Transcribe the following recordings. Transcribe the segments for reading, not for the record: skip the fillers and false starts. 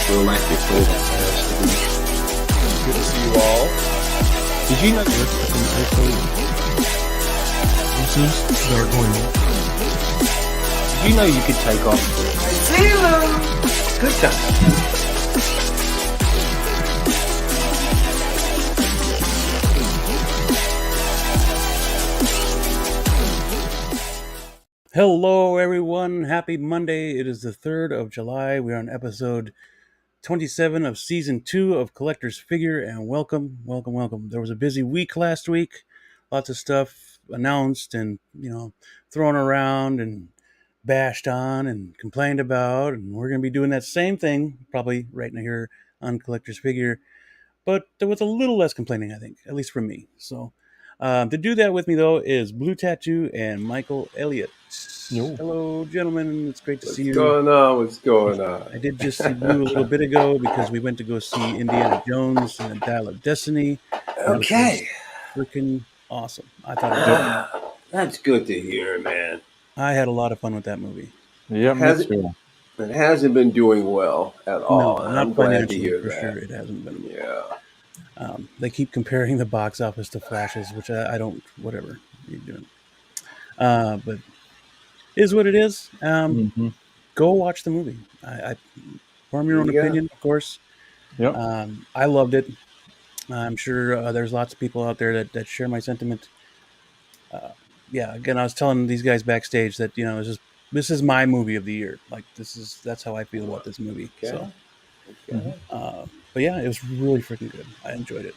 galactic flavor. Good to see you all. Did you not work at an iPhone? This are going. Did you know you could take off? I see you. Good time. Hello, everyone. Happy Monday. It is the 3rd of July. We are on episode 27 of season 2 of Collector's Figure, and welcome. There was a busy week last week. Lots of stuff announced and, thrown around and bashed on and complained about, and we're going to be doing that same thing probably right now here on Collector's Figure, but there was a little less complaining, I think, at least from me. So to do that with me, though, is Blue Tattoo and Michael Elliott. Yo. Hello, gentlemen. It's great to see you. What's going on? I did just see Blue a little bit ago because we went to go see Indiana Jones and the Dial of Destiny. Okay. Freaking awesome. I thought it was That's good to hear, man. I had a lot of fun with that movie. Yeah, me too. It hasn't been doing well at all. No, and not I'm glad to financially, hear for that. sure. It hasn't been. Yeah. They keep comparing the box office to Flashes, which I don't, whatever you're doing. But it is what it is. Go watch the movie. I form your own opinion, of course. Yep. I loved it. I'm sure there's lots of people out there that share my sentiment. Again, I was telling these guys backstage that this is my movie of the year. Like that's how I feel about this movie. Okay. So, Okay. but yeah, it was really freaking good. I enjoyed it.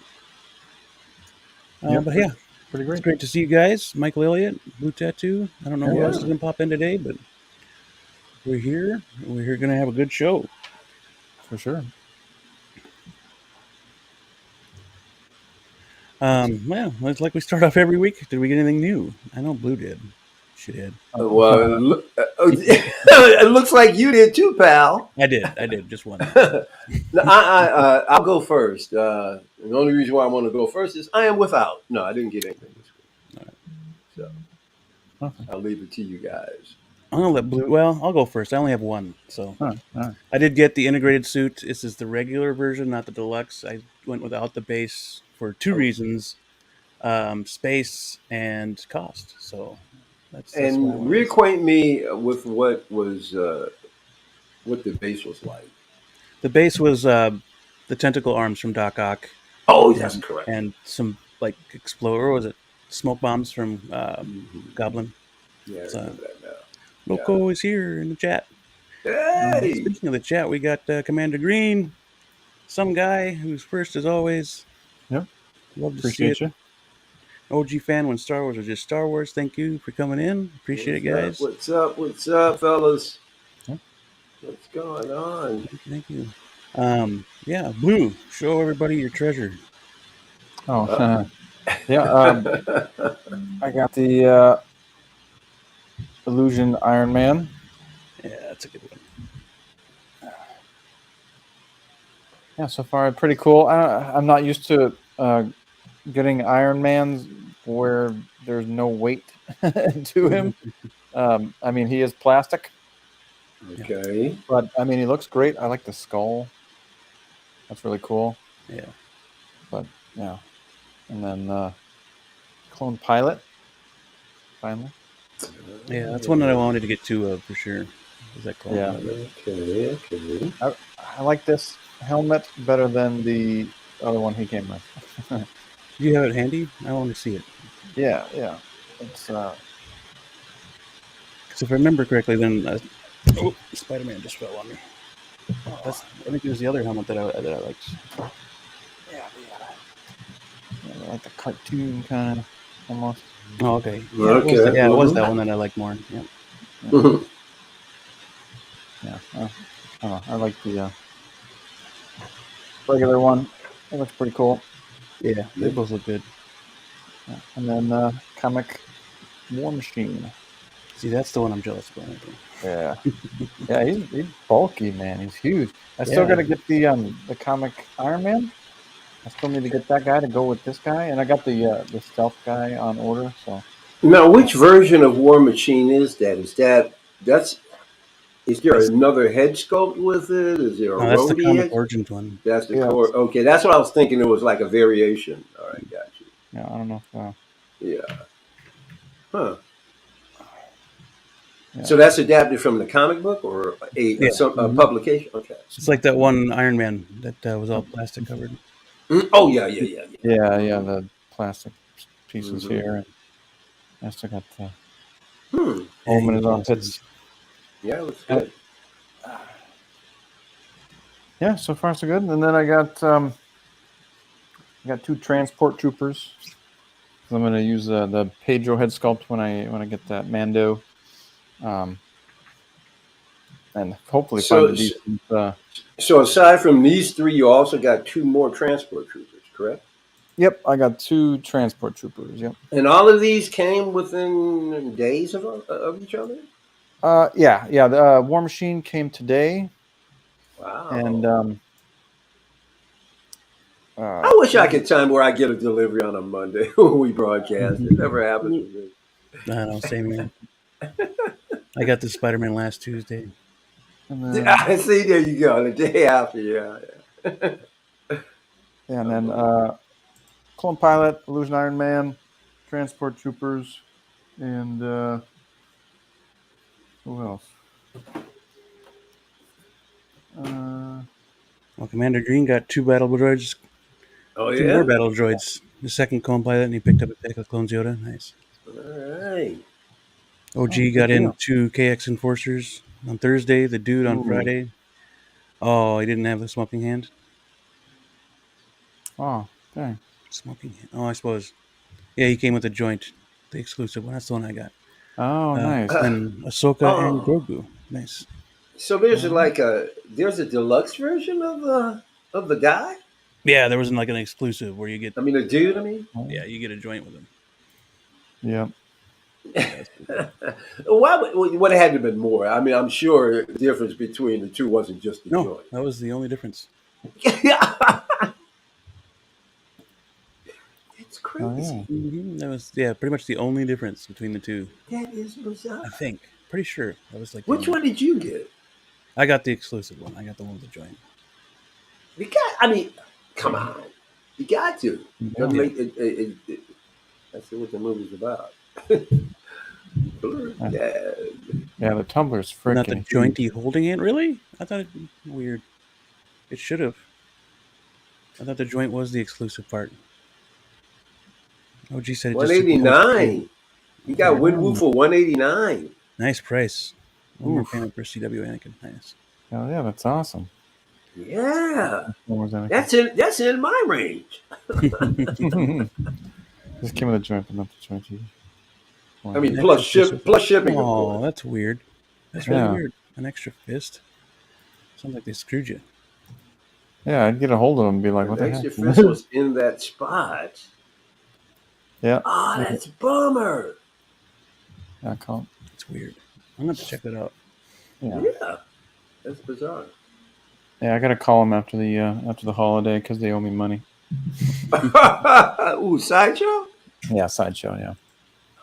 Yep. But yeah, Pretty great. it's great to see you guys. Michael Elliott, Blue Tattoo. I don't know who else is going to pop in today, but we're here. We're going to have a good show. For sure. Well, it's like we start off every week. Did we get anything new? I know Blue did. She did. Well, it looks like you did too, pal. I did. Just one. I'll go first. The only reason why I want to go first is I am without. No, I didn't get anything this week. So I'll leave it to you guys. I'm gonna let Blue. Well, I'll go first. I only have one, so Right. I did get the integrated suit. This is the regular version, not the deluxe. I went without the base for two reasons: space and cost. So that's And reacquaint me with what the base was like. the base was the tentacle arms from Doc Ock. Oh, that's correct. And some like exploder. Was it smoke bombs from Goblin? Yeah, I remember that now. LOCO is here in the chat. Hey! Speaking of the chat, we got Commander Green, some guy who's first as always. Yep. Love to Appreciate see it. you. OG fan when Star Wars was just Star Wars. Thank you for coming in. Appreciate it, guys. What's up, fellas? Yeah. What's going on? Thank you. Blue, show everybody your treasure. Oh, yeah. I got the Illusion Iron Man. Yeah, that's a good one. Yeah, so far pretty cool. I'm not used to getting Iron Mans where there's no weight to him. I mean, he is plastic. Okay. But, I mean, he looks great. I like the skull. That's really cool. Yeah. But, yeah. And then Clone Pilot, finally. Yeah, that's one that I wanted to get two of for sure. Is that called? Yeah. Okay. I like this helmet better than the other one he came with. Do you have it handy? I want to see it. Yeah. It's Because if I remember correctly, then Spider-Man just fell on me. I think it was the other helmet that I liked. yeah, like the cartoon kind of almost. Oh, okay. Okay. It was that one that I liked more. Yeah. Yeah. I don't know. I like the regular one. It looks pretty cool. Yeah, they both look good. Yeah. And then Comic War Machine. See, that's the one I'm jealous about. Yeah. Yeah, he's bulky, man. He's huge. I still got to get the comic Iron Man. I still need to get that guy to go with this guy, and I got the stealth guy on order. So Now, which version of War Machine is that? Is there another head sculpt with it? Is there a No, that's the roadie comic head? origins one. That's the Yeah. core. Okay, that's what I was thinking. It was like a variation. All right, got you. Yeah, I don't know if. Yeah. Huh. Yeah. So that's adapted from the comic book or Yeah. a publication. Okay. It's like that one Iron Man that was all plastic covered. Oh yeah. Yeah, the plastic pieces Mhm. here. And I still got the Hmm. home in his armpits. Yeah, it looks good. Yeah, so far so good. And then I got 2 transport troopers. I'm going to use the Pedro head sculpt when I get that Mando, and hopefully find a decent. So aside from these 3, you also got 2 more transport troopers, correct? Yep, I got 2 transport troopers. Yep. And all of these came within days of each other. Yeah. The War Machine came today, Wow. and I wish I could time where I get a delivery on a Monday when we broadcast. It never happens with me. I know, same here. I got the Spider-Man last Tuesday. I see. There you go. The day after, yeah. Yeah, and then Clone Pilot, Illusion Iron Man, Transport Troopers, and who else? Well, Commander Green got 2 battle droids. Oh 2 yeah. more battle droids. The second Clone Pilot, and he picked up a pack of Clone Yoda. Nice. All right. OG got in 2 KX Enforcers on Thursday. The dude on Friday. Oh, he didn't have the smoking hand. Oh, dang. Smoking hand. Oh, I suppose. Yeah, he came with a joint, the exclusive one. That's the one I got. Oh, nice. And Ahsoka and Grogu. Nice. So there's there's a deluxe version of the guy. Yeah, there wasn't like an exclusive where you get. I mean, a dude. I mean, yeah, you get a joint with him. Yep. Why would it had to have been more? I mean, I'm sure the difference between the two wasn't just the joint. That was the only difference. It's crazy. That was pretty much the only difference between the two. That is bizarre. I think. Pretty sure that was like. Which one did you get? I got the exclusive one. I got the one with the joint. You got. I mean, come on. You got to. That's what the movie's about. Yeah, the tumbler's freaking. Not the jointy holding it, really? I thought it weird. It should have. I thought the joint was the exclusive part. OG said it $189. You got Winwoo for $189. Nice price. One more payment for CW Anakin. Nice. Oh yeah, that's awesome. Yeah, that's in my range. Just came with a joint, but not the joint. I mean, plus shipping. Oh, that's weird. That's really weird. An extra fist. Sounds like they screwed you. Yeah, I'd get a hold of them and be like, "What the heck?" Extra fist was in that spot. Yeah. Oh, that's a bummer. Yeah, call. It's weird. I'm gonna have to check that out. Yeah, that's bizarre. Yeah, I gotta call them after the holiday because they owe me money. Ooh, Sideshow? Yeah, Sideshow, yeah.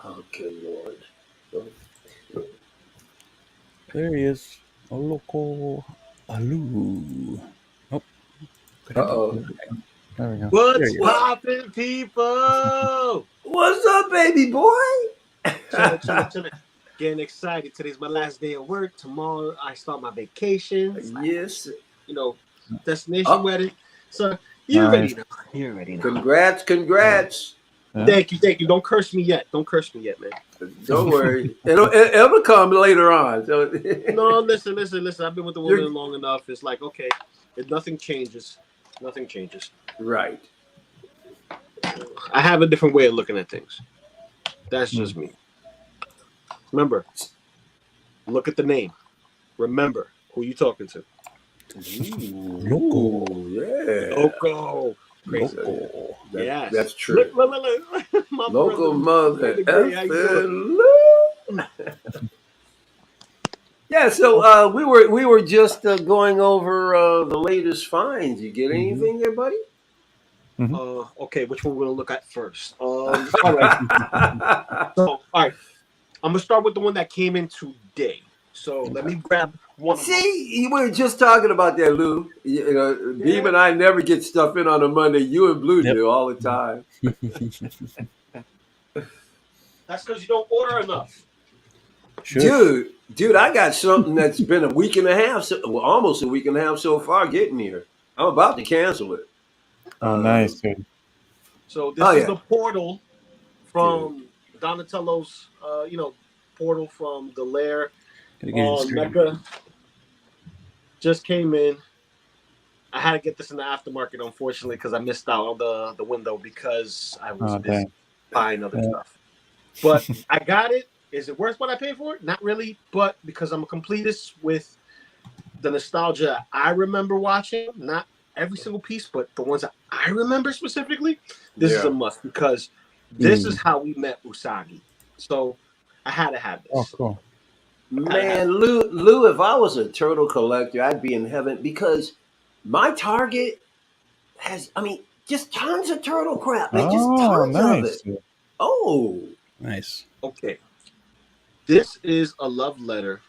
Oh, good Lord. There he is. A local Alu. Oh. Uh-oh. There we go. What's poppin', people? What's up, baby boy? Chillin'. Getting excited. Today's my last day at work. Tomorrow I start my vacation. Yes. Destination wedding. So you already know. You already know. Congrats. Yeah. Thank you. Don't curse me yet. Don't curse me yet, man. Don't worry. It'll come later on. So. No, listen. I've been with the woman long enough. It's like, okay, if nothing changes. Nothing changes. Right. I have a different way of looking at things. That's just me. Remember, look at the name. Remember who you talking to. Loco. Yeah. Loco. Crazy. Loco. Yes. That's true. Look. Local mother. Yeah, so we were just going over the latest finds. You get anything there, buddy? Okay, which one we're gonna look at first? All right. So, all right. I'm gonna start with the one that came in today. So let me grab See, you were just talking about that, Lou. You know, Beam and I never get stuff in on a Monday. You and Blue do all the time. That's because you don't order enough. Sure. Dude, I got something that's been a week and a half, almost a week and a half so far getting here. I'm about to cancel it. Oh, nice, dude. So this is the portal from Donatello's, portal from the lair on Mecca. Just came in. I had to get this in the aftermarket, unfortunately, because I missed out on the window because I was busy buying other stuff. But I got it. Is it worth what I paid for it? Not really, but because I'm a completist with the nostalgia I remember watching, not every single piece, but the ones that I remember specifically, this is a must because this is how we met Usagi. So I had to have this. Oh, cool. Man, Lou, if I was a turtle collector, I'd be in heaven because my Target has, just tons of turtle crap. Like, just tons of it. Oh. Nice. Okay. This is a love letter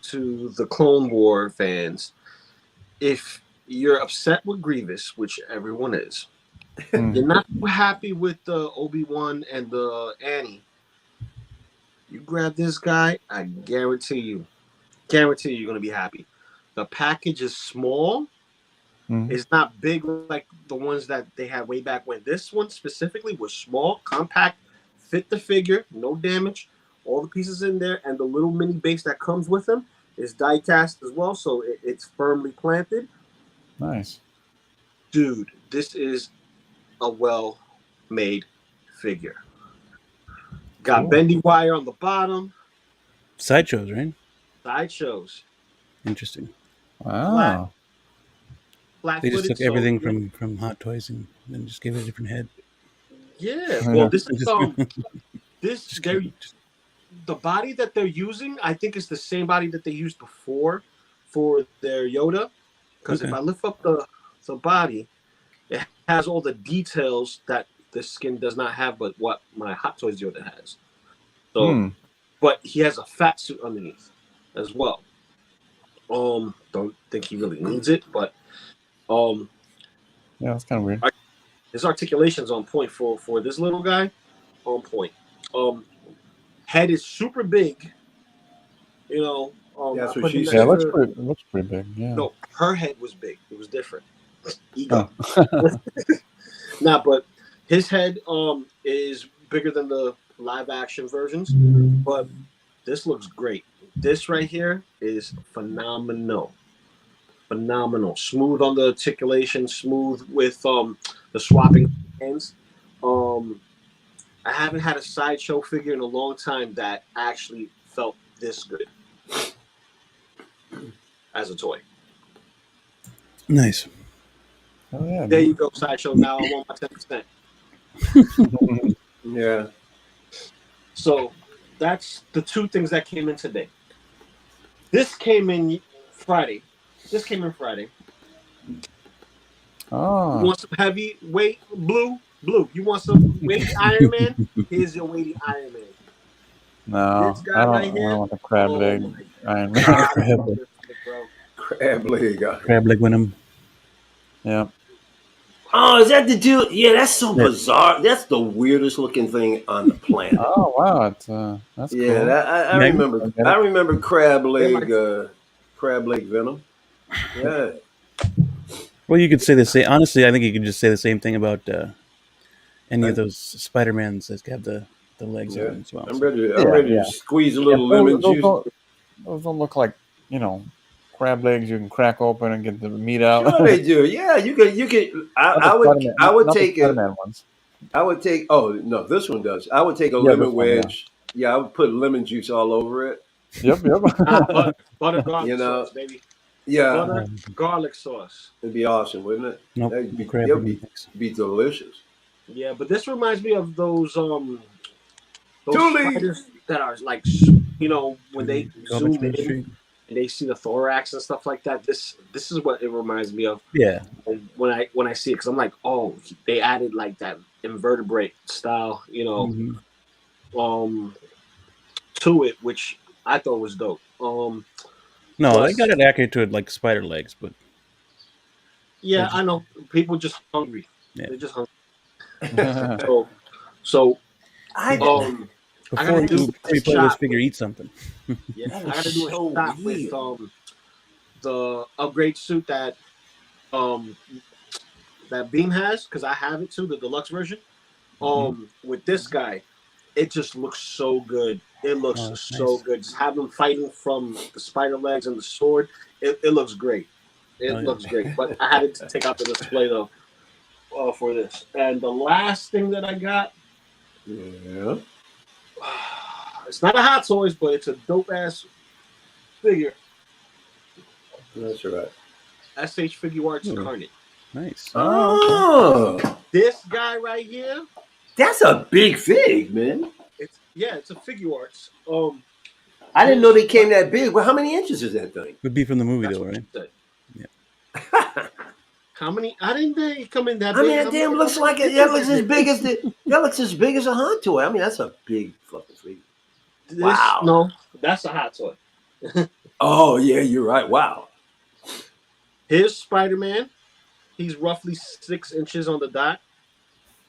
to the Clone War fans. If you're upset with Grievous, which everyone is, you're not happy with the Obi-Wan and the Annie, you grab this guy, I guarantee you're going to be happy. The package is small. It's not big like the ones that they had way back when. This one specifically was small, compact, fit the figure, no damage. All the pieces in there, and the little mini base that comes with them is die cast as well, so it's firmly planted. Nice. Dude, this is a well-made figure. Got bendy wire on the bottom. Sideshows, right? Sideshows. Interesting. Wow. They just took everything from Hot Toys and then just gave it a different head. Yeah. Well, this is the body that they're using, I think, is the same body that they used before for their Yoda. Because if I lift up the body, it has all the details that the skin does not have, but what my Hot Toys Yoda has. So, but he has a fat suit underneath as well. Don't think he really needs it, but yeah, it's kind of weird. His articulation's on point for this little guy. On point. Head is super big. You know. That's what she said. Yeah, it looks pretty big. Yeah. No, her head was big. It was different. Ego. Nah, but his head is bigger than the live action versions. But this looks great. This right here is phenomenal. Phenomenal. Smooth on the articulation, smooth with the swapping hands. I haven't had a sideshow figure in a long time that actually felt this good as a toy. Nice. Oh, yeah, there you go, sideshow. Now I want my 10%. Yeah. So that's the two things that came in today. This came in Friday. Oh. You want some heavyweight blue? You want some weighty Iron Man? Here's your weighty Iron Man. No, I don't want the crab leg Iron Man. Crab leg. Crab leg Venom. Yeah. Oh, is that the dude? Yeah, that's so bizarre. That's the weirdest looking thing on the planet. Oh wow, that's cool. I remember. I remember crab leg Venom. Yeah. Well, you could say the same. Honestly, I think you could just say the same thing about any of those Spider-Mans that have the legs on them as well. I'm ready to squeeze a little lemon juice. Those don't look like, crab legs you can crack open and get the meat out. Sure they do. Yeah, you could. I would take it. I would take. Oh no, this one does. I would take a lemon wedge. Yeah, I would put lemon juice all over it. Yep. Butter garlic sauce, baby. Yeah. Butter garlic sauce. It'd be awesome, wouldn't it? Nope. That'd be delicious. Yeah, but this reminds me of those spiders that are like, when they zoom in and they see the thorax and stuff like that. This is what it reminds me of. Yeah. And when I see it, because I'm like, oh, they added like that invertebrate style, to it, which I thought was dope. No, Plus, they got it accurate to it like spider legs, but yeah, I know people just hungry. Yeah. They're just hungry. So I I gotta before do a you play this shot figure, with, eat something. yeah, that I is gotta do a so shot weird. with the upgrade suit um that Beam has, because I have it too, the deluxe version. With this guy, it just looks so good. It looks Oh, so nice. good. Just have them fighting from the spider legs and the sword. It looks great. Oh, It yeah. looks great. But I had to take out the display though for this. And the last thing that I got, Yeah, it's not a Hot Toys, but it's a dope ass figure. that's right. SH Figure Arts Ooh. Carnage. Nice. Oh, This guy right here, that's a big fig, man. it's a Figure Arts. I didn't know they came that big. Well, how many inches is that thing? Would be from the movie That's though, what right? you said. I How many? I didn't think it come in that mean, big. that damn looks like it. That looks as big as that looks as big as a hot toy. I mean, that's a big fucking fig. Wow. No, that's a Hot Toy. Oh yeah, you're right. Wow. Here's Spider-Man. He's roughly 6 inches on the dot,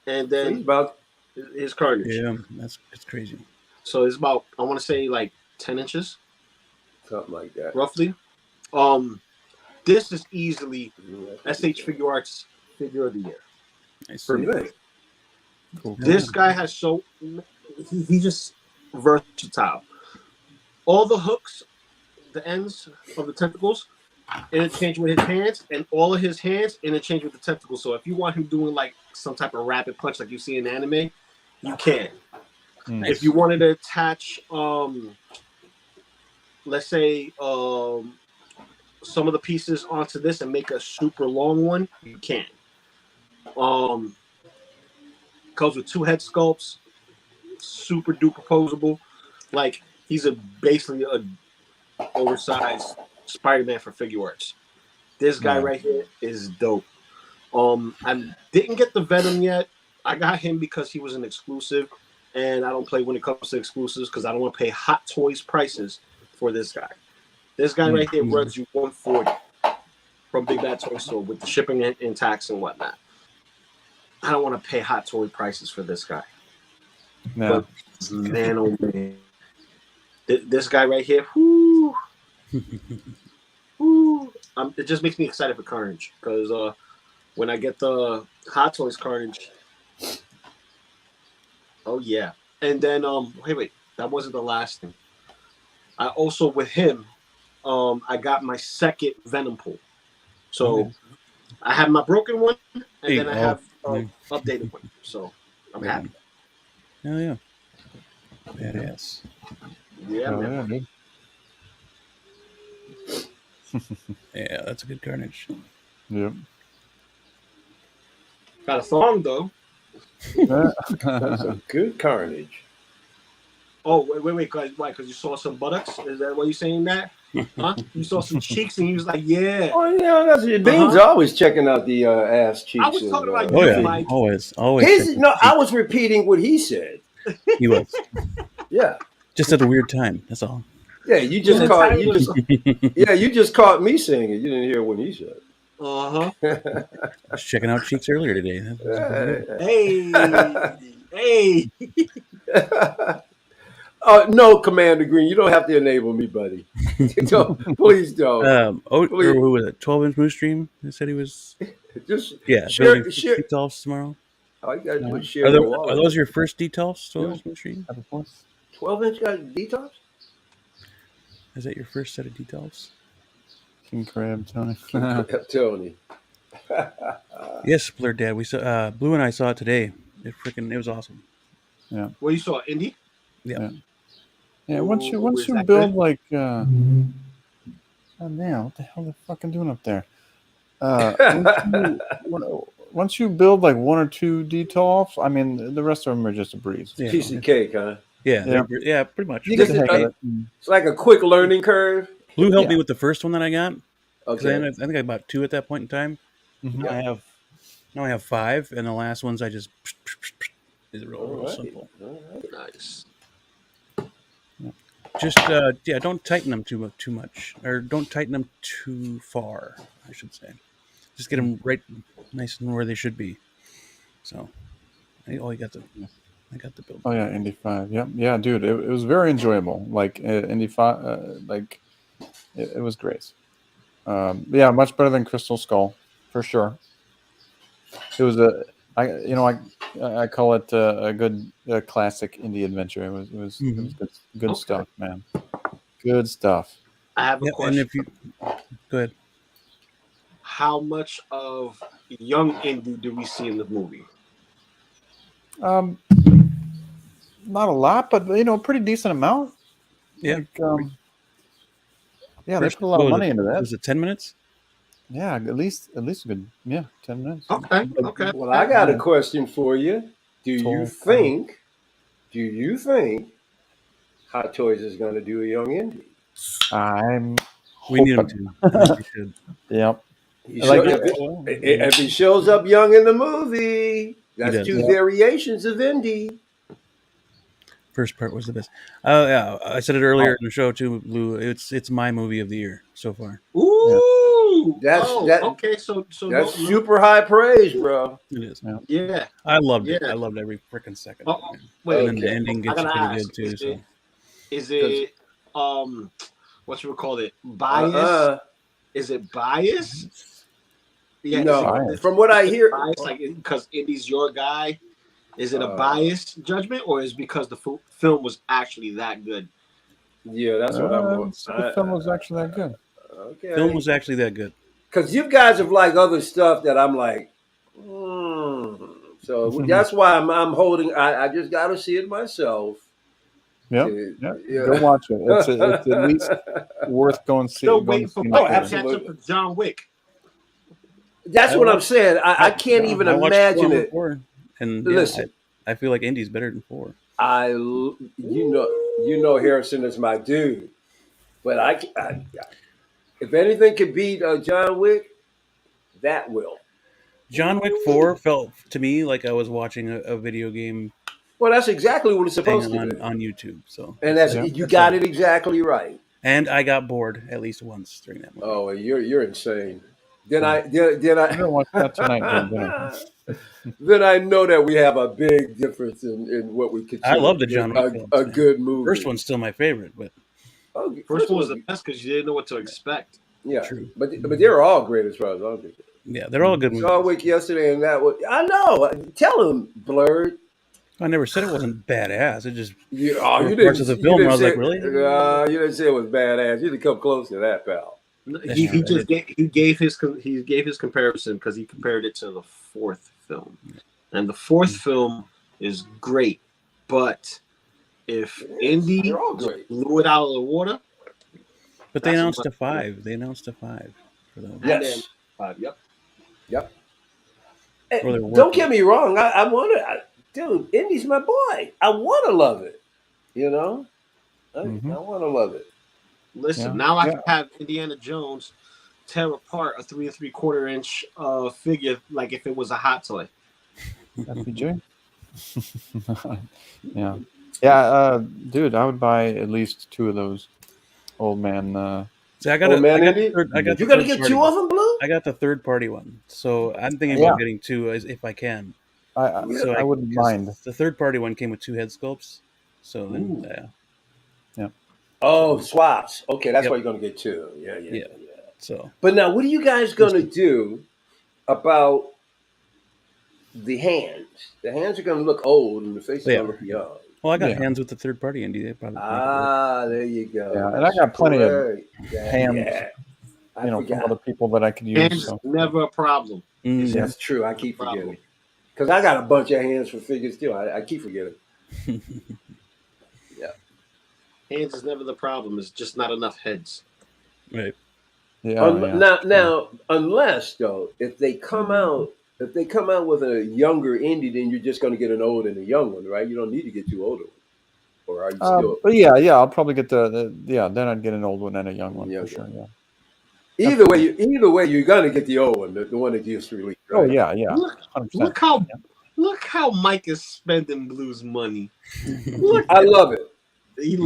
and So he's then about his Carnage. Yeah, that's crazy. So it's about, I want to say, like 10 inches, something like that. roughly. This is easily SH Figure Arts Figure of the Year. Nice. For me. Cool. This guy has he's just versatile. All the hooks, the ends of the tentacles, interchange with his hands, and all of his hands interchange with the tentacles. So if you want him doing like some type of rapid punch like you see in anime, you can. Nice. If you wanted to attach, let's say, some of the pieces onto this and make a super long one, you can. Comes with 2 head sculpts, super duper posable. Like he's basically a oversized Spider-Man for Figure Arts. This guy right here is dope. I didn't get the Venom yet. I got him because he was an exclusive, and I don't play when it comes to exclusives because I don't want to pay Hot Toys prices for this guy. This guy right here runs you $140 from Big Bad Toy Store with the shipping and tax and whatnot. I don't want to pay Hot Toy prices for this guy. No. But man, oh man, this guy right here, whoo, whoo, it just makes me excited for Carnage because when I get the Hot Toys Carnage, oh yeah, and then wait, that wasn't the last thing. I also with him, I got my second Venom pool, so I have my broken one, and then I have updated one, so I'm happy. Hell yeah, badass. Yeah, man. Dude. Yeah, that's a good Carnage. Yep. Got a thong though. That's a good Carnage. Oh, wait, why? Because you saw some buttocks? Is that what you're saying that? Huh? You saw some cheeks and you was like, yeah. Oh yeah, that's Bean's always checking out the ass cheeks. I was talking about Oh you, yeah, Mike. always. I was repeating what he said. He was. Yeah. Just at a weird time. That's all. Yeah, you just caught me saying it. You didn't hear what he said. Uh-huh. I was checking out cheeks earlier today. Hey. No, Commander Green, you don't have to enable me, buddy. Please don't. Who was it? 12-inch Moose Stream? They said he was. Just building detolfs tomorrow. All you gotta do is share Are those your first detolfs? 12-inch Moose Stream? 12-inch got detox? Is that your first set of detolfs? King Crab, Tony. Tony. Yes, Blur Dad. We saw Blue and I saw it today. It was awesome. Yeah. What you saw, Indy? Yeah. Yeah. Once you build like oh man, what the hell are they fucking doing up there? Once you build like 1 or 2 detolfs, I mean the rest of them are just a breeze. Yeah. Piece of cake, huh? Yeah, pretty much. It's like a quick learning curve. Blue helped me with the first one that I got. Okay. I think I bought 2 at that point in time. Mm-hmm. I have 5, and the last ones I just is real simple. Nice. Just don't tighten them too much, or don't tighten them too far, I should say. Just get them right, nice and where they should be. So, I got the build. Oh yeah, Indy 5. Yep, yeah, dude, it was very enjoyable. Like Indy 5, like it was great. Yeah, much better than Crystal Skull for sure. It was I call it a good classic indie adventure. It was good stuff, man. Good stuff. I have a question. And if you go ahead, how much of young Indy do we see in the movie? Not a lot, but a pretty decent amount. Yeah. Yeah, they put a lot of money into that. Was it 10 minutes? Yeah, at least a good 10 minutes. Okay. Well, I got a question for you. Do you think Hot Toys is going to do a young Indy? We need him to. We should. Yep. If he shows up young in the movie, that's two variations of Indy. First part was the best. Yeah, I said it earlier in the show too, Lou. It's my movie of the year so far. Ooh, okay. So that's super high praise, bro. It is. Yeah, I loved it. I loved every freaking second. Wait, and then the ending gets pretty good too. Is it what you would call it? Bias? Is it bias? Yeah, no. From what I hear, bias, like because Indy's your guy. Is it a biased judgment, or is it because the film was actually that good? Yeah, that's what I'm. The film was actually that good. Okay. Film was actually that good. Because you guys have liked other stuff that I'm like, so that's why I'm holding. I just got to see it myself. Yep. Go watch it. It's at least worth going see. Still waiting for catch up with John Wick. That's what I'm saying. I can't even imagine it. And listen, I feel like Indy's better than 4. You know Harrison is my dude, but I if anything could beat John Wick, that will. John Wick 4 felt to me like I was watching a video game. Well, that's exactly what it's supposed to be on YouTube. So, and that's you got it exactly right. And I got bored at least once during that movie. Oh, you're insane. Then I watch that tonight. Then I know that we have a big difference in what we consider. I love the John Wick films. A good movie. First one's still my favorite, but first one was the best because you didn't know what to expect. Yeah, true. But they're all great as far as I'm concerned. Yeah, they're all good movies. Saw Wick yesterday, and that was I know. Tell him, Blurred. I never said it wasn't badass. It just you didn't. Parts of the film where I was like, really? You didn't say it was badass. You didn't come close to that, pal. He gave his comparison because he compared it to the 4th film, and the 4th film is great, but if Indy blew it out of the water, but they announced a 5. They announced a 5 for them. Yes. 5. Yep. Hey, don't get me wrong. I want to, dude. Indy's my boy. I want to love it. You know, I want to love it. Listen, now I can have Indiana Jones tear apart a 3 3/4 inch figure like if it was a hot toy. FPJ? Yeah, dude, I would buy at least 2 of those old man. See, I got you got to get 2 of them, Blue. I got the third party one, so I'm thinking about getting 2 if I can. I wouldn't mind. The third party one came with 2 head sculpts, so then yeah. Oh, swaps. Okay, that's why you're going to get 2. Yeah. So, but now, what are you guys going to do about the hands? The hands are going to look old, and the face is going to look young. Well, I got hands with the third party Indy. They probably there you go. Yeah, and I got plenty of hands. From other people that I could use. Hands never a problem. That's true. I keep forgetting because I got a bunch of hands for figures too. I keep forgetting. Hands is never the problem. It's just not enough heads. Right. Yeah. Now, unless though, if they come out with a younger Indy, then you're just going to get an old and a young one, right? You don't need to get 2 older ones. Or are you still? But yeah, I'll probably get then I'd get an old one and a young one for sure. Yeah. Either way, you're going to get the old one, the one that just released. Right? Oh yeah. Look how Mike is spending Blue's money. I love it.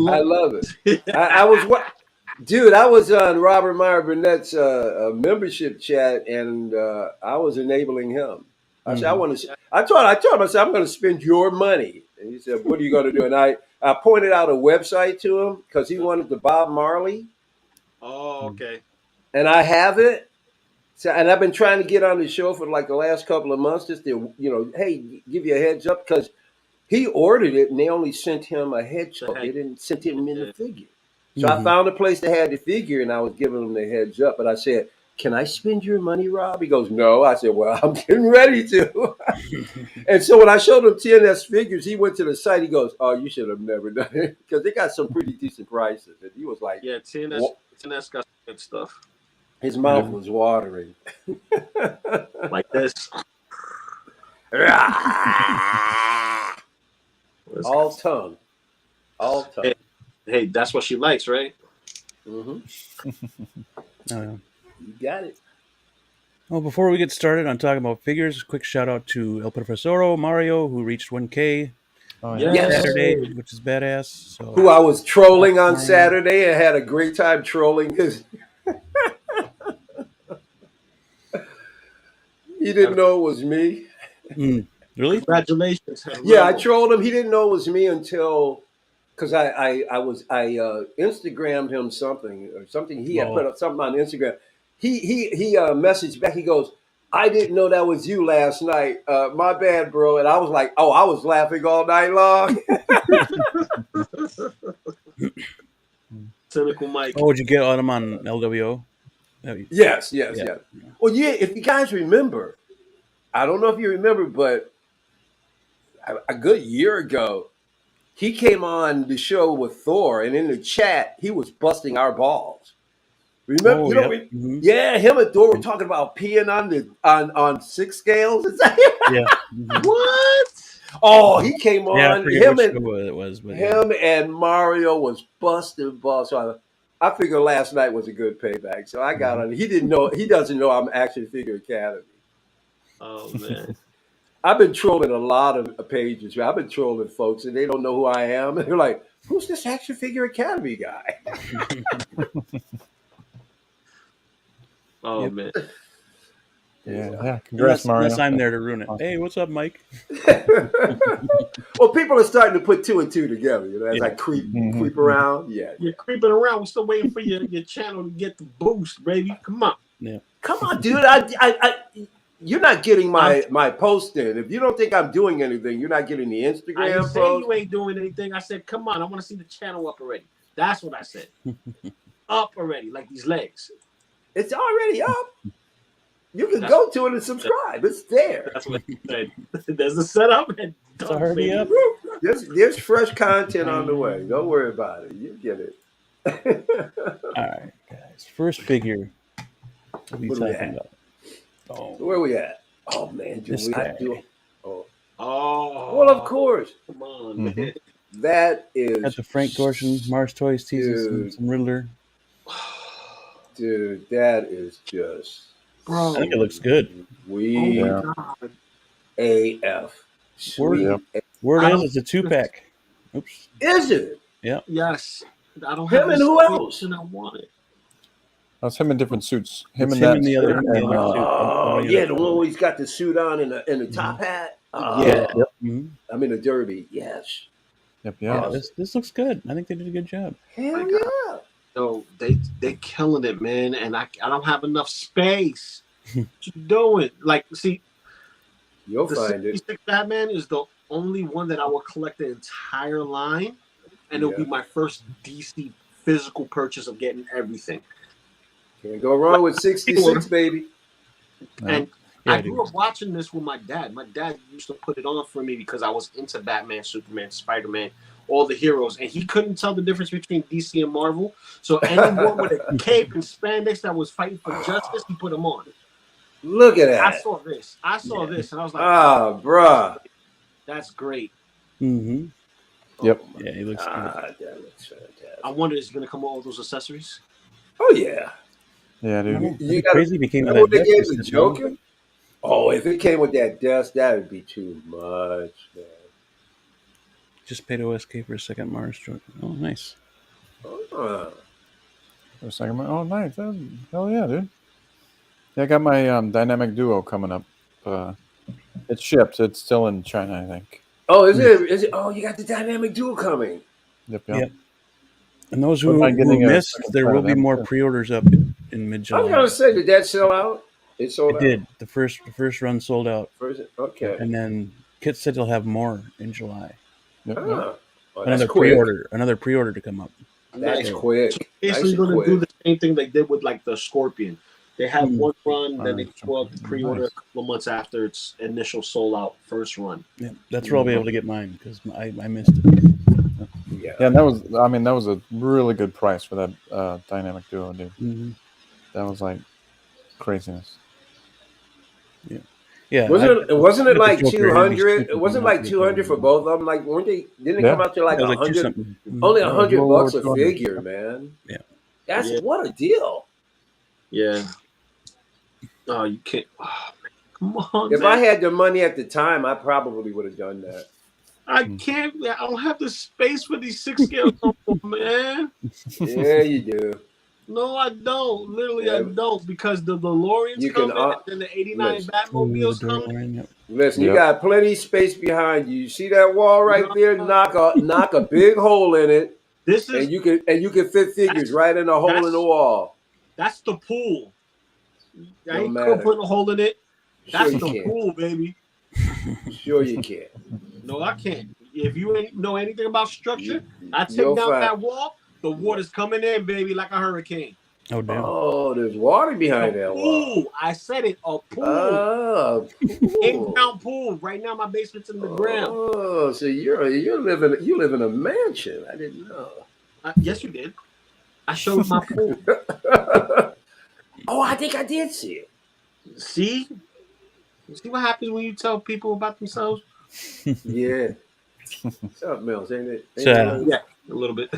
I love it. I was what. Dude, I was on Robert Meyer Burnett's membership chat, and I was enabling him. I said, I want to. I told him, I said, I'm going to spend your money. And he said, what are you going to do? And I pointed out a website to him because he wanted the Bob Marley. Oh, okay. And I have it. So, and I've been trying to get on the show for like the last couple of months, just to, hey, give you a heads up, because he ordered it and they only sent him a headshot. They didn't send him in the figure. So I found a place that had the figure and I was giving him the heads up. But I said, can I spend your money, Rob? He goes, no. I said, well, I'm getting ready to. And so when I showed him TNS figures, he went to the site. He goes, oh, you should have never done it, because they got some pretty decent prices. And he was like, yeah, TNS got good stuff. His mouth was watering. Like this. All tongue. Hey, that's what she likes, right? Mm-hmm. You got it. Well, before we get started on talking about figures, quick shout out to El Professoro Mario, who reached 1K Saturday, which is badass. So, who I was trolling on Saturday and had a great time trolling his. He didn't know it was me. Really? Congratulations. Yeah, I trolled him. He didn't know it was me until, because I Instagrammed him something or something. He had put up something on Instagram. He messaged back. He goes, I didn't know that was you last night. My bad, bro. And I was like, oh, I was laughing all night long. Cynical Mike. Oh, would you get on him on LWO? Yes. Well, yeah, if you guys remember, I don't know if you remember, but a good year ago, he came on the show with Thor, and in the chat, he was busting our balls. Remember? Yeah, him and Thor were talking about peeing on 6 scales. Yeah. What? Oh, he came on. Yeah, I forget which show it was, but him and Mario was busting balls. So I figured last night was a good payback. So I got on. He didn't know. He doesn't know I'm Action Figure Academy. Oh man. I've been trolling a lot of pages. I've been trolling folks, and they don't know who I am. And they're like, "Who's this Action Figure Academy guy?" Oh man. Yeah. Congrats, Mario. Unless I'm there to ruin it. Hey, what's up, Mike? Well, people are starting to put 2 and 2 together. As I creep around. Yeah, you're creeping around. We're still waiting for your channel to get the boost, baby. Come on. Yeah. Come on, dude. You're not getting my post in. If you don't think I'm doing anything, you're not getting the Instagram I didn't post. say you ain't doing anything. I said, come on. I want to see the channel up already. That's what I said. Up already, like these legs. It's already up. You can go to it and subscribe. It's there. That's what he said. There's a setup. And it's already up. There's fresh content on the way. Don't worry about it. You get it. All right, guys. First figure we'll be talking about. Oh. Where we at? Oh man, this guy. Oh, well, of course. Come on, man. That is. That's the Frank Gorshin, Mars Toys teases some Riddler. Dude, that is just. Bro, I think it looks good. AF. Word is, it's a 2-pack. Oops. Is it? Yeah. Yes. I don't have him and who else? And I want it. That's him in different suits. Him and the other suit. Oh, yeah, the one where he's got the suit on and the top hat. Yeah. Yep. I'm in a derby. Yes. Yep. Yeah. This looks good. I think they did a good job. Hell yeah. So they're killing it, man, and I don't have enough space. What you doing? Like, see, you'll find it. Batman is the only one that I will collect the entire line, and it'll be my first DC physical purchase of getting everything. Can't go wrong with 66, baby. And I grew up watching this with my dad. My dad used to put it on for me because I was into Batman, Superman, Spider-Man, all the heroes, and he couldn't tell the difference between DC and Marvel. So anyone with a cape and spandex that was fighting for justice, he put them on. Look at that. I saw this, and I was like, bruh. That's great. Mm-hmm. Yep. Yeah, he looks good. That looks fantastic. I wonder, is he going to come with all those accessories? Oh, yeah. Yeah, dude. You crazy became that. What they gave the Joker? Oh, if it came with that dust, that would be too much, man. Just paid OSK for a second Mars joint. Oh, nice. For a second. Oh, nice. Hell yeah, dude. Yeah, I got my Dynamic Duo coming up. It ships. It's still in China, I think. Oh, is it? Oh, you got the Dynamic Duo coming. Yep. And those who missed, there will be more pre-orders up in mid-July. I was gonna say, did that sell out? It sold out. It did. The first run sold out. Okay. And then Kit said he'll have more in July. Oh, another pre-order to come up. That's quick. So basically, going to do the same thing they did with like the Scorpion. They have one run, then they throw out the pre-order a couple of months after its initial sold out first run. Yeah, that's where I'll be able to get mine because I missed it. Yeah, and that was a really good price for that Dynamic Duo, dude. Mm-hmm. That was like craziness. Yeah. Wasn't it like 200? It wasn't like 200 for both of them. Like, weren't they? Didn't it come out to like 100? Only $100 a figure, man. Yeah. That's what a deal. Yeah. Oh, you can't. Oh, come on. If I had the money at the time, I probably would have done that. I can't. I don't have the space for these 6 scales no more, man. Yeah, you do. No, I don't. Literally, I don't, because the DeLorean's coming and the 89 Batmobile's coming. Listen, you got plenty of space behind you. You see that wall right there? Knock a big hole in it. And you can fit figures right in the hole in the wall. That's the pool. I ain't putting a hole in it. That's the pool, baby. Sure you can. No, I can't. If you ain't know anything about structure, I take down that wall. The water's coming in, baby, like a hurricane. Oh, damn. Oh, there's water behind that wall. I said it, a pool. Oh, in-ground pool. Right now, my basement's in the ground. Oh, so you live in a mansion. I didn't know. Yes, you did. I showed my pool. Oh, I think I did see it. See what happens when you tell people about themselves? Yeah. Something else, ain't it? Yeah, a little bit.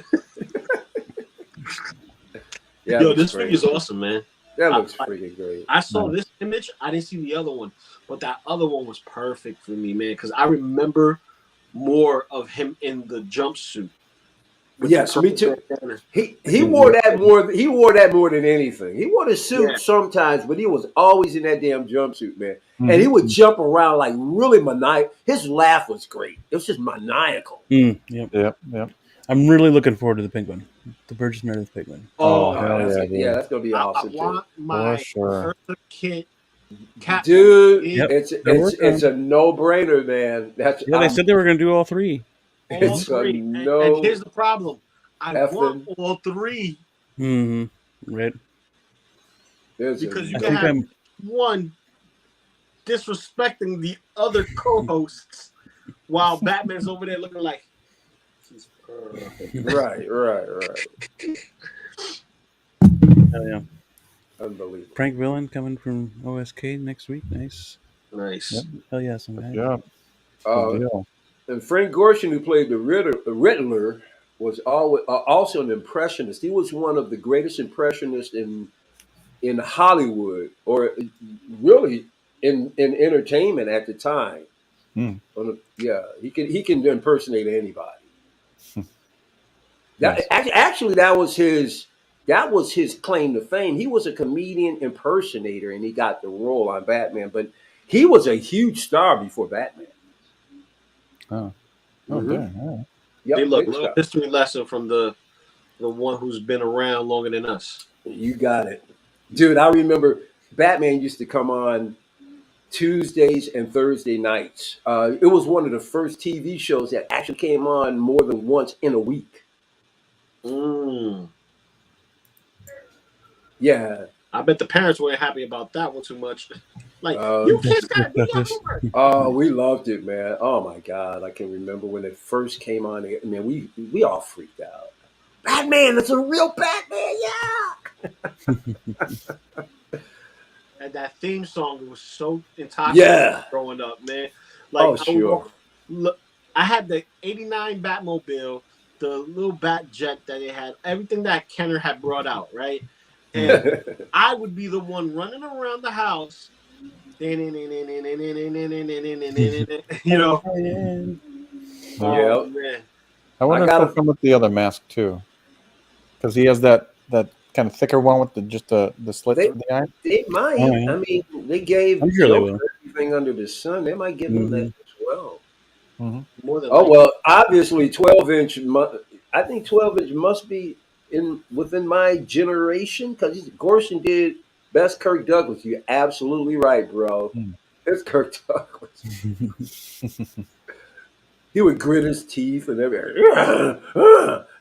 Yo, this figure's awesome, man. That looks freaking great. I saw this image. I didn't see the other one, but that other one was perfect for me, man, because I remember more of him in the jumpsuit. Yes, me too. He wore that more. He wore that more than anything. He wore the suit sometimes, but he was always in that damn jumpsuit, man. Mm-hmm. And he would jump around like really maniacal. His laugh was great. It was just maniacal. Yep. I'm really looking forward to the pink one, the Burgess Meredith pink one. Oh, that's gonna be awesome. I want my Professor Kit. Dude, it's a no-brainer, man. They said they were gonna do all 3. All 3. And here's the problem. I want all 3. Mm-hmm. Right. Because you can have one disrespecting the other co-hosts while Batman's over there looking like he's perfect. Right. Oh, yeah. Unbelievable. Prank Villain coming from OSK next week. Nice. Yep. Hell yeah, some guy. Yeah. And Frank Gorshin, who played the Riddler, was always also an impressionist. He was one of the greatest impressionists in Hollywood, or really in entertainment at the time. He can impersonate anybody. Actually, that was his claim to fame. He was a comedian impersonator, and he got the role on Batman. But he was a huge star before Batman. Damn. Yep, hey, look, little history lesson from the one who's been around longer than us. You got it, dude. I remember Batman used to come on Tuesdays and Thursday nights. It was one of the first TV shows that actually came on more than once in a week. Yeah. I bet the parents weren't happy about that one too much. Like, you kids gotta be over. Oh, we loved it, man. Oh my God. I can remember when it first came on. Man, we all freaked out. Batman, it's a real Batman, yeah. And that theme song was so intoxicating growing up, man. Like, I had the 89 Batmobile, the little Bat jet that they had, everything that Kenner had brought out, right? And I would be the one running around the house, you know, Oh man. I wonder if he'll come with the other mask too, because he has that kind of thicker one with just the slits for the eye. They might. Oh, yeah. I mean, they gave Joker everything under the sun. They might give him that as well. More than well, obviously 12-inch. I think 12-inch must be within my generation because Gorson did best Kirk Douglas. You're absolutely right, bro. It's Kirk Douglas. He would grit his teeth and everything.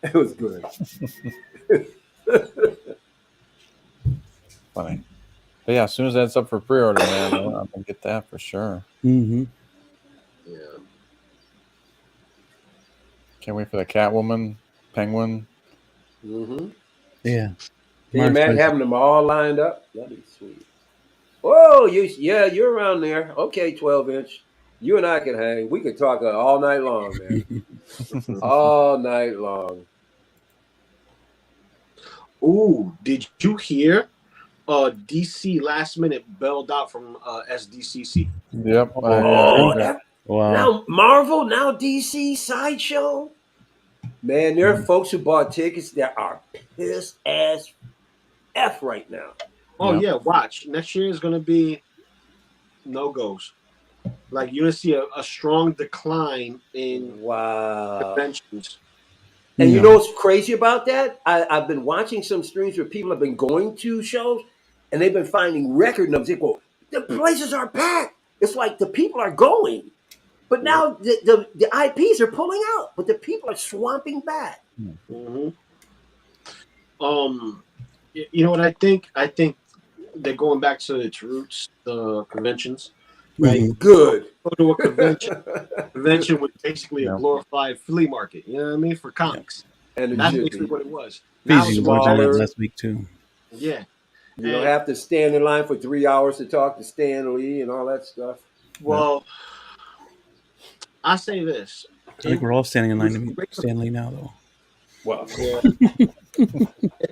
It was good. Funny. But yeah, as soon as that's up for pre-order, man, I'm gonna get that for sure. Yeah. Can't wait for the Catwoman, Penguin. Yeah. Can you imagine having them all lined up? That'd be sweet. Oh, you're around there. Okay, 12-inch. You and I can hang. We could talk all night long, man. All night long. Ooh, did you hear? DC last minute bailed out from SDCC. Yep. Wow. Now Marvel, now DC Sideshow. Man, there are folks who bought tickets that are pissed as F right now. Oh yeah, watch. Next year is gonna be no goes. Like you're gonna see a strong decline in conventions. And you know what's crazy about that? I've been watching some streams where people have been going to shows and they've been finding record numbers. They go, the places are packed. It's like the people are going. But now the IPs are pulling out, but the people are swamping back. You know what I think? I think they're going back to its roots, the conventions. Right? Good. Go to a convention. Convention was basically a glorified flea market. You know what I mean? For comics. And that's basically what it was. Feezys was last week too. Yeah. You don't have to stand in line for 3 hours to talk to Stan Lee and all that stuff. Well, I say this. I think we're all standing in line to meet Stan Lee now, though. Well,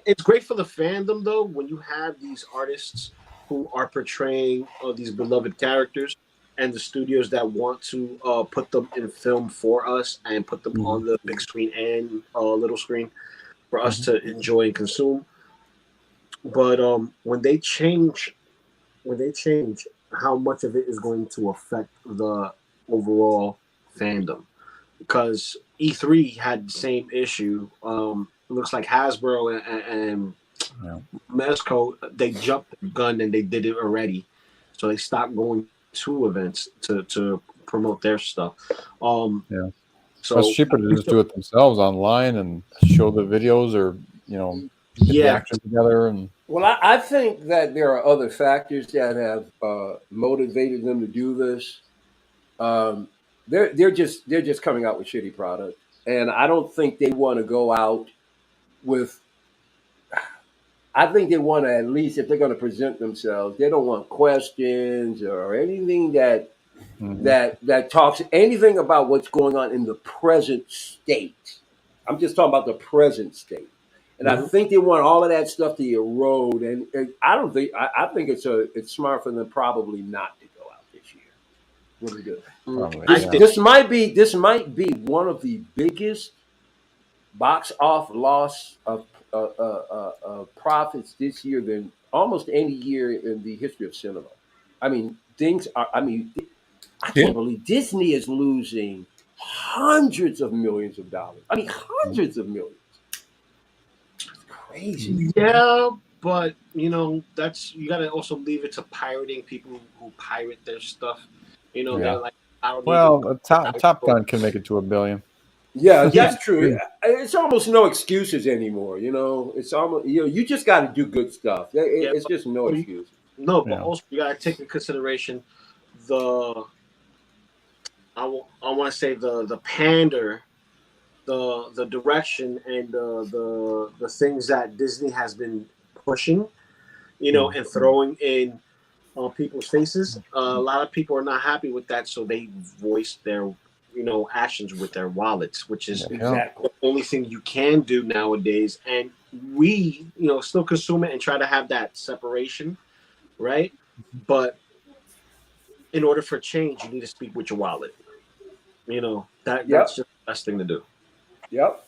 it's great for the fandom, though, when you have these artists who are portraying these beloved characters and the studios that want to put them in film for us and put them on the big screen and little screen for us to enjoy and consume. But when they change how much of it is going to affect the overall fandom, because E3 had the same issue. It looks like Hasbro and Mezco, they jumped the gun and they did it already, so they stopped going to events to promote their stuff. So it's cheaper to just do it themselves online and show the videos, or get the actors together. And well, I think that there are other factors that have motivated them to do this. They're just coming out with shitty product, and I don't think they want to go out with. I think they want to, at least if they're going to present themselves, they don't want questions or anything that talks anything about what's going on in the present state. I'm just talking about the present state, and I think they want all of that stuff to erode. And I don't think I think it's smart for them probably not to go out this year. Really good. This might be one of the biggest box off loss of profits this year than almost any year in the history of cinema. I mean, I can't believe Disney is losing hundreds of millions of dollars. I mean, hundreds of millions. It's crazy. Yeah, but that's, you got to also leave it to pirating people who pirate their stuff. They're like, Top Gun can make it to $1 billion. Yeah, that's true. It's almost no excuses anymore. It's almost you just got to do good stuff. It's just no excuse. No, but also you got to take into consideration I want to say the pander, the direction, and the things that Disney has been pushing, and throwing in people's faces. A lot of people are not happy with that, so they voice their actions with their wallets, which is the only thing you can do nowadays. And we, still consume it and try to have that separation, right? But in order for change, you need to speak with your wallet. That's just best thing to do. Yep.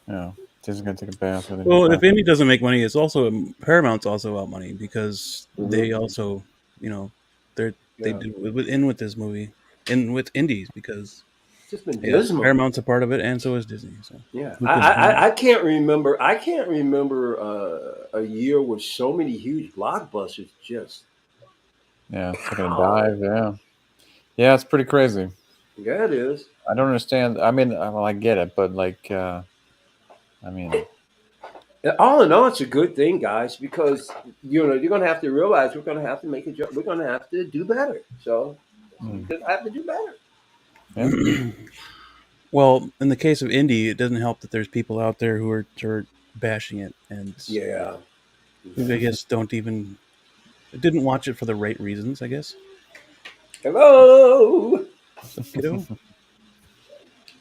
Yeah, Disney's gonna take a bath. Well, if Indy doesn't make money, it's also Paramount's also out money because they also, they do with this movie with Indies because it's just been dismal. Paramount's a part of it, and so is Disney. So yeah, I can't remember. I can't remember a year with so many huge blockbusters. Just it's taking a dive. Yeah, it's pretty crazy. Yeah, it is. I don't understand. I mean, well, I get it, but like, I mean, all in all, it's a good thing, guys, because you're going to have to realize we're going to have to make a job. We're going to have to do better. So we have to do better. Yeah. Well, in the case of Indy, it doesn't help that there's people out there who are bashing it, and I guess didn't watch it for the right reasons. I guess. Hello.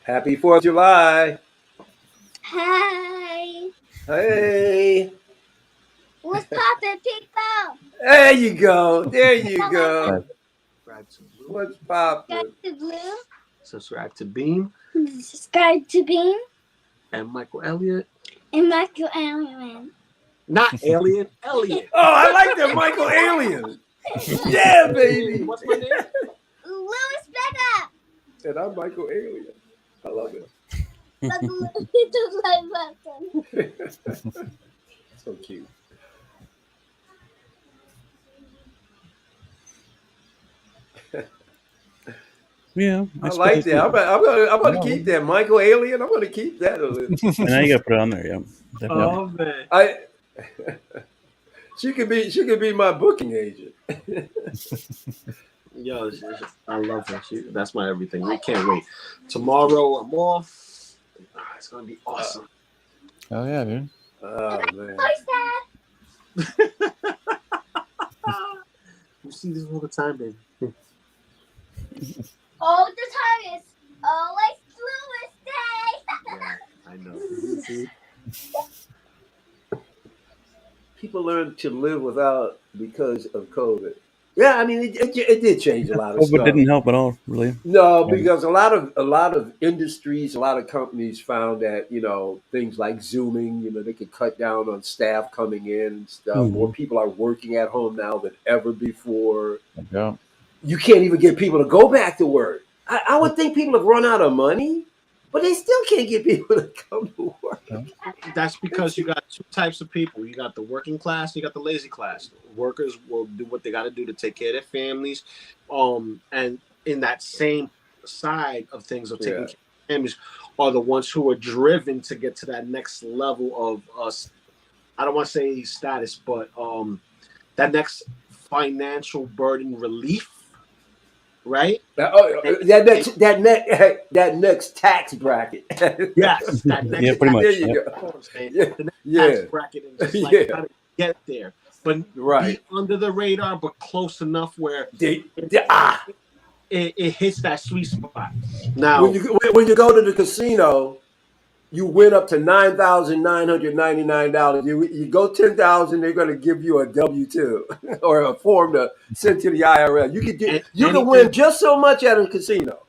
Happy 4th of July. Hi. Hey. What's poppin', people? There you go. There you go. What's poppin'? Subscribe to Blue. Subscribe to Beam. Subscribe to Beam. And Michael Elliott. And Michael Allen. Not Alien, Elliott. Oh, I like that Michael Alien. Yeah, baby. What's my name? Louis Becca. And I'm Michael Alien. I love it. So cute. Yeah, I like that. I'm gonna keep that Michael Alien. I'm gonna keep that. And now you gotta put it on there. Yeah. Definitely. Oh man. She could be my booking agent. Yo, I love her. That's my everything. We can't wait. Tomorrow I'm off. It's gonna be awesome. Oh yeah, dude. Oh man. You see this all the time, baby. All the time is always Louis Day. I know. People learn to live without because of COVID. Yeah, I mean it did change a lot of stuff. COVID didn't help at all, really. No, because a lot of industries, a lot of companies found that things like Zooming, they could cut down on staff coming in and stuff. Mm-hmm. More people are working at home now than ever before. Yeah. You can't even get people to go back to work. I would think people have run out of money, but they still can't get people to come to work. That's because you got two types of people. You got the working class, you got the lazy class. Workers will do what they got to do to take care of their families. And in that same side of things of taking care of families are the ones who are driven to get to that next level of us. I don't want to say status, but that next financial burden relief. Right? That next tax bracket. Yes, that next pretty much. There you go. The next tax bracket and just like how to get there. But be under the radar, but close enough where it hits that sweet spot. Now, when you go to the casino, you win up to $9,999. You go 10,000, they're going to give you a W-2 or a form to send to the IRS. You can win just so much at a casino.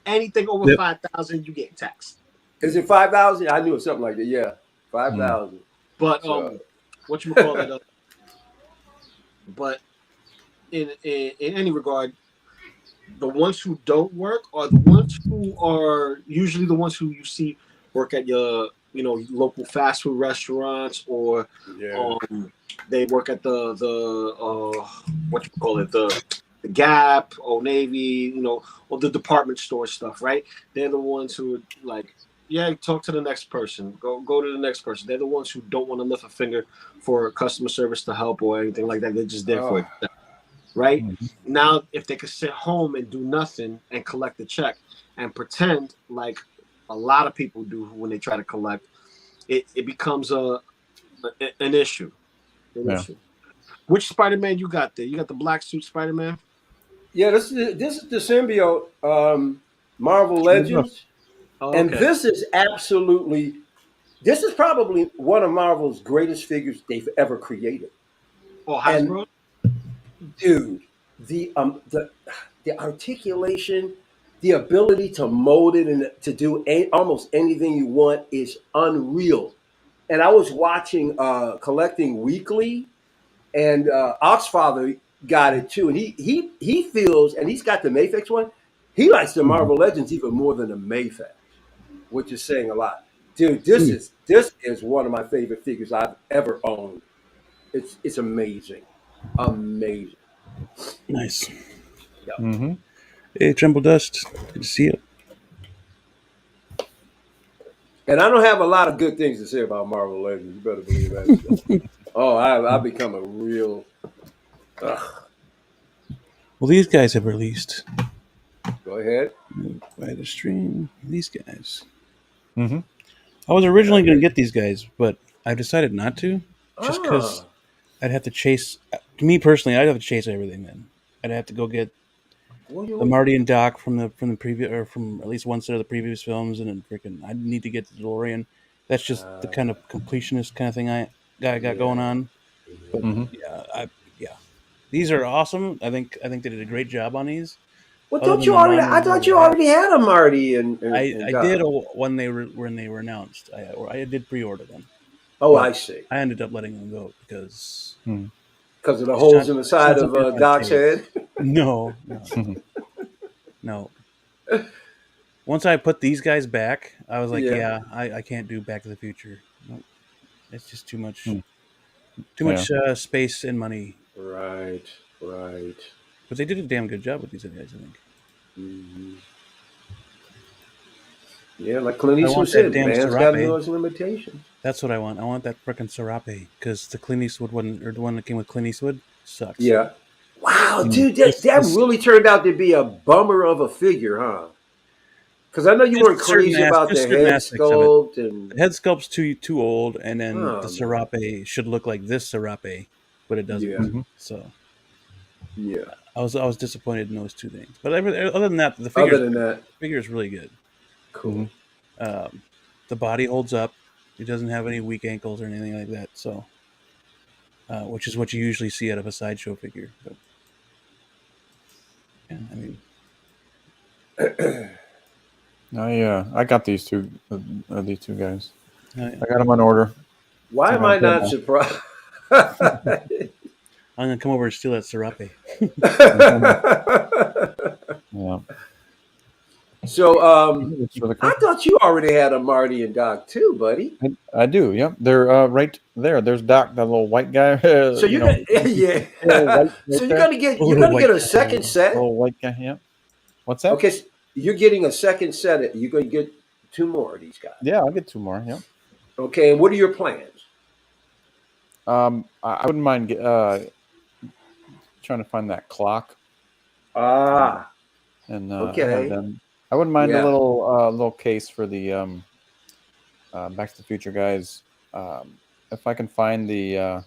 Anything over 5,000, you get taxed. Is it 5,000? I knew it was something like that. Yeah, 5,000. But what you call it? But in any regard, the ones who don't work are the ones who are usually the ones who you see work at your local fast food restaurants, or they work at the what you call it, the Gap, Old Navy, or the department store stuff, right? They're the ones who are like, talk to the next person, go to the next person. They're the ones who don't want to lift a finger for customer service to help or anything like that. They're just there for it, right? Mm-hmm. Now, if they could sit home and do nothing and collect the check and pretend like a lot of people do when they try to collect, it becomes an issue. Issue. Which Spider-Man you got there? You got the black suit Spider-Man? Yeah, this is the symbiote Marvel Legends. Oh, okay. And this is probably one of Marvel's greatest figures they've ever created. Oh, Hasbro? And, dude, the articulation, the ability to mold it and to do almost anything you want is unreal. And I was watching Collecting Weekly, and Oxfather got it too, and he feels, and he's got the Mayfix one. He likes the Marvel Legends even more than the Mayfix, which is saying a lot. Dude, this is one of my favorite figures I've ever owned. It's amazing, amazing. Nice. Yeah. Mm-hmm. Hey, Tremble Dust. Good to see you. And I don't have a lot of good things to say about Marvel Legends. You better believe that. Oh, I've become a real. Ugh. Well, these guys have released. Go ahead. By the stream, these guys. Mm-hmm. I was originally going to get these guys, but I decided not to, just because Ah, I'd have to chase. Me personally, I'd have to chase everything. Then I'd have to go get the Marty and Doc from the previous, or from at least one set of the previous films, and then freaking I'd need to get the DeLorean. That's just the kind of completionist kind of thing I got going on. But yeah, these are awesome. I think they did a great job on these. well, Other don't than you the already? one I where thought they you already had a Marty and I Doc. did when they were announced. I did pre-order them. Oh, But I see. I ended up letting them go because Because of the it's holes not, in the it's not side of something I want to Doc's chase. head. No. Once I put these guys back, I was like, Yeah. I can't do Back to the Future. Nope. It's just too much Yeah. space and money. Right. Right. But they did a damn good job with these guys, I think. Mm-hmm. Yeah, like Clint I Eastwood want that said, damn man's got to Serape. know his limitations. That's what I want. I want that frickin' Serape because the Clint Eastwood one, or the one that came with Clint Eastwood, sucks. Yeah. Wow, dude, This that really turned out to be a bummer of a figure, huh? Because I know you weren't crazy about the certain head aspects of it. sculpt and. The head sculpt's too old, and then the Oh man. Serape should look like this Serape, but it doesn't. Yeah. So Yeah. I was disappointed in those two things. But other than that, the Other than that, figure is really good. cool. The body holds up. It doesn't have any weak ankles or anything like that. So, which is what you usually see out of a sideshow figure. But yeah, I mean, I got these two guys. I got them on order. Why am I not surprised? I'm gonna come over and steal that Serape. Yeah. So, I thought you already had a Marty and Doc too, buddy. I do. Yep, they're right there. There's Doc, that little white guy. So you're gonna, yeah. So you're gonna get a second set. Little white guy. Yeah. What's that? Okay, so you're getting a second set. You're gonna get two more of these guys. Yeah, I'll get two more. Yeah. Okay, and what are your plans? I wouldn't mind trying to find that clock. And okay. I wouldn't mind a little case for the Back to the Future guys. If I can find the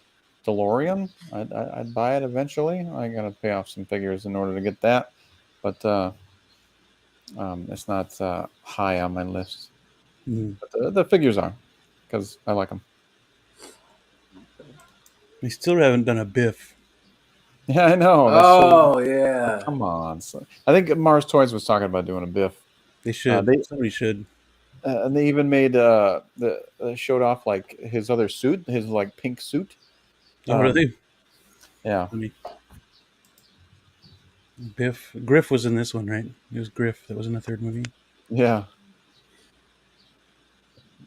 DeLorean, I'd buy it eventually. I gotta pay off some figures in order to get that, but it's not high on my list. But the figures are, because I like them. We still haven't done a Biff. Yeah, I know. Yeah. Come on. So, I think Mars Toys was talking about doing a Biff. They should. Somebody should. And they even made showed off like his other suit, his like pink suit. Oh, really? Yeah. Griff was in this one, right? It was Griff that was in the third movie. Yeah.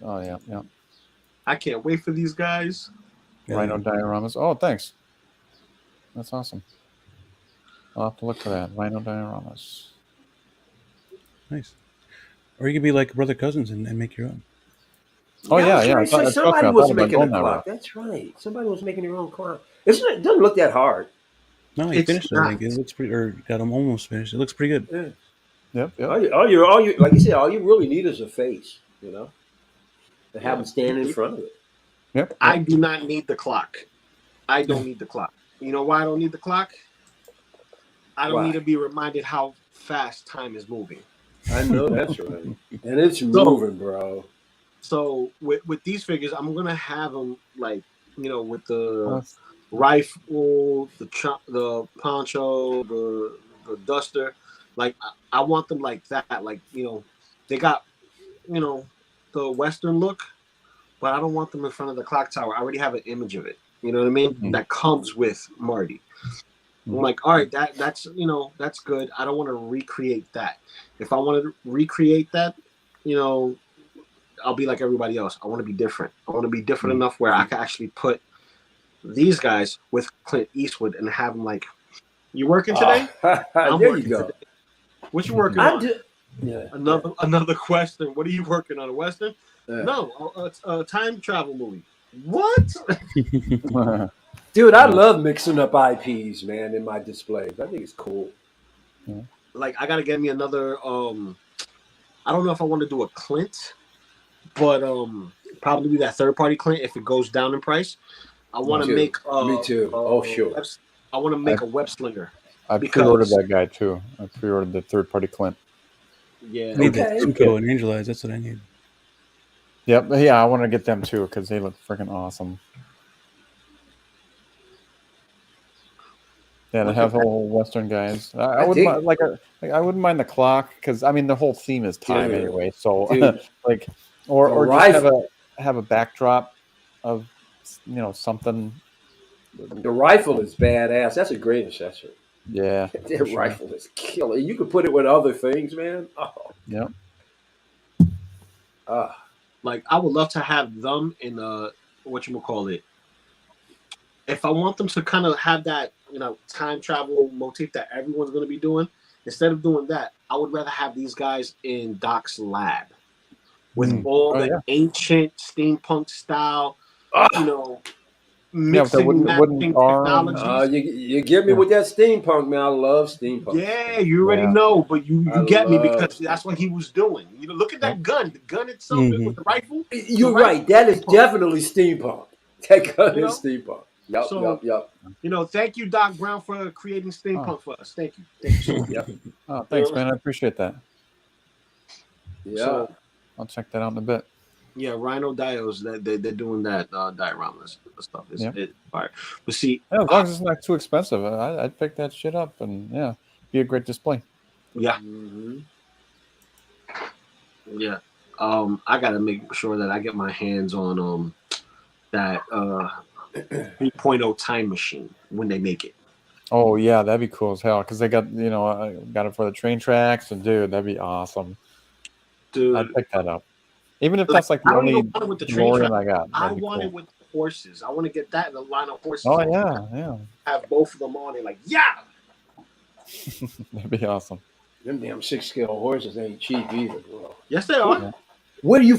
Oh yeah. I can't wait for these guys. Rhino dioramas. Oh, thanks. That's awesome. I'll have to look for that. Rhino dioramas. Nice. Or you could be like brother cousins and make your own. Oh yeah. Somebody was making a clock. That's right. Somebody was making their own clock. It doesn't look that hard. No, he finished it. I think it looks pretty, or got them almost finished. It looks pretty good. Yeah. Yep. All you like you said, all you really need is a face, to have them stand in front of it. Yep. I do not need the clock. I don't need the clock. You know why I don't need the clock? I don't need to be reminded how fast time is moving. I know that's right. And it's moving, bro. So with these figures, I'm gonna have them like with the rifle, the poncho, the duster. Like I want them like that. Like they got the Western look, but I don't want them in front of the clock tower. I already have an image of it. You know what I mean? Mm-hmm. That comes with Marty. I'm like, all right, that's that's good. I don't want to recreate that. If I want to recreate that, I'll be like everybody else. I want to be different. I want to be different enough where I can actually put these guys with Clint Eastwood and have them like, you working today? I'm there working you go. today. What you working I on? do. Yeah. Another question. What are you working on? A Western? Yeah. No, a time travel movie. What? Dude, I love mixing up IPs, man, in my displays. I think it's cool. Like I gotta get me another. I don't know if I want to do a Clint, but probably that third party Clint if it goes down in price. I want to make. Me too. Oh, sure. I want to make a web slinger. I pre-ordered that guy too. I pre-ordered the third party Clint. Yeah. I need the Simcoe and Angel Eyes. That's what I need. Yep. Yeah, I want to get them too because they look freaking awesome. Yeah, they have whole Western guys. I wouldn't mind, I wouldn't mind the clock because I mean the whole theme is time anyway. So like, or just have a backdrop of something. The rifle is badass. That's a great accessory. Yeah, that rifle is killer. You can put it with other things, man. Oh. Yep. Like I would love to have them in whatchamacallit. If I want them to kind of have that, time travel motif that everyone's going to be doing, instead of doing that, I would rather have these guys in Doc's lab with all the ancient steampunk style, mixing matching technologies. You get me with that steampunk, man. I love steampunk. Yeah, you already know, but you get me because that's what he was doing. Look at that gun. The gun itself with the rifle. You're right. That is definitely steampunk. That gun is steampunk. Yep. Thank you, Doc Brown, for creating steampunk for us. Thank you so much. Oh, thanks, man. I appreciate that. Yeah. So, I'll check that out in a bit. Yeah, Rhino Diodes, they're doing that dioramas stuff. It's fire. But see, as long as it's not too expensive, I'd pick that shit up and be a great display. Yeah. Yeah. I gotta make sure that I get my hands on that 3.0 time machine when they make it. Oh yeah, that'd be cool as hell because they got I got it for the train tracks and dude, that'd be awesome. Dude, I'd pick that up. Even if that's like the only DeLorean I got. I want it with the horses. I want to get that in the line of horses. Oh yeah. Have both of them on it, like That'd be awesome. Them damn 6-scale horses ain't cheap either, bro. Yes, they are. Yeah. What do you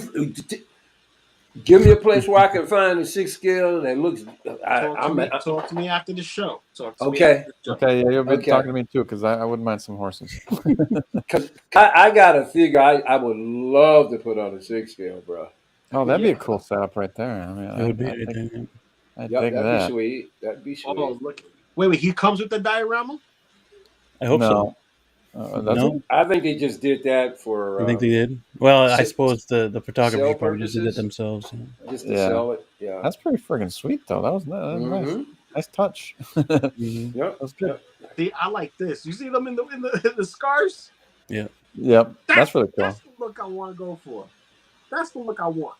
give me a place where I can find a 6-scale that looks? Talk to me after the show. Okay, yeah, you'll be talking to me too because I wouldn't mind some horses. Because I got a figure I would love to put on a 6-scale, bro. Oh, that'd be a cool setup right there. I mean, It would be. I'd dig that. Be sweet. That'd be sweet. Oh, look. Wait, he comes with the diorama? I hope so. No, I think they just did that for. I think they did. Well, I suppose the photography probably just did it themselves. Just to sell it. Yeah, that's pretty friggin' sweet though. That was nice. Nice touch. Yep, that's good. See, I like this. You see them in the scars? Yeah. Yep. That's really cool. That's the look I want to go for. That's the look I want.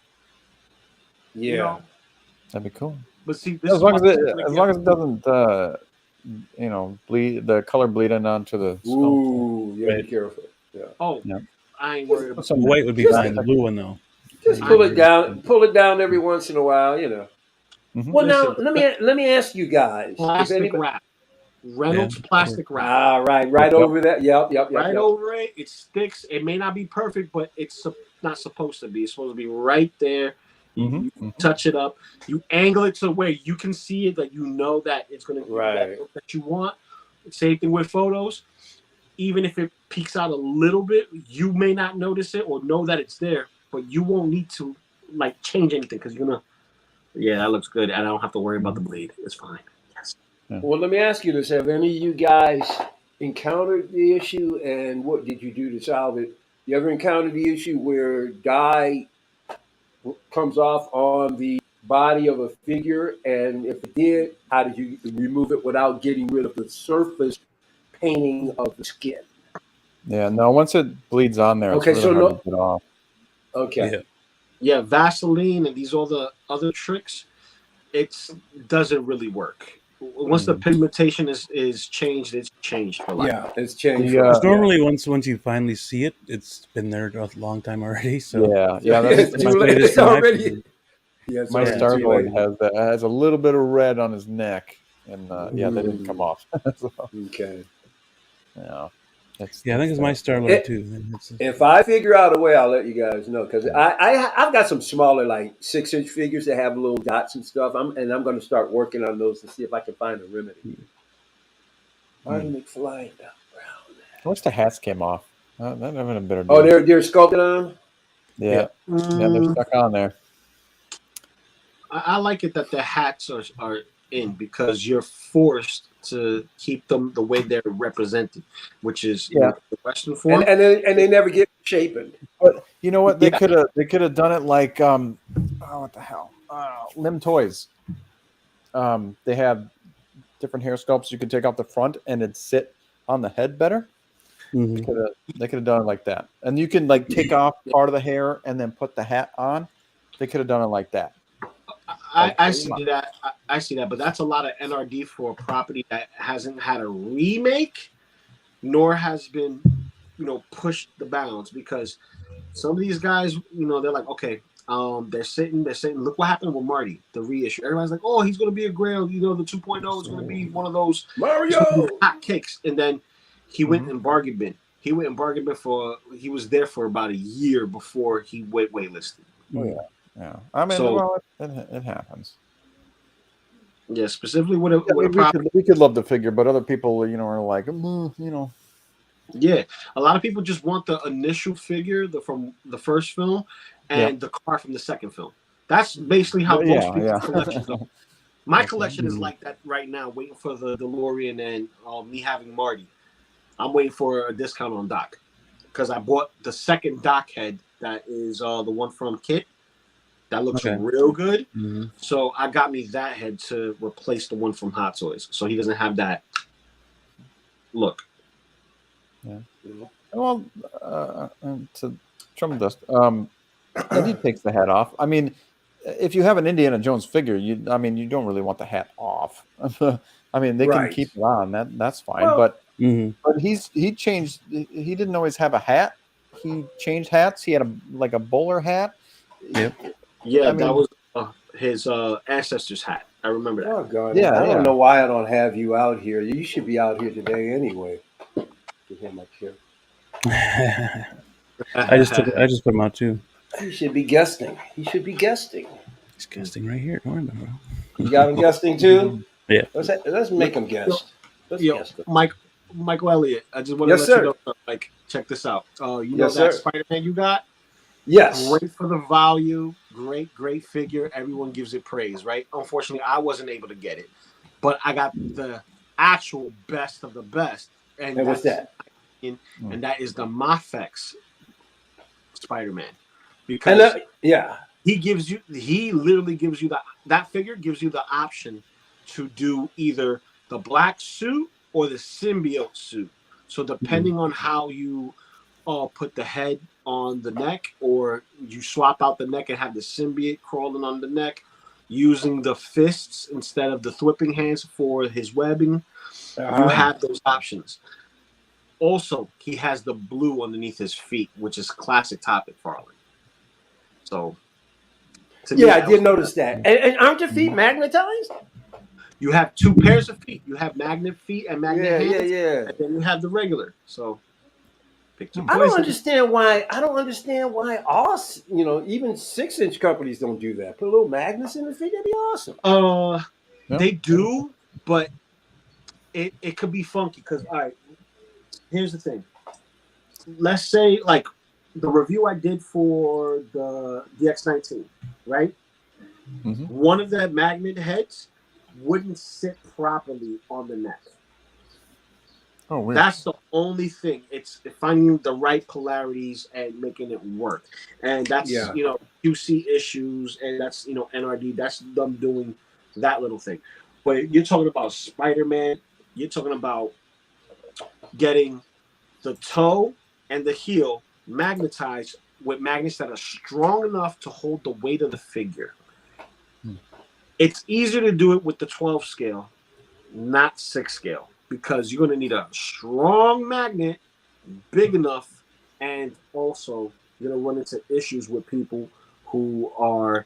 Yeah. That'd be cool. But see, as long as it doesn't bleed the color bleeding onto the sculpt. Ooh, yeah, be careful. Yeah. Oh, yeah. I ain't worried about some white would be fine. The blue one though. Just pull it down every once in a while, Mm-hmm. Well, now let me ask you guys. Plastic wrap, Reynolds plastic wrap. Ah, right over there. Yep. Right over it. It sticks. It may not be perfect, but it's not supposed to be. It's supposed to be right there. You touch it up. You angle it to where you can see it, that you know that it's going to be that you want. Same thing with photos. Even if it peeks out a little bit, you may not notice it or know that it's there, but you won't need to change anything because you're gonna. Yeah, that looks good, and I don't have to worry about the bleed. It's fine. Yes. Yeah. Well, let me ask you this: have any of you guys encountered the issue, and what did you do to solve it? You ever encountered the issue where dye comes off on the body of a figure, and if it did, how did you remove it without getting rid of the surface painting of the skin? Yeah, no. Once it bleeds on there, Okay, it's so really hard no- to get off. Okay. Yeah, Vaseline and all the other tricks, it doesn't really work. Once the pigmentation is changed, it's changed for life. Yeah, it's changed. Because normally, once you finally see it, it's been there a long time already. So yeah, it's too late. It's already. Yeah, my Starboard has a little bit of red on his neck, and yeah, that didn't come off. So, okay. Yeah. I think it's my Starboard too. If I figure out a way, I'll let you guys know, because I've got some smaller, like 6-inch figures that have little dots and stuff. I'm going to start working on those to see if I can find a remedy. Marty McFly. I wish the hats came off. That would have been a better deal. Oh, they're sculpted on? Yeah. Yeah, they're stuck on there. I like it that the hats are in, because you're forced to keep them the way they're represented, which is the Western form. And they never get shapen. But you know what? They could have done it like what the hell? Limb Toys. They have different hair sculpts you could take off the front and it'd sit on the head better. They could have done it like that. And you can like take off part of the hair and then put the hat on. They could have done it like that. I see that. I see that, but that's a lot of NRD for a property that hasn't had a remake, nor has been, pushed the bounds. Because some of these guys, they're like, okay, they're saying, look what happened with Marty, the reissue. Everybody's like, oh, he's going to be a Grail. The 2.0 is going to be one of those Mario hot kicks. And then he went and bargain bin. He was there for about a year before he went waitlisted. Oh, yeah. Yeah, I mean, it happens. Yeah, specifically with a property. We could love the figure, but other people, are like, Yeah, a lot of people just want the initial figure from the first film and the car from the second film. That's basically how most people's collections are. My collection is like that right now, waiting for the DeLorean and me having Marty. I'm waiting for a discount on Doc, because I bought the second Doc head that is the one from Kit. That looks real good. So I got me that head to replace the one from Hot Toys, so he doesn't have that look. Yeah. Well, to Trump Dust, he takes the hat off. I mean, if you have an Indiana Jones figure, you don't really want the hat off. I mean, they can keep it on. That's fine. Well, but he changed. He didn't always have a hat. He changed hats. He had a bowler hat. Yep. Yeah, that was his ancestor's hat. I remember that. Oh God! Yeah, I don't know why I don't have you out here. You should be out here today anyway. Give him my chair. I just put him out too. He should be guesting. He's guesting right here. Don't worry about it. You got him guesting too? Yeah. Let's make him guest. Guest him. Michael Elliott. I just want to let you know. Like, check this out. That Spider-Man you got? Yes. Great for the value. Great figure. Everyone gives it praise, right? Unfortunately, I wasn't able to get it, but I got the actual best of the best. And what's that? And that is the Mafex Spider-Man, because he literally gives you that figure gives you the option to do either the black suit or the symbiote suit. So depending on how you put the head on the neck, or you swap out the neck and have the symbiote crawling on the neck, using the fists instead of the thwipping hands for his webbing, you have those options. Also, he has the blue underneath his feet, which is classic Todd McFarlane. So, I did notice that. And aren't your feet magnetized? You have two pairs of feet. You have magnet feet and magnet hands. Yeah. And then you have the regular. So, I don't understand why us, even 6-inch companies don't do that. Put a little magnets in the feet, that'd be awesome. They do, but it could be funky, because all right, here's the thing. Let's say, like, the review I did for the DX19, right? One of the magnet heads wouldn't sit properly on the neck. Oh, weird. That's the only thing. It's finding the right polarities and making it work. And that's, QC issues, and that's, NRD. That's them doing that little thing. But you're talking about Spider-Man. You're talking about getting the toe and the heel magnetized with magnets that are strong enough to hold the weight of the figure. It's easier to do it with the 12 scale, not 6 scale, because you're going to need a strong magnet, big enough, and also you're going to run into issues with people who are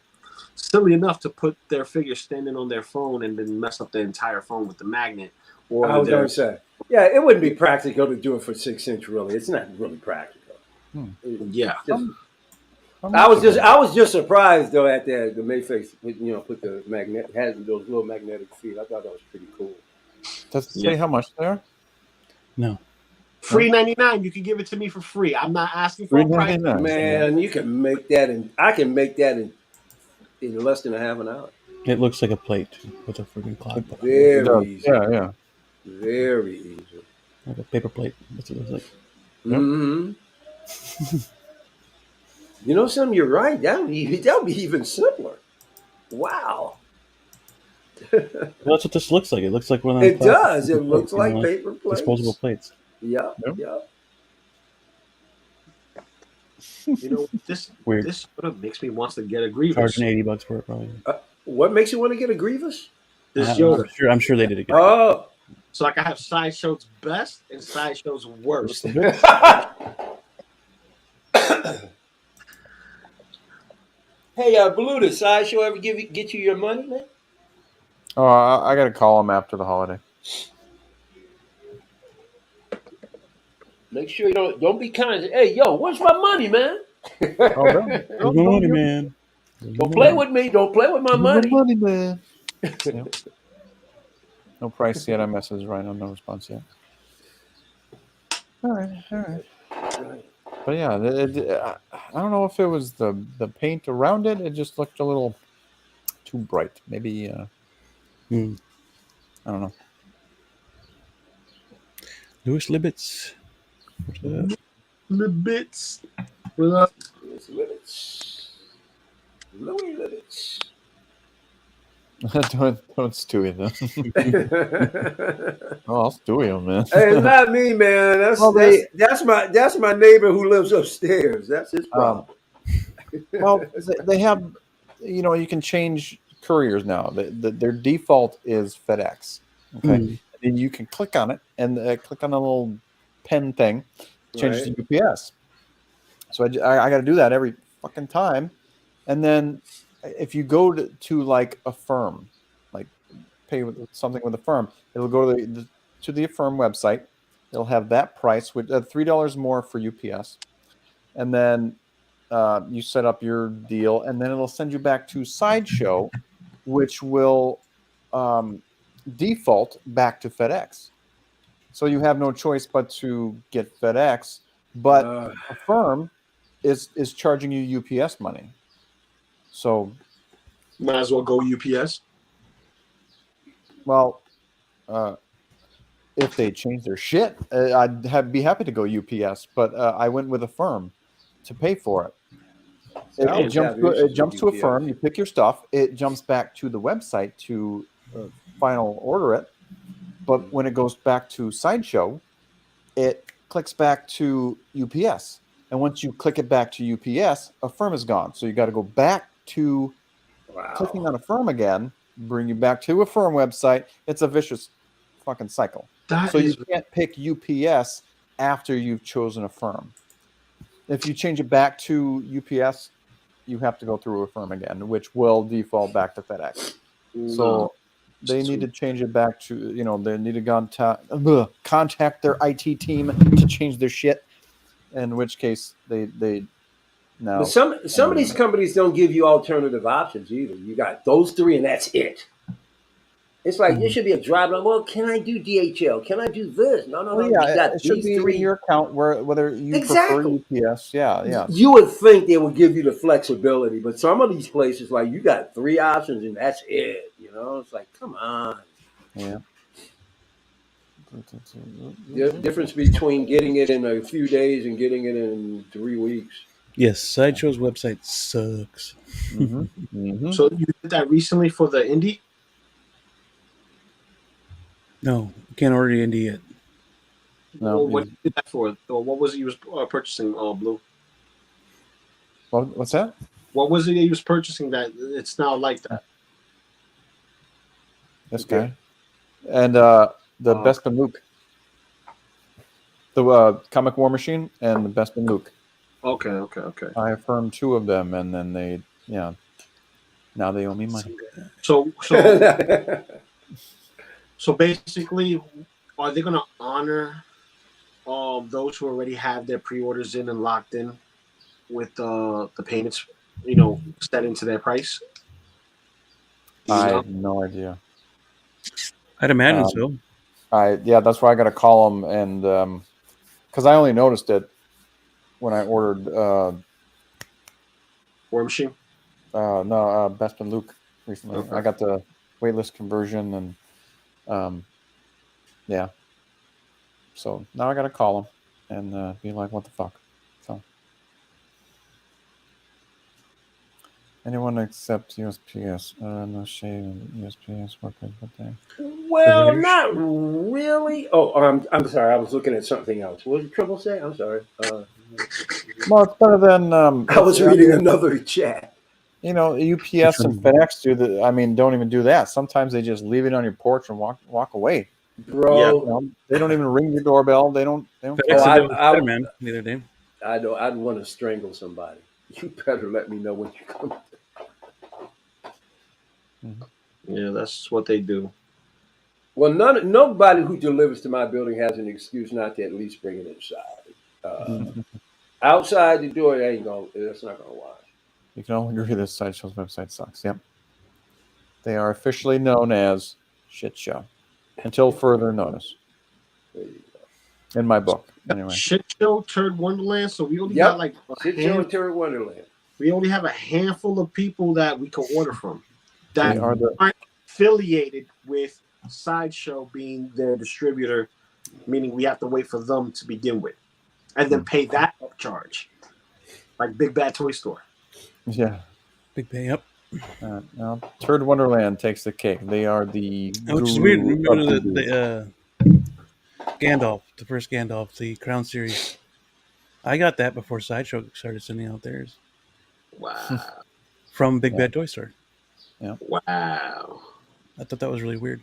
silly enough to put their figure standing on their phone and then mess up the entire phone with the magnet. Or I was going to say, yeah, it wouldn't be practical to do it for 6-inch. Really, it's not really practical. Yeah. I was just surprised though at the Mayface, put the magnet has those little magnetic feet. I thought that was pretty cool. Does it say how much they are? No. Free 99. You can give it to me for free. I'm not asking for a price. Man, you can make that I can make that in less than a half an hour. It looks like a plate with a freaking clock. Very easy. Yeah. Very easy. Like a paper plate. That's what it looks like. Mm-hmm. You know something? You're right. That would be even simpler. Wow. Well, that's what this looks like. It looks like one of them. It does. It looks like paper plates. Disposable plates. Yeah. You know, this sort of makes me want to get a Grievous. Charging $80 for it, probably. What makes you want to get a Grievous? This Yoda. I'm sure they did it. Oh. So I have Sideshow's best and Sideshow's worst. Hey, Blue, did Sideshow ever get you your money, man? Oh, I got to call him after the holiday. Make sure you don't be kind. Hey, yo, where's my money, man? Don't money, man. Don't play with me. Don't play with my money. Money, man. Yep. No price yet. I messaged Ryan. No response yet. All right. But yeah, I don't know if it was the paint around it. It just looked a little too bright. Maybe I don't know. Louis Libbits. Libbits. Louis Libbits. don't Stewie them. Oh, I'll Stewie them, man. Hey, it's not me, man. That's my neighbor who lives upstairs. That's his problem. Well, they have, you can change couriers now. Their default is FedEx. Okay, and you can click on it and click on a little pen thing, change it to UPS. So I got to do that every fucking time, and then. If you go to like a firm, like pay with something with a firm, it'll go to the Affirm website. It'll have that price with $3 more for UPS, and then you set up your deal, and then it'll send you back to Sideshow, which will default back to FedEx. So you have no choice but to get FedEx, but Affirm is charging you UPS money. So, might as well go UPS. Well, if they change their shit, I'd be happy to go UPS. But I went with Affirm to pay for it. It jumps to Affirm. You pick your stuff. It jumps back to the website to final order it. But when it goes back to Sideshow, it clicks back to UPS. And once you click it back to UPS, Affirm is gone. So you got to go back to clicking on Affirm again, bring you back to Affirm website. It's a vicious fucking cycle. You can't pick UPS after you've chosen Affirm. If you change it back to UPS, you have to go through Affirm again, which will default back to FedEx. So they need to change it back to, they need to contact their IT team to change their shit. In which case they now. But some of these companies don't give you alternative options either. You got those three, and that's it. It's like there should be a drive. Like, well, can I do DHL? Can I do this? No. You got it should be in your account whether you prefer UPS. Yeah. You would think they would give you the flexibility, but some of these places, like you got 3 options, and that's it. It's like, come on. Yeah. The difference between getting it in a few days and getting it in 3 weeks. Yes, Sideshow's website sucks. So you did that recently for the indie? No, you can't order the indie yet. No. What did you do that for? Or what was it you was purchasing, Blue? What's that? What was it he was purchasing that it's now like that? This guy. And the Bespin Luke. The Comic War Machine and the Bespin Luke. Okay. I affirmed 2 of them, and then they, now they owe me money. So basically, are they going to honor those who already have their pre-orders in and locked in with the payments, set into their price? I have no idea. I'd imagine so. That's why I got to call them, and because I only noticed it when I ordered War Machine. Bespin Luke recently. Okay. I got the waitlist conversion, and so now I got to call them and be like, what the fuck? So anyone except USPS. No shade. USPS workers, but they. Well, not really. Oh, I'm sorry. I was looking at something else. What did Trouble say? I'm sorry. Well, it's better than. I was reading another chat. UPS and FedEx don't even do that. Sometimes they just leave it on your porch and walk away. Bro, they don't even ring your doorbell. They don't. Spider-Man the other day. I'd want to strangle somebody. You better let me know when you come. Yeah, that's what they do. Well, nobody who delivers to my building has an excuse not to at least bring it inside. Outside the door, that's not gonna wash. You can only agree this Sideshow's website sucks. Yep. They are officially known as Shit Show until further notice. There you go. In my book, anyway. Shit Show Turd Wonderland. So we only got like Shit Show Turd Wonderland. We only have a handful of people that we can order from that aren't affiliated with Sideshow being their distributor, meaning we have to wait for them to begin with, and then pay that upcharge, like Big Bad Toy Store. Yeah. Big pay up. Now, Turd Wonderland takes the cake. They are the. Which is weird. Remember the Gandalf, the first Gandalf, the Crown series. I got that before Sideshow started sending out theirs. Wow. From Big Bad Toy Store. Yeah. Wow. I thought that was really weird.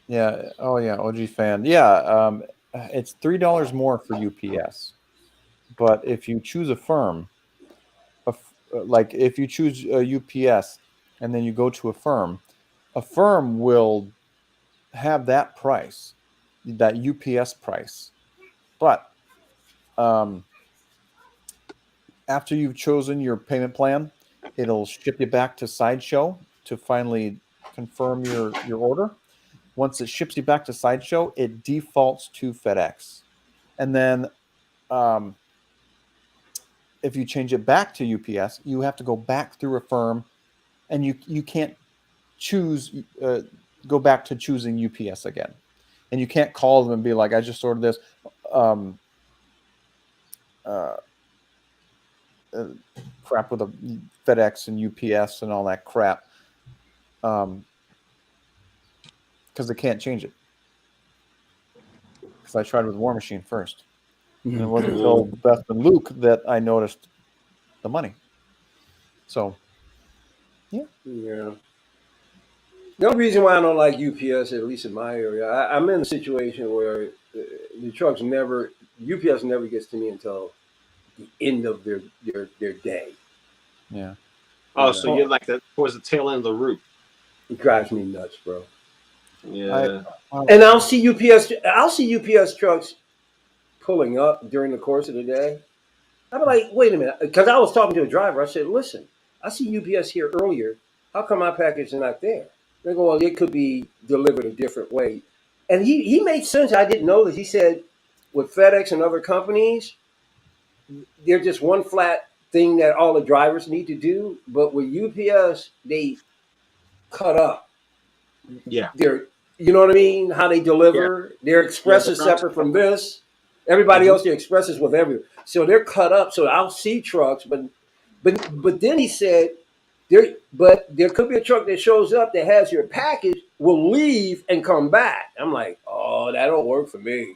Yeah. Oh, yeah. OG fan. Yeah. It's $3 more for UPS. But if you choose a firm, like if you choose a UPS and then you go to a firm will have that price, that UPS price. But after you've chosen your payment plan, it'll ship you back to Sideshow to finally confirm your order. Once it ships you back to Sideshow, it defaults to FedEx. And then if you change it back to UPS, you have to go back through a firm, and you can't go back to choosing UPS again. And you can't call them and be like, I just ordered this. Crap with a FedEx and UPS and all that crap. Because they can't change it. Because I tried with War Machine first. And it wasn't until Bespin Luke that I noticed the money. So, yeah. Yeah. The only reason why I don't like UPS, at least in my area, I'm in a situation where the trucks UPS never gets to me until the end of their day. Yeah. Oh, so you're like towards the tail end of the route. It drives me nuts, bro. Yeah. And I'll see UPS trucks pulling up during the course of the day. I'm like, wait a minute, because I was talking to a driver. I said, listen, I see UPS here earlier. How come my package is not there? They go, well, it could be delivered a different way. And he made sense. I didn't know that. He said, with FedEx and other companies, they're just one flat thing that all the drivers need to do. But with UPS, they cut up. Yeah. You know what I mean? How they deliver. Yeah. Their express is separate from this. Everybody else, their express is with everyone. So they're cut up. So I'll see trucks, but then he said, there could be a truck that shows up that has your package, will leave and come back. I'm like, oh, that don't work for me.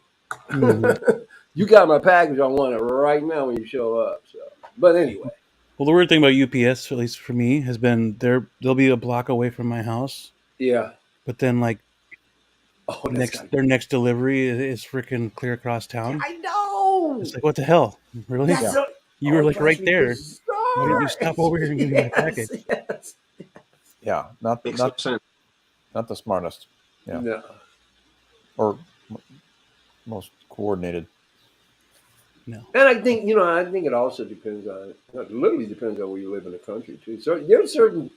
Mhm. You got my package. I want it right now when you show up. So, but anyway, Well, the weird thing about UPS, at least for me, has been they'll be a block away from my house, yeah. but then like Oh, that's got. their next delivery is freaking clear across town. I know. It's like, what the hell? Really? That's so. You were Oh, it like drives right me there. Why didn't you bizarre. stop over here and give me my package? Yes. Yeah, Makes no sense. not the smartest. Yeah, No. or most coordinated. No. And I think it also depends on. It literally depends on where you live in the country too. So there are certain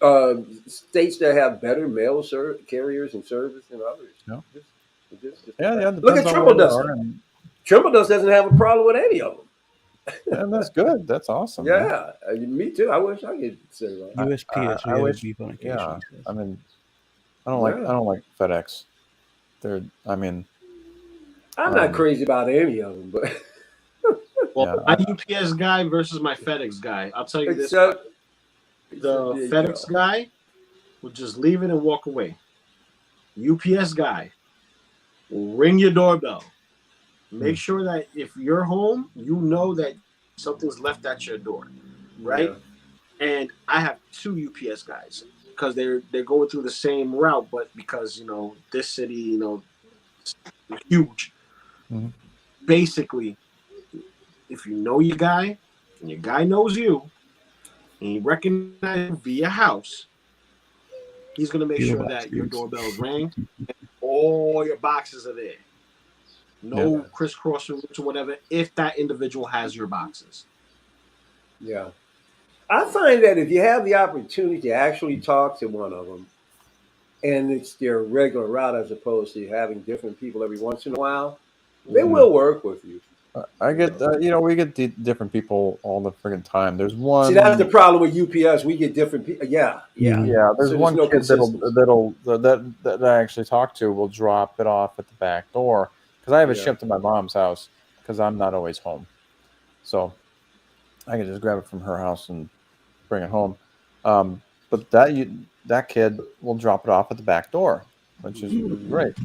states that have better mail carriers and service than others. Yeah. Just Yeah. Look at Depends on Trimble where you Dust. are, and Trimble Dust doesn't have a problem with any of them. that's good. That's awesome. Man. Yeah, me too. I wish I could say that. USPS, we I have wish. a beep on occasion. Yeah, he says. I mean, I Yeah. don't like FedEx. I mean, I'm not crazy about any of them, but Well, my UPS guy versus my FedEx guy. I'll tell you this: except the FedEx guy will just leave it and walk away. UPS guy will ring your doorbell. Make sure that if you're home, you know that something's left at your door, right? Yeah. And I have two UPS guys because they're going through the same route, but because this city, is huge. Mhm. Basically, if you know your guy and your guy knows you, and he recognizes you via house, he's gonna make sure that your doorbell's rang and all your boxes are there. No crisscrossing routes or whatever, if that individual has your boxes. Yeah. I find that if you have the opportunity to actually talk to one of them, and it's their regular route as opposed to having different people every once in a while, they will work with you. I get, we get different people all the friggin' time. There's one. See, that's the problem with UPS. We get different people. Yeah. Yeah. There's So one no kid that I actually talk to will drop it off at the back door because I have it shipped to my mom's house because I'm not always home, so I can just grab it from her house and bring it home. But that kid will drop it off at the back door, which is great.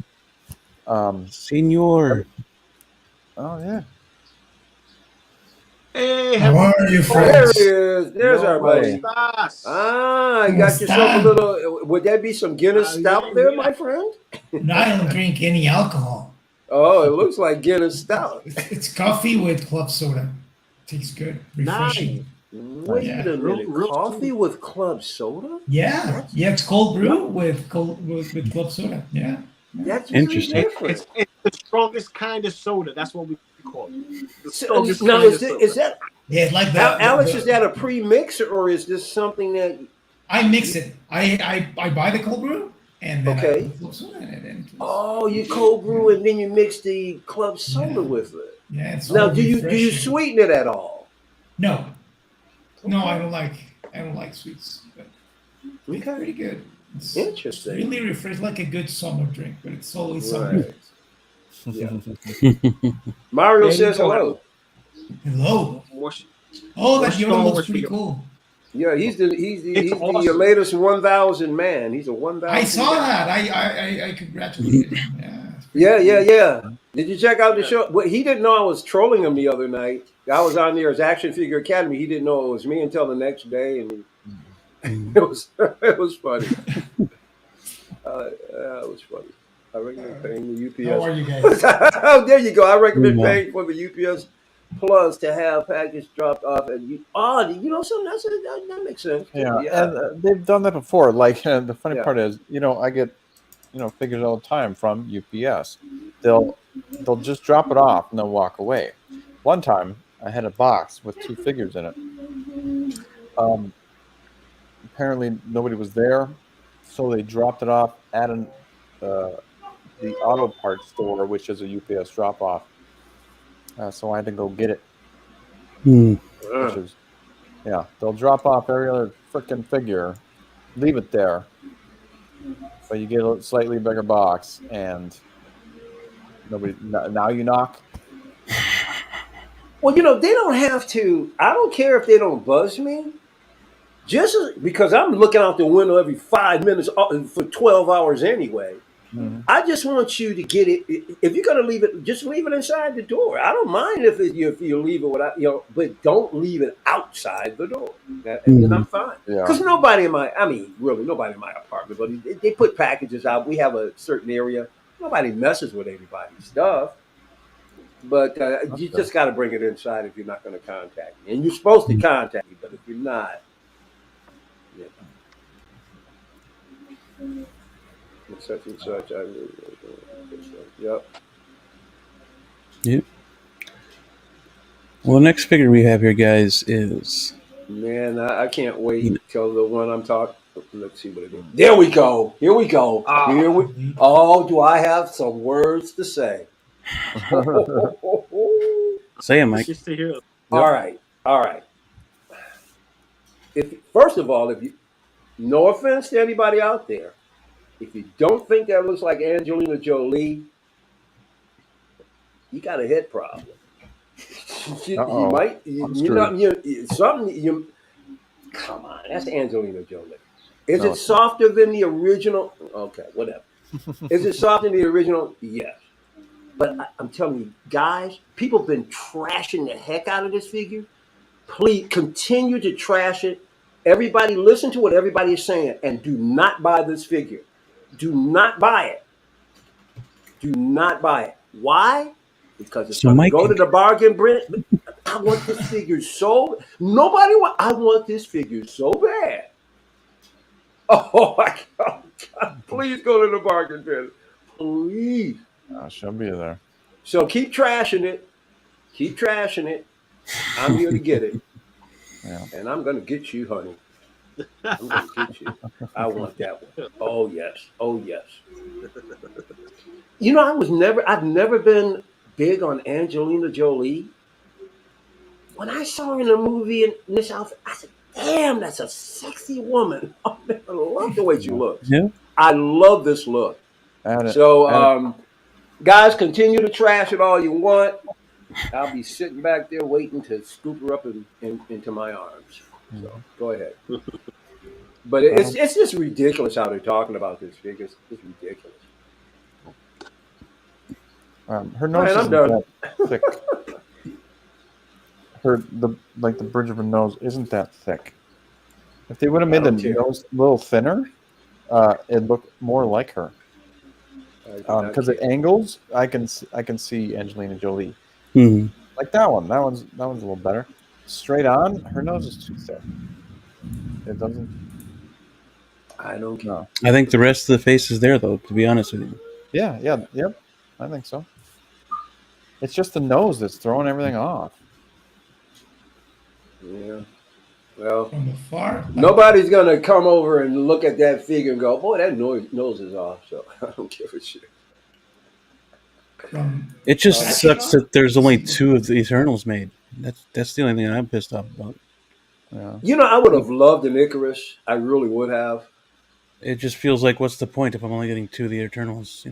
Senor. Oh yeah. Hey, how are you, Oh, there friends? he is. There's our buddy. You got yourself a little. Would that be some Guinness stout there, my friend? No, I don't drink any alcohol. Oh, it looks like Guinness stout. It's coffee with club soda. Tastes good, refreshing. Wait a minute, coffee with club soda? Yeah, it's cold brew with club soda. Yeah, that's interesting. It's the strongest kind of soda. That's what we call it. The strongest now, kind of soda. is that? Yeah, like Alex, is that a pre-mix or is this something that I mix it? I buy the cold brew and then I put club soda in it. you cold brew and then you mix the club soda with it. Yeah, it's now do you sweeten it at all? No, I don't like sweets. But it's pretty good. It's interesting. Really refreshing, like a good summer drink, but it's always summer. Yeah. Mario says hello. Hello. Oh, that Yoda looks pretty cool. Yeah, he's the awesome. Latest 1,000 man. He's a 1,000. I saw that. I congratulated him. Yeah. Did you check out the show? Well, he didn't know I was trolling him the other night. I was on there as Action Figure Academy. He didn't know it was me until the next day, and it was funny. It was funny. I recommend paying the UPS. How are you guys? Oh, there you go. I recommend paying for the UPS Plus to have package dropped off. And something that makes sense. Yeah. And they've done that before. Like the funny part is, I get, figures all the time from UPS. They'll just drop it off and they'll walk away. One time, I had a box with 2 figures in it. Apparently, nobody was there, so they dropped it off at the auto parts store, which is a UPS drop-off. So I had to go get it. Which is, they'll drop off every other freaking figure, leave it there, but you get a slightly bigger box, and nobody. Now you knock. Well, they don't have to. I don't care if they don't buzz me. because I'm looking out the window every 5 minutes for 12 hours anyway. Mhm. I just want you to get it. If you're gonna leave it, just leave it inside the door. I don't mind if you leave it without, but don't leave it outside the door. And then I'm fine. Yeah. Because really nobody in my apartment, but they put packages out. We have a certain area. Nobody messes with anybody's stuff. But you Okay. just got to bring it inside if you're not going to contact me. And you're supposed to contact me, but if you're not, such and such. Yep. Yep. Well, the next figure we have here, guys, is Man, I can't wait till the one I'm talking. Let's see what it is. There we go. Here we go. Oh, do I have some words to say? say it, Mike. Just to hear. All right. First of all, no offense to anybody out there, if you don't think that looks like Angelina Jolie, you got a head problem. You might, come on, that's Angelina Jolie. Is it softer than the original? Okay, whatever. Is it softer than the original? Yes. But I'm telling you, guys, people have been trashing the heck out of this figure. Please continue to trash it. Everybody listen to what everybody is saying and do not buy this figure. Do not buy it. Do not buy it. Why? Because it's going to go to the bargain bin. I want this figure so I want this figure so bad. Oh my God. Please go to the bargain bin. Please. She'll be there. So keep trashing it. Keep trashing it. I'm here to get it. Yeah. And I'm going to get you, honey. I'm going to get you. I want that one. Oh, yes. Oh, yes. I've never been big on Angelina Jolie. When I saw her in a movie in this outfit, I said, damn, that's a sexy woman. I love the way she looks. Yeah. I love this look. Guys, continue to trash it all you want. I'll be sitting back there waiting to scoop her up into my arms. So go ahead. But it's just ridiculous how they're talking about this figure. It's ridiculous. Her nose isn't that thick. The bridge of her nose isn't that thick. If they would have made the nose a little thinner, it'd look more like her. Because at angles, I can see Angelina Jolie. Mm-hmm. Like that one. That one's a little better. Straight on, her nose is too thick. It doesn't. I don't care. No. I think the rest of the face is there, though. To be honest with you. Yeah. I think so. It's just the nose that's throwing everything off. Yeah. Well, from afar, nobody's gonna come over and look at that figure and go, "Boy, that nose is off." So I don't give a shit. It just sucks that there's only 2 of the Eternals made. That's the only thing I'm pissed off about. Yeah. I would have loved an Icarus. I really would have. It just feels like, what's the point if I'm only getting 2 of the Eternals?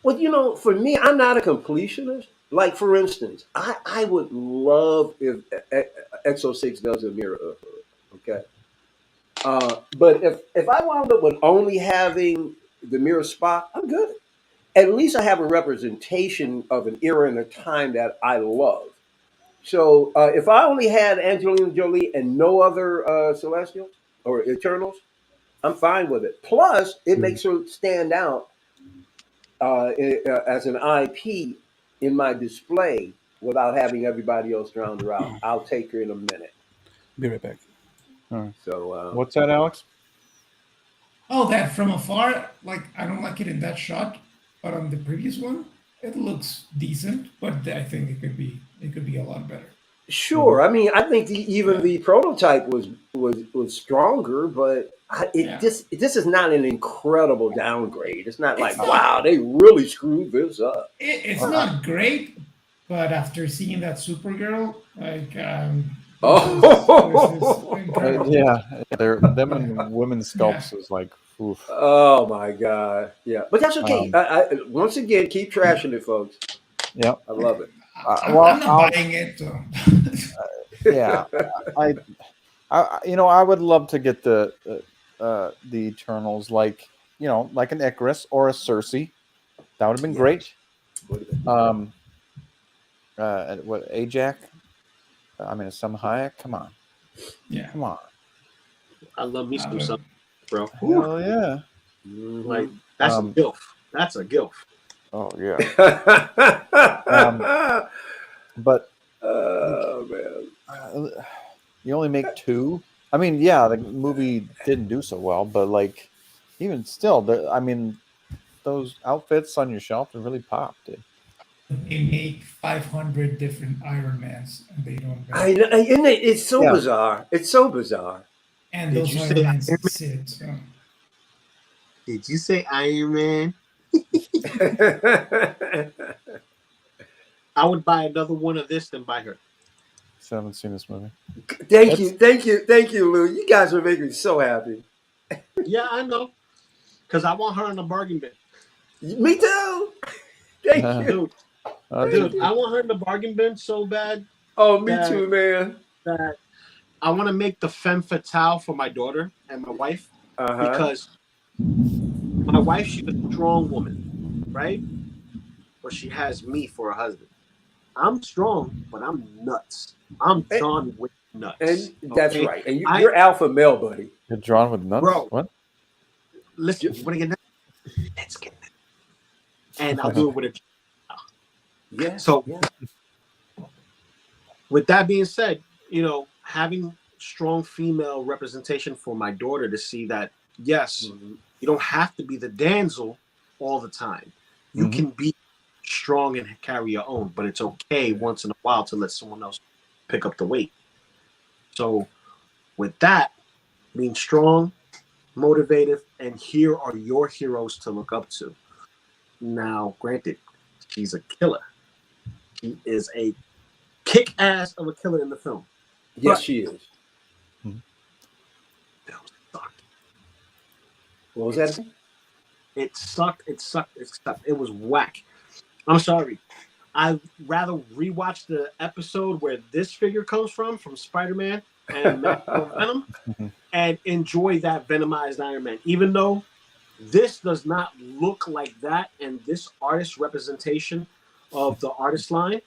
Well, for me, I'm not a completionist. Like, for instance, I would love if Exo-6 does a mirror of her, okay? But if I wound up with only having the mirror spot, I'm good. At least I have a representation of an era and a time that I love. So if I only had Angelina Jolie and no other Celestials or Eternals, I'm fine with it. Plus, it makes her stand out as an IP in my display without having everybody else drown her out. I'll take her in a minute. Be right back. So what's that, Alex? Oh, that from afar, I don't like it in that shot, but on the previous one, it looks decent. But I think it could be a lot better. Sure, I mean, I think even the prototype was stronger, but this is not an incredible downgrade. It's not wow, they really screwed this up. It's not great, but after seeing that Supergirl, them and women's sculpts is like, oof. Oh my God, yeah, but that's okay. Once again, keep trashing it, folks. Yeah, I love it. I'm not buying it. So. Yeah, I would love to get the Eternals, like like an Icarus or a Cersei. That would have been great. What Ajax? I mean, some Hayek. Come on, Yeah. come on. I love me some something, bro. Hell yeah! Like that's a gilf. That's a gilf. Oh yeah. But man, you only make 2. I mean, yeah, the movie didn't do so well, but like, even still, I mean, those outfits on your shelf have really popped, dude. They make 500 different Iron Mans, and they don't. I know, isn't it? It's so bizarre. It's so bizarre. And Did those you Iron say Mans Iron Man? sit. So. Did you say Iron Man? I would buy another one of this than buy her. I haven't seen this movie. Thank you, Lou. You guys are making me so happy. Yeah, I know. Because I want her in the bargain bin. Me too. Thank you. Dude, I want her in the bargain bin so bad. Oh, me too, man. That I want to make the femme fatale for my daughter and my wife. Because my wife, she's a strong woman, right? But she has me for a husband. I'm strong, but I'm nuts. I'm John Wick nuts. And that's right. And you're alpha male, buddy. You're drawn with nuts? Bro. What? Listen, you want to get nuts? Let's get nuts. And I'll do it with a... Yeah. So, with that being said, having strong female representation for my daughter to see that, yes, you don't have to be the damsel all the time. You can be strong and carry your own, but it's okay once in a while to let someone else pick up the weight. So with that, being strong, motivated, and here are your heroes to look up to. Now, granted, she's a killer. She is a kick-ass of a killer in the film. Yes, she is. What was that? It sucked. It was whack. I'm sorry. I'd rather rewatch the episode where this figure comes from Spider-Man and Venom, and enjoy that Venomized Iron Man. Even though this does not look like that, and this artist representation of the artist line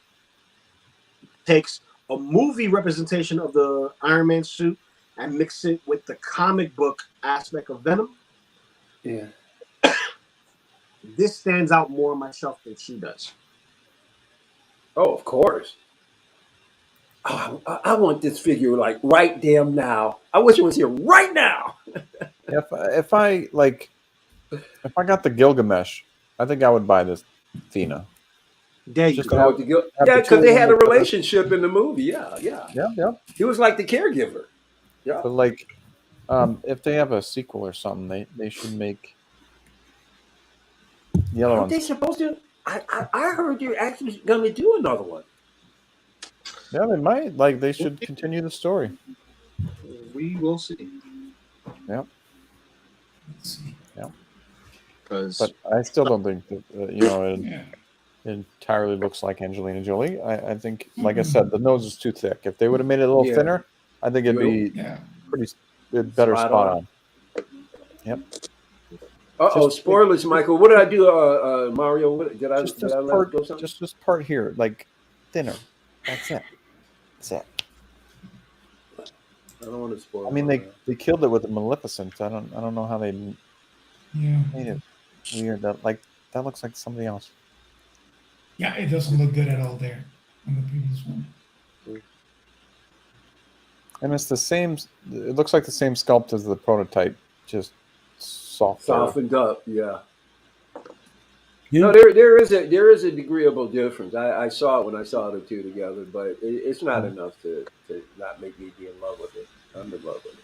takes a movie representation of the Iron Man suit and mix it with the comic book aspect of Venom. Yeah. This stands out more on my shelf than she does. Oh, of course. Oh, I want this figure like right damn now. I wish it was here right now. If I got the Gilgamesh, I think I would buy this Athena. There you go. Yeah, because they had a relationship in the movie. Yeah. He was like the caregiver. Yeah. But like, if they have a sequel or something, they should make yellow ones. Aren't they supposed to? I heard you're actually going to do another one. Yeah, they might. Like, they should continue the story. We will see. Yep. Let's see. Yeah. But I still don't think that it entirely looks like Angelina Jolie. I think, like I said, the nose is too thick. If they would have made it a little thinner, I think it'd be pretty better spot on. Yep. Spoilers, Michael. What did I do, Mario? Did I let go something? Just this part here, like thinner. That's it. I don't want to spoil. I mean, they killed it with the Maleficent. I don't know how they made it weird. That looks like somebody else. Yeah, it doesn't look good at all there on the previous one. And it's the same. It looks like the same sculpt as the prototype, just softened up. Yeah. No, there is a degree of difference. I saw it when I saw the two together, but it's not enough to not make me be in love with it. I'm in love with it.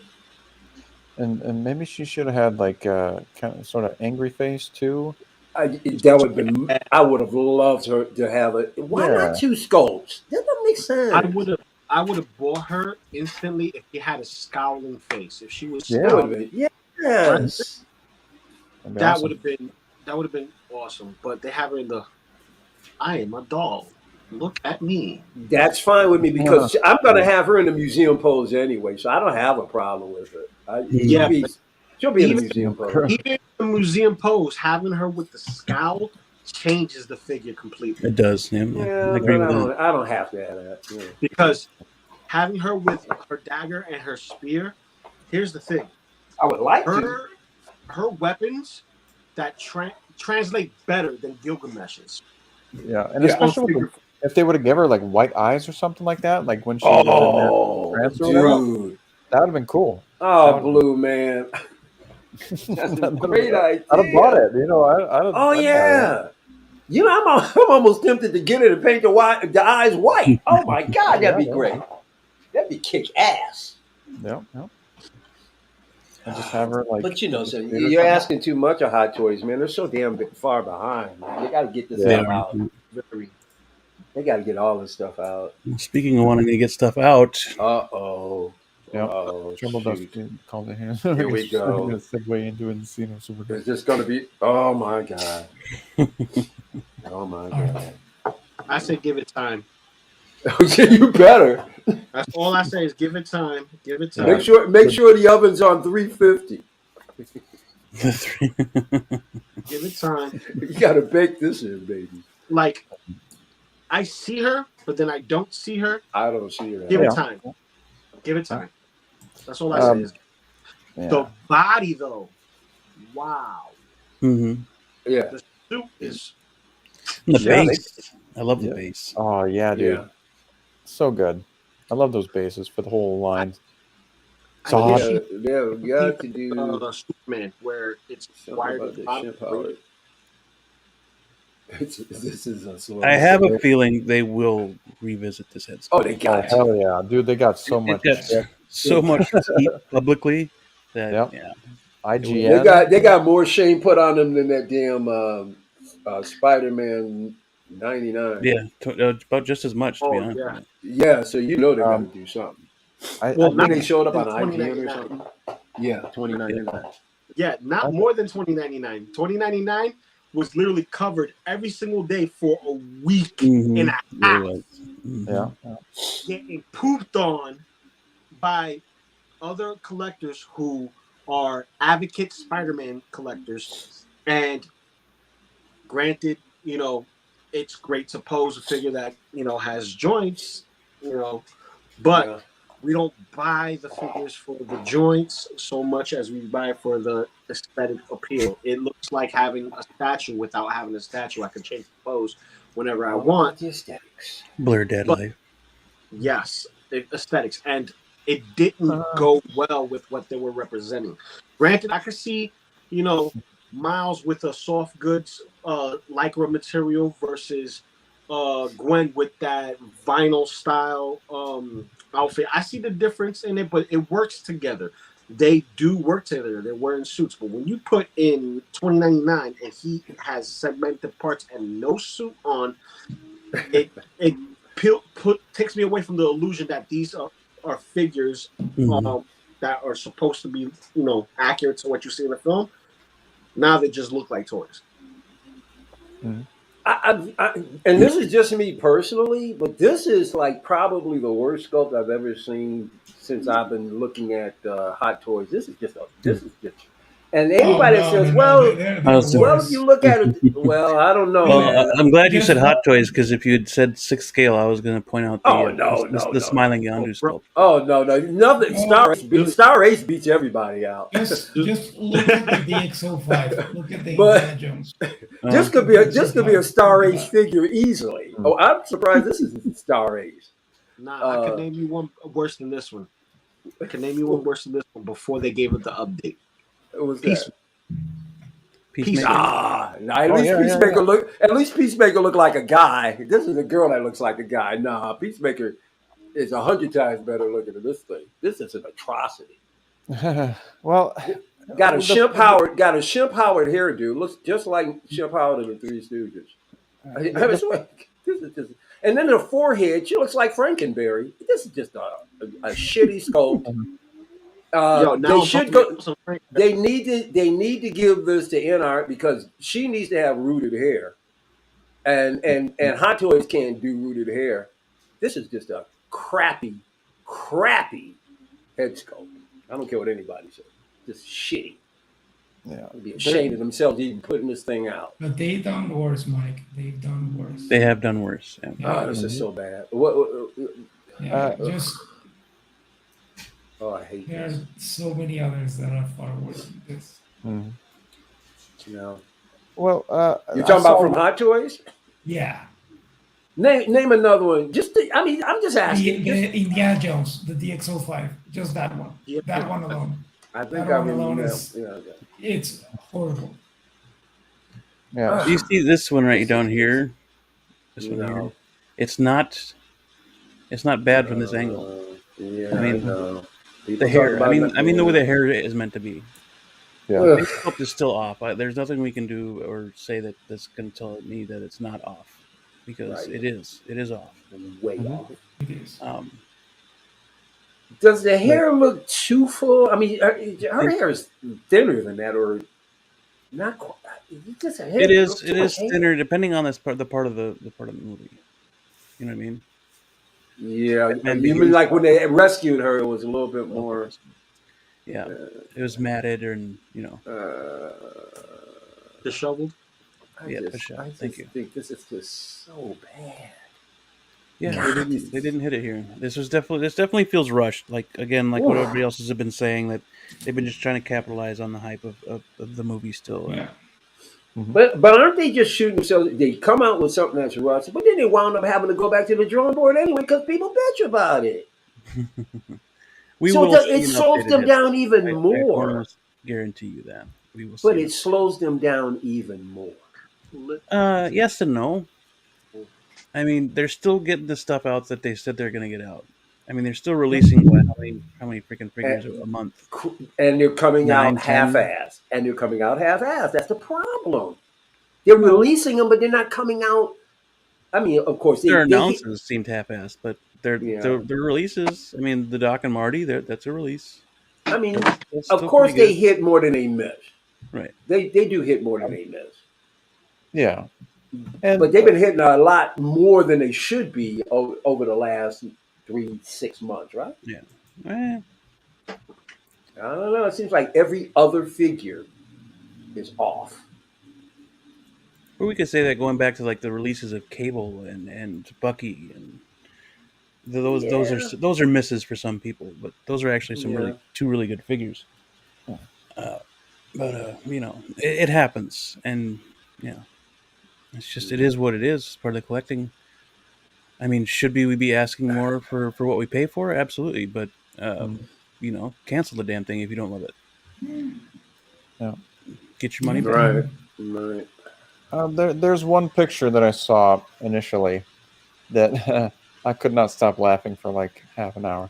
And maybe she should have had like a kind of sort of angry face too. I would have loved her to have it. Why not two sculpts? That doesn't make sense. I would have bought her instantly if she had a scowling face. If she was yes. That would have been awesome. But they have her in the I am a doll. Look at me. That's fine with me because I'm going to have her in the museum pose anyway, so I don't have a problem with it. Yeah, but She'll be in the even museum pose. even the museum pose, having her with the scowl changes the figure completely. It does. Yeah, I Yeah, agree but with that. I don't have to have that. Yeah. Because having her with her dagger and her spear, here's the thing: I would like to. her weapons that translate better than Gilgamesh's. Yeah, and Yeah. especially if they would have given her like white eyes or something like that, like when she was in Oh, there, trance or whatever, dude. that would have been cool. Oh, Blue man. That's a great idea. I'd have bought it. You know, I'd Oh buy yeah. You know, I'm almost tempted to get it and paint the eyes white. Oh my god, that'd be great. That'd be kick ass. Yeah. And just have her like. But you know, so you're asking too much of Hot Toys, man. They're so damn far behind, man. They got to get this stuff out. They got to get all this stuff out. Speaking of wanting to get stuff out. Uh-oh. Yeah. Oh, Trouble Dust called it here. Here we go. Segue into the scene of Super. It's just going to be. Oh my god. Oh my god. I say give it time. You better. That's all I say is give it time. Give it time. Make sure the oven's on 350. Give it time. You got to bake this in, baby. Like, I see her, but then I don't see her. I don't see her. Give it time. Give it time. That's all I say is. The body, though, wow. Mm-hmm. Yeah. The suit is. The base. I love the base. Oh yeah, dude. Yeah. So good. I love those bases for the whole line. We got to do Superman where it's wired at the bottom. This is a slow. I have a feeling they will revisit this head sculpt. Oh, they got hell yeah, dude! They got so much. So much heat publicly that IGN. They got more shame put on them than that damn Spider-Man 99. Yeah, about just as much to be honest. Yeah. Yeah, so you know they got to do something. When they showed up on IGN or something. Yeah, 2099. Yeah, not more than 2099. 2099 was literally covered every single day for a week and a half. Yeah. Getting pooped on by other collectors who are advocate Spider-Man collectors. And granted, you know, it's great to pose a figure that, you know, has joints, you know, but we don't buy the figures for the joints so much as we buy for the aesthetic appeal. It looks like having a statue without having a statue. I can change the pose whenever I want. The aesthetics. Blur Dead Life. Yes, aesthetics. And it didn't go well with what they were representing. Granted, I could see, you know, Miles with a soft goods lycra material versus Gwen with that vinyl style outfit. I see the difference in it, but it works together. They do work together. They're wearing suits. But when you put in 2099 and he has segmented parts and no suit on, it takes me away from the illusion that these are figures that are supposed to be, you know, accurate to what you see in the film. Now they just look like toys. And this is just me personally, but this is like probably the worst sculpt I've ever seen since I've been looking at Hot Toys. This is just. And anybody says, if you look at it, well, I don't know. Well, I'm glad you said Hot Toys because if you had said 6th scale, I was going to point out the Smiling Yondu sculpt. Oh no, nothing. Star Ace beats everybody out. Just look at the DX05. Look at the Indiana Jones. This could be a Star Ace figure easily. Oh, I'm surprised this is Star Ace. Nah, I can name you one worse than this one. I can name you one worse than this one before they gave it the update. It was Peacemaker. At least Peacemaker looked like a guy. This is a girl that looks like a guy. Nah, Peacemaker is 100 times better looking than this thing. This is an atrocity. Well, got a Shemp Howard hairdo. Looks just like Shemp Howard in the Three Stooges. And then the forehead, she looks like Frankenberry. This is just a shitty sculpt. They need to give this to N Art because she needs to have rooted hair. and Hot Toys can't do rooted hair. This is just a crappy head sculpt. I don't care what anybody says. Just shitty. Yeah. They'd be ashamed of themselves even putting this thing out. But they've done worse, Mike. They've done worse. They have done worse. Yeah. Oh, this is so bad. Just Oh, I hate there this. are so many others that are far worse than this. Mhm. No. Well, You're talking about from Hot Toys? Yeah. Name another one. I'm just asking. The Indiana Jones, the DX05, just that one. Yeah. That one alone. I think That I one alone remember. is Yeah. it's horrible. yeah. Do you see this one right down here? This one No. here. It's not bad from this angle. Yeah, I mean, no. The hair. I mean, the way the hair is meant to be. Yeah. The face sculpt is still off. There's nothing we can do or say that's going to tell me that it's not off, because Right. it is. It is off. Way off. It is. Does the hair look too full? I mean, her hair is thinner than that, or not quite. It's just a hair. It is. Too It much is hair. thinner, depending on the part of the movie. You know what I mean? Yeah, And you mean like when they rescued her, it was a little bit more. Yeah, it was matted, and Disheveled. I Yeah, just thank you. think this is just so bad. yeah, God. they didn't hit it here. This definitely feels rushed. Like again, like what everybody else has been saying, that they've been just trying to capitalize on the hype of the movie still. Yeah. But aren't they just shooting themselves? They come out with something that's rushed, but then they wound up having to go back to the drawing board anyway because people bitch about it. It slows them down even more. I almost guarantee you that we will. But it slows them down even more. Yes and no. I mean, they're still getting the stuff out that they said they're going to get out. I mean, they're still releasing how many freaking figures a month? And they're coming 9, out 10. half-assed. That's the problem. They're releasing them, but they're not coming out. I mean, of course, their announcements seemed half-assed, but their releases. I mean, the Doc and Marty, that's a release. I mean, of course, they hit more than they miss. Right. They do hit more than they miss. Yeah. But they've been hitting a lot more than they should be over the last 3-6 months, right? Yeah. I don't know. It seems like every other figure is off. Or we could say that going back to like the releases of Cable and Bucky, and those are misses for some people, but those are actually two really good figures. But you know, it happens, and it's just, it is what it is. It's part of the collecting. I mean, should we be asking more for what we pay for? Absolutely, but cancel the damn thing if you don't love it. Yeah. Get your money back. Right. There's one picture that I saw initially that I could not stop laughing for like half an hour.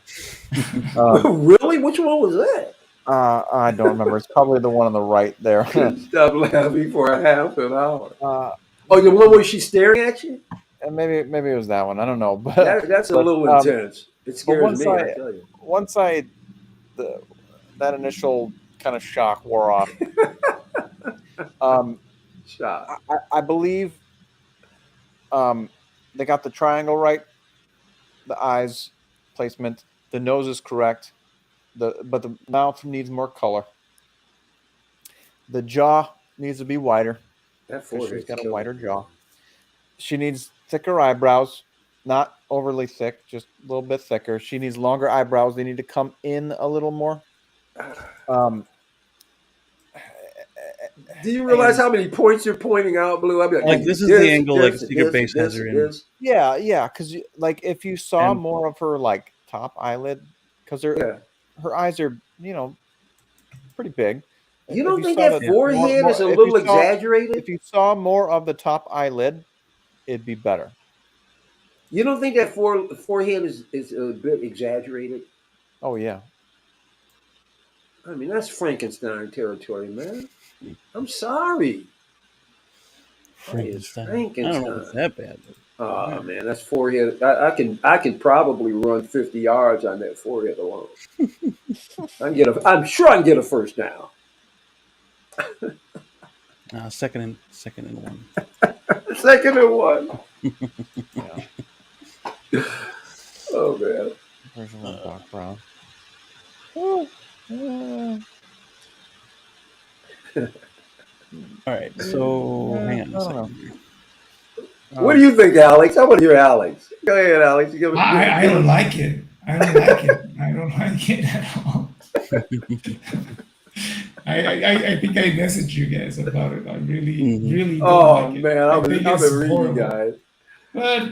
Really? Which one was that? I don't remember. It's probably the one on the right there. Stop laughing for a half an hour. The one where she's staring at you? And maybe it was that one. I don't know, but that's a little intense. It scares me. I tell you. Once that initial kind of shock wore off, I believe they got the triangle right, the eyes placement, the nose is correct, but the mouth needs more color. The jaw needs to be wider. She's got a wider jaw. She needs thicker eyebrows, not overly thick, just a little bit thicker. She needs longer eyebrows. They need to come in a little more. Do you realize how many points you're pointing out, Blue? I'd be like this is the angle, like Secret Base has her in. Yeah, because like if you saw more of her like top eyelid, because her eyes are pretty big. You don't think that forehead is a little exaggerated? If you saw more of the top eyelid, it'd be better. You don't think that forehead is a bit exaggerated? Oh yeah. I mean, that's Frankenstein territory, man. I'm sorry. Frankenstein. I don't know if it's that bad. Oh man, that's forehead. I can probably run 50 yards on that forehead alone. I'm sure I can get a first down. Second and one. Second and one. Yeah. Oh man. Version 1 Doc Brown. All right, so hang on a second here. What do you think, Alex? I want to hear Alex. Go ahead, Alex. I don't like it. I don't like it. I don't like it at all. I think I messaged you guys about it. I really don't like it. Man, I think I've it's been reading you horrible. guys. But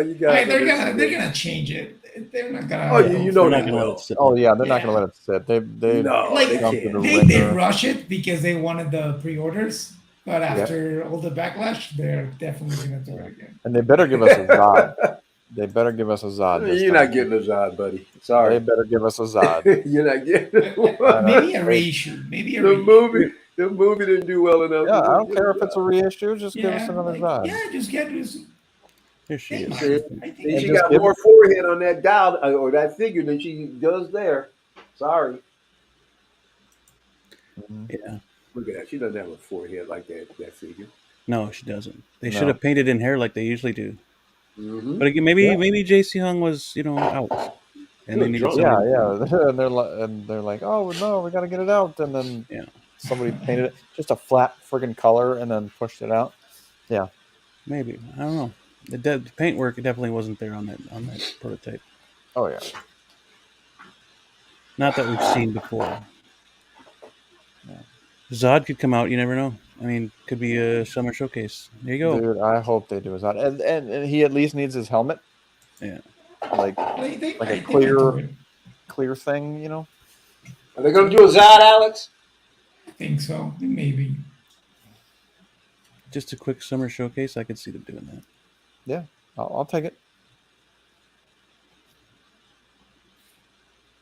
You guys they're gonna change it. They're not gonna. Oh, you know They're they not gonna let will. it sit. Oh yeah, they're not gonna let it sit. They No, like they jumped can't. through the they ringer. rush it because they wanted the pre-orders, but after all the backlash, they're definitely gonna do it again. And they better give us a Zod. They better give us a Zod. This You're time. not getting a Zod, buddy. Sorry. They better give us a Zod. You're not getting one. Maybe a reissue. Maybe a The reissue. movie didn't do well enough. Yeah, I don't care if it's a reissue. Just give us another Zod. Yeah, just get this. Here she is. I think She got more forehead on that dial or that figure than she does there. Sorry. Yeah. Look at that. She doesn't have a forehead like that figure. No, she doesn't. They should have painted in hair like they usually do. Mm-hmm. But again, maybe JC Hung was out, and they needed somebody. And they're like, oh no, we got to get it out, and then somebody painted it just a flat friggin' color and then pushed it out. Yeah, maybe, I don't know. The paint work definitely wasn't there on that prototype. Oh yeah, not that we've seen before. Yeah. Zod could come out. You never know. I mean, could be a summer showcase. There you go, dude. I hope they do a Zod, and he at least needs his helmet. Yeah, like a clear thing, you know. Are they going to do a Zod, Alex? I think so. Maybe. Just a quick summer showcase. I could see them doing that. Yeah, I'll take it.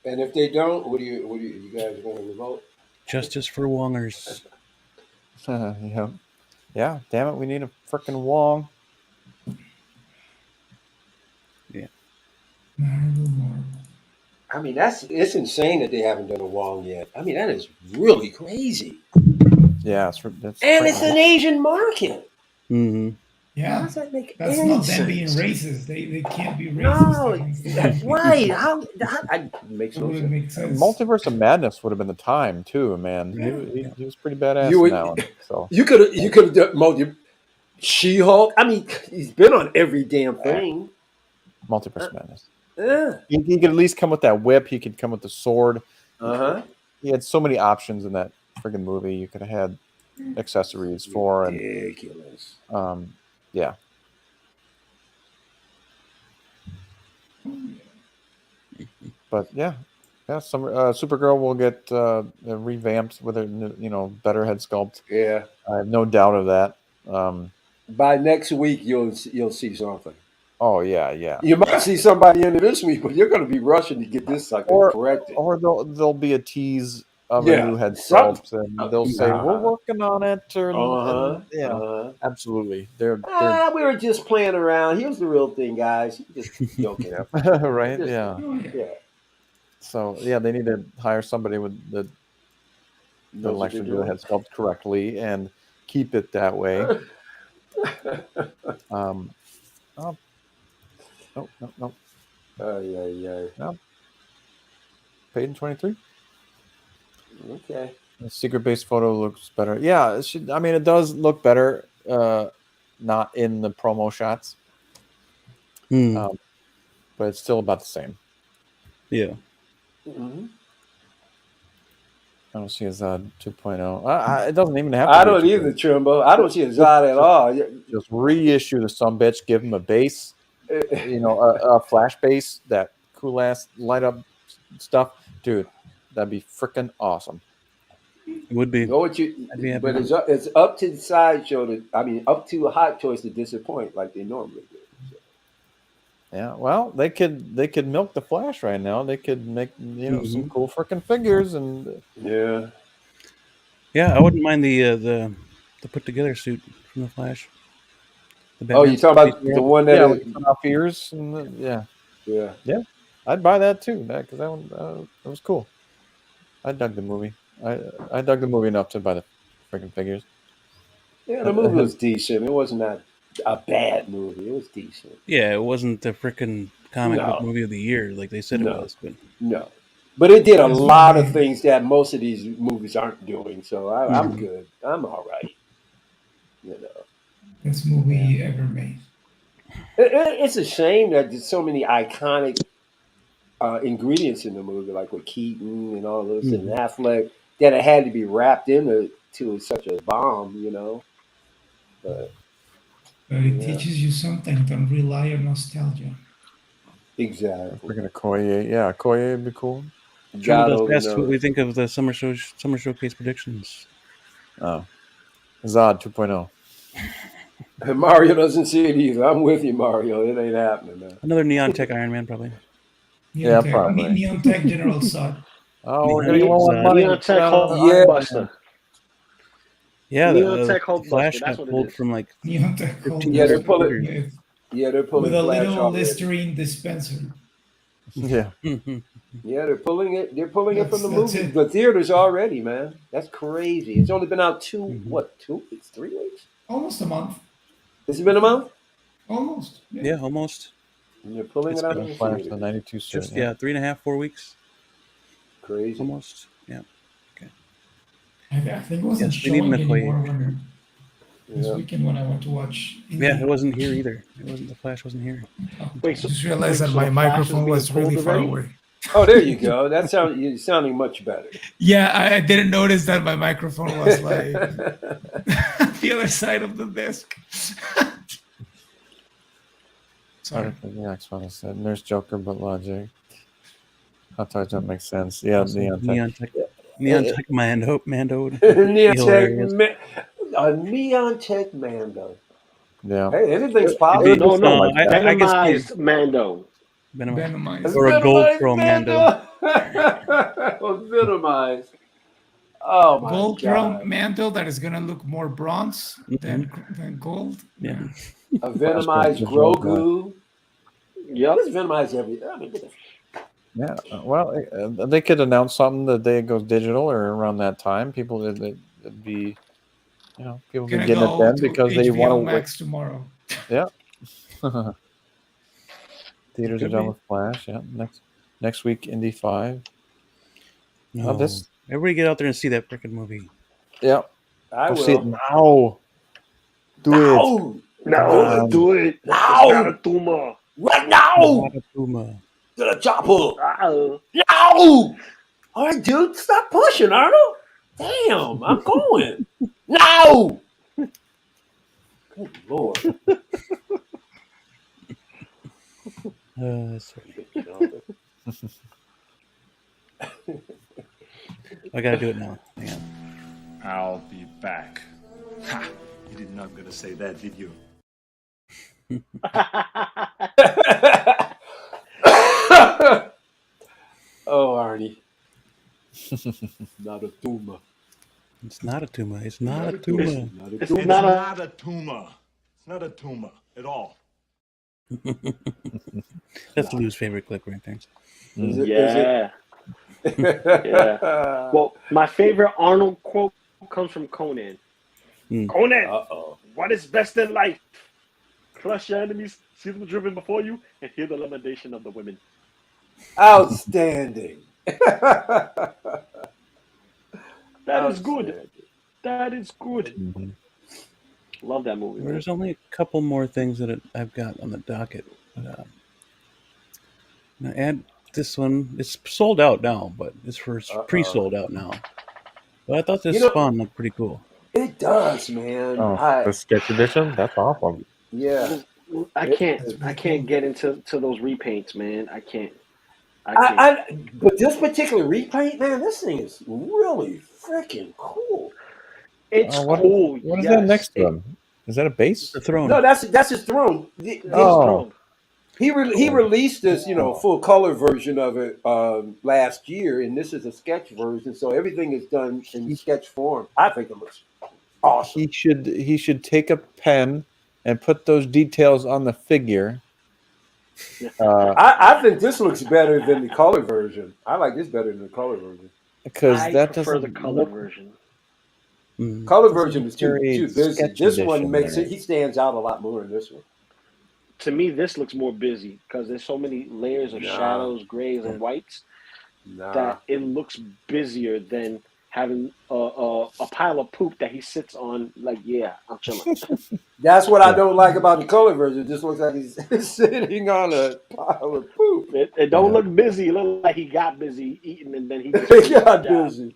And if they don't, what do you guys going to revolt? Justice for Wongers. Yeah. Damn it, we need a frickin' Wong. Yeah. I mean, it's insane that they haven't done a Wong yet. I mean, that is really crazy. Yeah, it's an Asian market. Mm-hmm. Yeah, how does that make that's any not sense? them being racist. They can't be racist. No, right? How makes no sense. Make sense. Multiverse of Madness would have been the time too, man. He was pretty badass in that one. So you could have done She-Hulk. I mean, he's been on every damn thing. Multiverse of Madness. Yeah. He could at least come with that whip. He could come with the sword. He had so many options in that friggin' movie. You could have had accessories for and ridiculous. Yeah. But yeah, Supergirl will get revamped with a better head sculpt. Yeah, I have no doubt of that. By next week, you'll see something. Oh yeah. You might see somebody into this week, but you're going to be rushing to get this sucker corrected. Or there'll be a tease of a new head sculpt, and they'll say we're working on it. Absolutely. They're we were just playing around. Here's the real thing, guys. Just joking. Right? Yeah. So they need to hire somebody with the actually do the head sculpt correctly and keep it that way. No. No. Paid in 23. Okay. The secret base photo looks better. Yeah, it does look better. Not in the promo shots. But it's still about the same. Yeah. Mm-hmm. I don't see a Zod 2.0. It doesn't even have. I don't either, Trimbo. I don't see a Zod at all. Just reissue the sumbitch. Give him a base. A flash base, that cool ass light up stuff, dude. That'd be freaking awesome. It would be. But it's up to the sideshow up to a Hot Toys to disappoint like they normally do. So. Yeah, well, they could milk the Flash right now. They could make some cool freaking figures and yeah. I wouldn't mind the put together suit from the Flash. You talking about the one that with off ears and yeah. I'd buy that too, because that one that was cool. I dug the movie. I dug the movie enough to buy the freaking figures. Yeah, the movie was decent. It wasn't that a bad movie. It was decent. Yeah, it wasn't the freaking comic book movie of the year like they said it was, but no. But it did a Best lot of movie. things that most of these movies aren't doing. So I'm Mhm. good. I'm all right. Best movie ever made. It's a shame that there's so many iconic ingredients in the movie, like with Keaton and all those, and Affleck, that it had to be wrapped into such a bomb. But it teaches you something. Don't rely on nostalgia. Exactly. We're gonna Okoye. Yeah, Okoye would be cool. Shoot us best what we think of the summer showcase predictions. Oh, Zod 2.0. Mario doesn't see it either. I'm with you, Mario. It ain't happening, man. Another Neon Tech Iron Man, probably. Yeah, probably. Neon Tech General Zod. Oh, we're gonna get one money. Neon Tech Yeah. Hulkbuster. Yeah, Neon Tech the Flash Hulkbuster. got That's what it pulled is. from like Neon Tech 1,500 Hulkbuster. figures. Yeah, they're pulling with a Flash little already. Listerine dispenser. Yeah. Yeah, they're pulling it. They're pulling it from the That's movie, it. the theaters already, man. That's crazy. It's only been out 2 weeks, 3 weeks. Almost a month. Has it been a month? Almost. Yeah, almost. And they're pulling it out of the Flash theater. the 92 suit. Just 3.5, 4 weeks. Crazy. Almost. Yeah. Okay. I think it wasn't Yes, we need showing an Okoye anymore for sure. this weekend when I went to watch. Yeah, it wasn't here either. The Flash wasn't here. I just realized that my microphone was really far away. Oh, there you go. That you're sounding much better. Yeah, I didn't notice that my microphone was like the other side of the desk. Sorry. Yeah, that's what I said. Nurse Joker, but logic. Hot Toys don't make sense. Yeah, Neon Tech Mando. Neon Tech Mando. Yeah. Hey, anything's possible. No. I guess Venomized Mando. Venomized. Or a gold chrome Mando. Venomized. Oh my gold god. chrome mantle that is gonna look more bronze than gold. Yeah. A venomized Grogu. Yep. It's venomized everything. I mean, yeah. Well, they could announce something the day it goes digital or around that time. People would be, people be getting it then because they want to Max tomorrow. Yeah. Theaters are done with Flash. Yeah. Next week, Indy 5. No. Everybody get out there and see that freaking movie. Yeah. I will. See it now. Do it. No, do it. Now. It's not a tumor. Right now. To the chopper. Now. All right, dude. Stop pushing, Arnold. Damn, I'm going. No. Good Lord. Sorry. I gotta do it now. Hang on. I'll be back. Ha! You did not gonna say that, did you? Oh, Arnie. Not a tumor. It's not a tumor. It's not a tumor. It's not a tumor. It's not a tumor at all. That's Lou's favorite clip right there. Yeah. Well, my favorite Arnold quote comes from Conan. Conan, what is best in life? Crush your enemies, see them driven before you, and hear the lamentation of the women. Outstanding. That is good. That is good. Mm-hmm. Love that movie. There's only a couple more things that I've got on the docket. But, now add this one. It's sold out now, but it's pre-sold out now. But I thought this Spawn looked pretty cool. It does, man. The sketch edition? That's awesome. Yeah. I can't get into those repaints, man. I can't. But this particular repaint, man, this thing is really freaking cool. It's cool. What is that next one? Is that a base? The throne. No, that's his throne. He released this, full color version of it last year, and this is a sketch version, so everything is done in sketch form. I think it looks awesome. He should take a pen and put those details on the figure. I think this looks better than the color version. I like this better than the color version because I that prefer doesn't the color version. Color version is too Very busy. sketchy This one edition makes there. it. He stands out a lot more in this one. To me, this looks more busy because there's so many layers of shadows, grays, and whites that it looks busier than having a pile of poop that he sits on. Like, yeah, I'm chilling. That's what I don't like about the color version. It just looks like he's sitting on a pile of poop. It don't look busy. It looks like he got busy eating and then he just He got busy.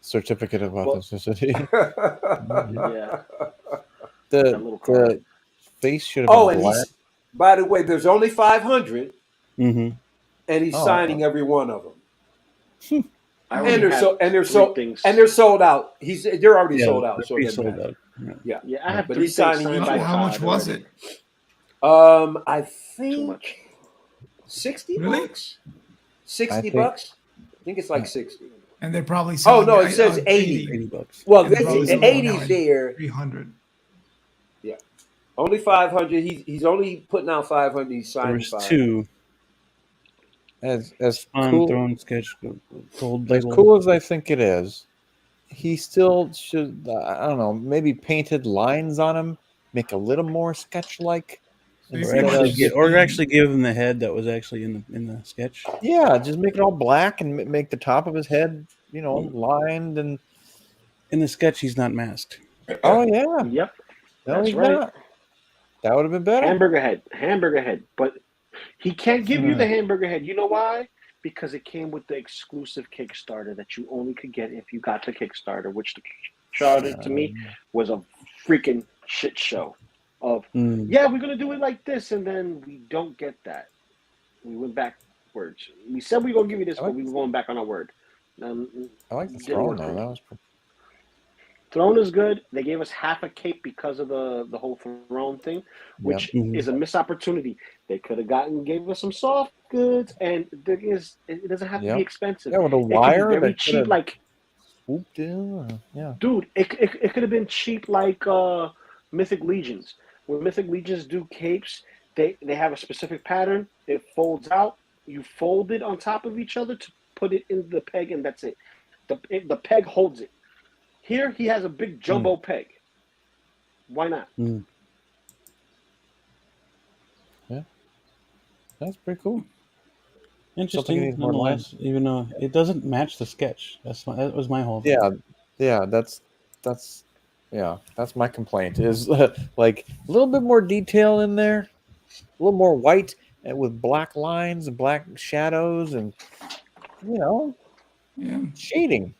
Certificate of authenticity. Yeah. The face should have been and black. he's. By the way, there's only 500, Mm-hmm. and he's signing every one of them. And they're sold out. They're already sold out. So they're sold out. Yeah. I have but 3 he's things signing. signed by How much was already. it? I think Too much. $60. Really? $60 bucks. I think it's like 60. And they're probably Oh selling no, it says 80. $80. Well, And they're probably the selling 80's like there. 300. Yeah, only 500. He's only putting out 500. He's signing There's 500. 2. As Spawn, cool, Throne, Sketch, Gold as label. cool as I think it is, he still should. I don't know. Maybe painted lines on him, make a little more sketch-like. Or actually give him the head that was actually in the sketch. Yeah, just make it all black and make the top of his head, lined and. In the sketch, he's not masked. Oh yeah. Yep. No, That's he's right. not. That would have been better. Hamburger head. But he can't give you the hamburger head. You know why? Because it came with the exclusive Kickstarter that you only could get if you got the Kickstarter, which the Kickstarter to me was a freaking shit show. We're gonna do it like this, and then we don't get that. We went backwards. We said we were gonna give you this, but we were going back on our word. I like the throne though. That was Throne is good. They gave us half a cape because of the whole throne thing, which is a missed opportunity. They could have gave us some soft goods, and the thing is, it doesn't have to be expensive. Yeah, with a wire, very cheap, like swooped in. dude. It could have been cheap, like Mythic Legions. When Mythic Legions do capes, they have a specific pattern. It folds out. You fold it on top of each other to put it in the peg, and that's it. The peg holds it. Here, he has a big jumbo peg. Why not? Yeah. That's pretty cool. Interesting, nonetheless, even though it doesn't match the sketch. That was my whole thing. Yeah, that's my complaint. Is like a little bit more detail in there, a little more white and with black lines and black shadows and shading.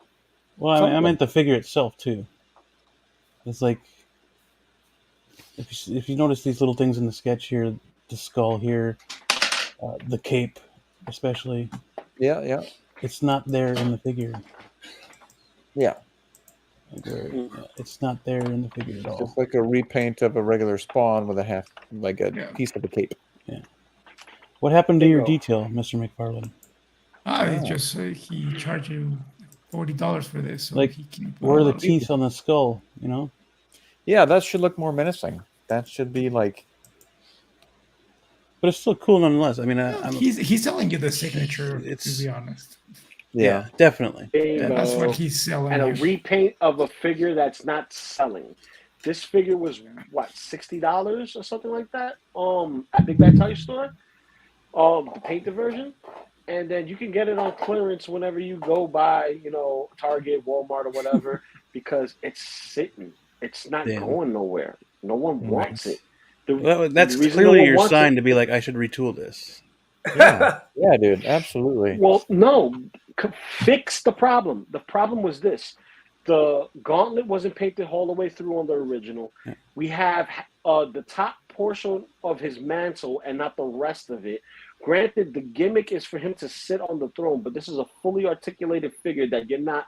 Well, I meant the figure itself too. It's like if you notice these little things in the sketch here, the skull here, the cape, especially. Yeah. It's not there in the figure. Yeah. It's not there in the figure at all. It's like a repaint of a regular Spawn with a piece of the cape. Yeah. What happened to your detail, Mr. McFarlane? He charged you $40 for this. So where are the teeth on the skull? Yeah, that should look more menacing. That should be like. But it's still cool nonetheless. I mean, he's selling you the signature. To be honest. Yeah, definitely. That's what he's selling. And a repaint of a figure that's not selling. This figure was what, $60 or something like that? At Big Bad Toy Store. The painted version. And then you can get it on clearance whenever you go by, Target, Walmart, or whatever, because it's sitting. It's not going nowhere. No one wants it. That's clearly your sign to be like, I should retool this. Yeah, dude, absolutely. Well, no, fix the problem. The problem was this. The gauntlet wasn't painted all the way through on the original. Yeah. We have the top portion of his mantle and not the rest of it. Granted, the gimmick is for him to sit on the throne, but this is a fully articulated figure that you're not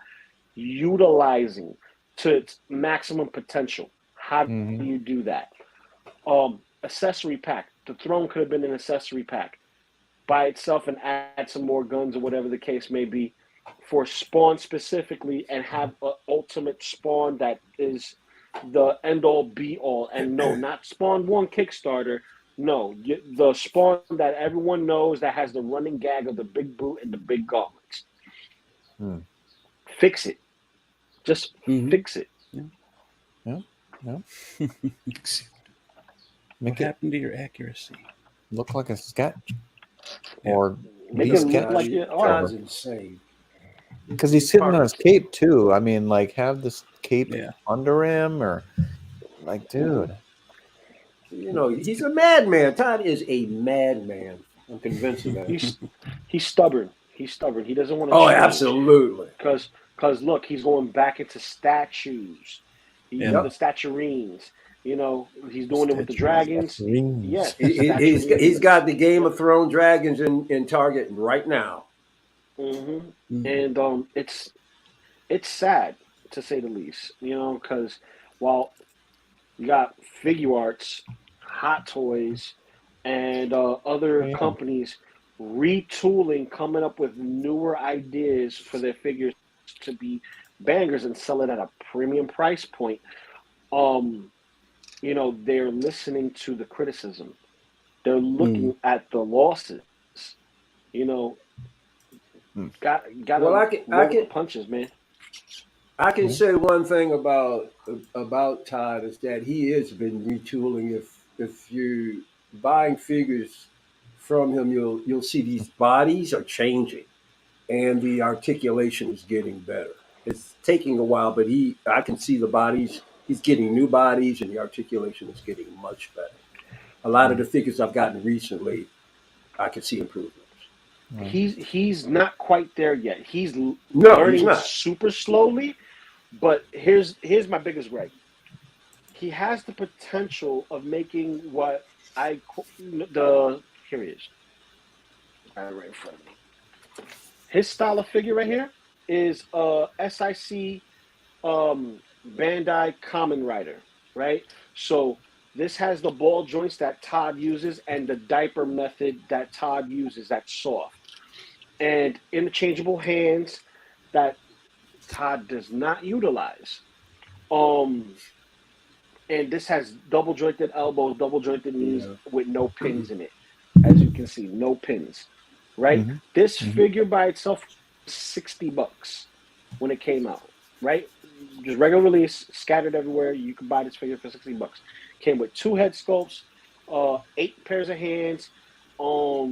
utilizing to its maximum potential. How do you do that? Accessory pack. The throne could have been an accessory pack by itself and add some more guns or whatever the case may be for Spawn specifically, and have an ultimate Spawn that is the end-all, be-all. And no, not Spawn 1 Kickstarter. No, the Spawn that everyone knows that has the running gag of the big boot and the big gauntlets. Fix it. Just fix it. Yeah. What happened to your accuracy? Look like a sketch. Yeah. Or Make be it look sketch. like your Todd's art. insane. Because he's sitting on his cape too. I mean, like, have this cape Yeah. under him, or like, dude. You know, he's a madman. Todd is a madman. I'm convinced of that. He's stubborn. He's stubborn. He doesn't want to Oh, change. absolutely. Because look, he's going back into statues. Yeah. The statuarines. You know, he's doing it with the dragons. Yes, He's got the Game of Thrones dragons in Target right now. And it's sad to say the least. You know, because while you got Figure Arts, Hot Toys, and other companies retooling, coming up with newer ideas for their figures to be bangers and sell it at a premium price point. You know, they're listening to the criticism. They're looking at the losses. You know, got Well, to roll with the punches, man. I can say one thing about Todd is that he has been retooling. If you buying figures from him, you'll see these bodies are changing, and the articulation is getting better. It's taking a while, but I can see the bodies. He's getting new bodies, and the articulation is getting much better. A lot of the figures I've gotten recently, I can see improvements. He's not quite there yet. He's learning super slowly. But here's my biggest gripe. He has the potential of making what here he is. Right in front of me. His style of figure right here is SIC Bandai Kamen Rider, right? So this has the ball joints that Todd uses and the diaper method that Todd uses, that's soft. And interchangeable hands that Todd does not utilize. And this has double jointed elbows, double jointed knees with no pins in it. As you can see, no pins. Right? This figure by itself was $60 when it came out. Right? Just regular release, scattered everywhere. You can buy this figure for $60. Came with 2 head sculpts, 8 pairs of hands, a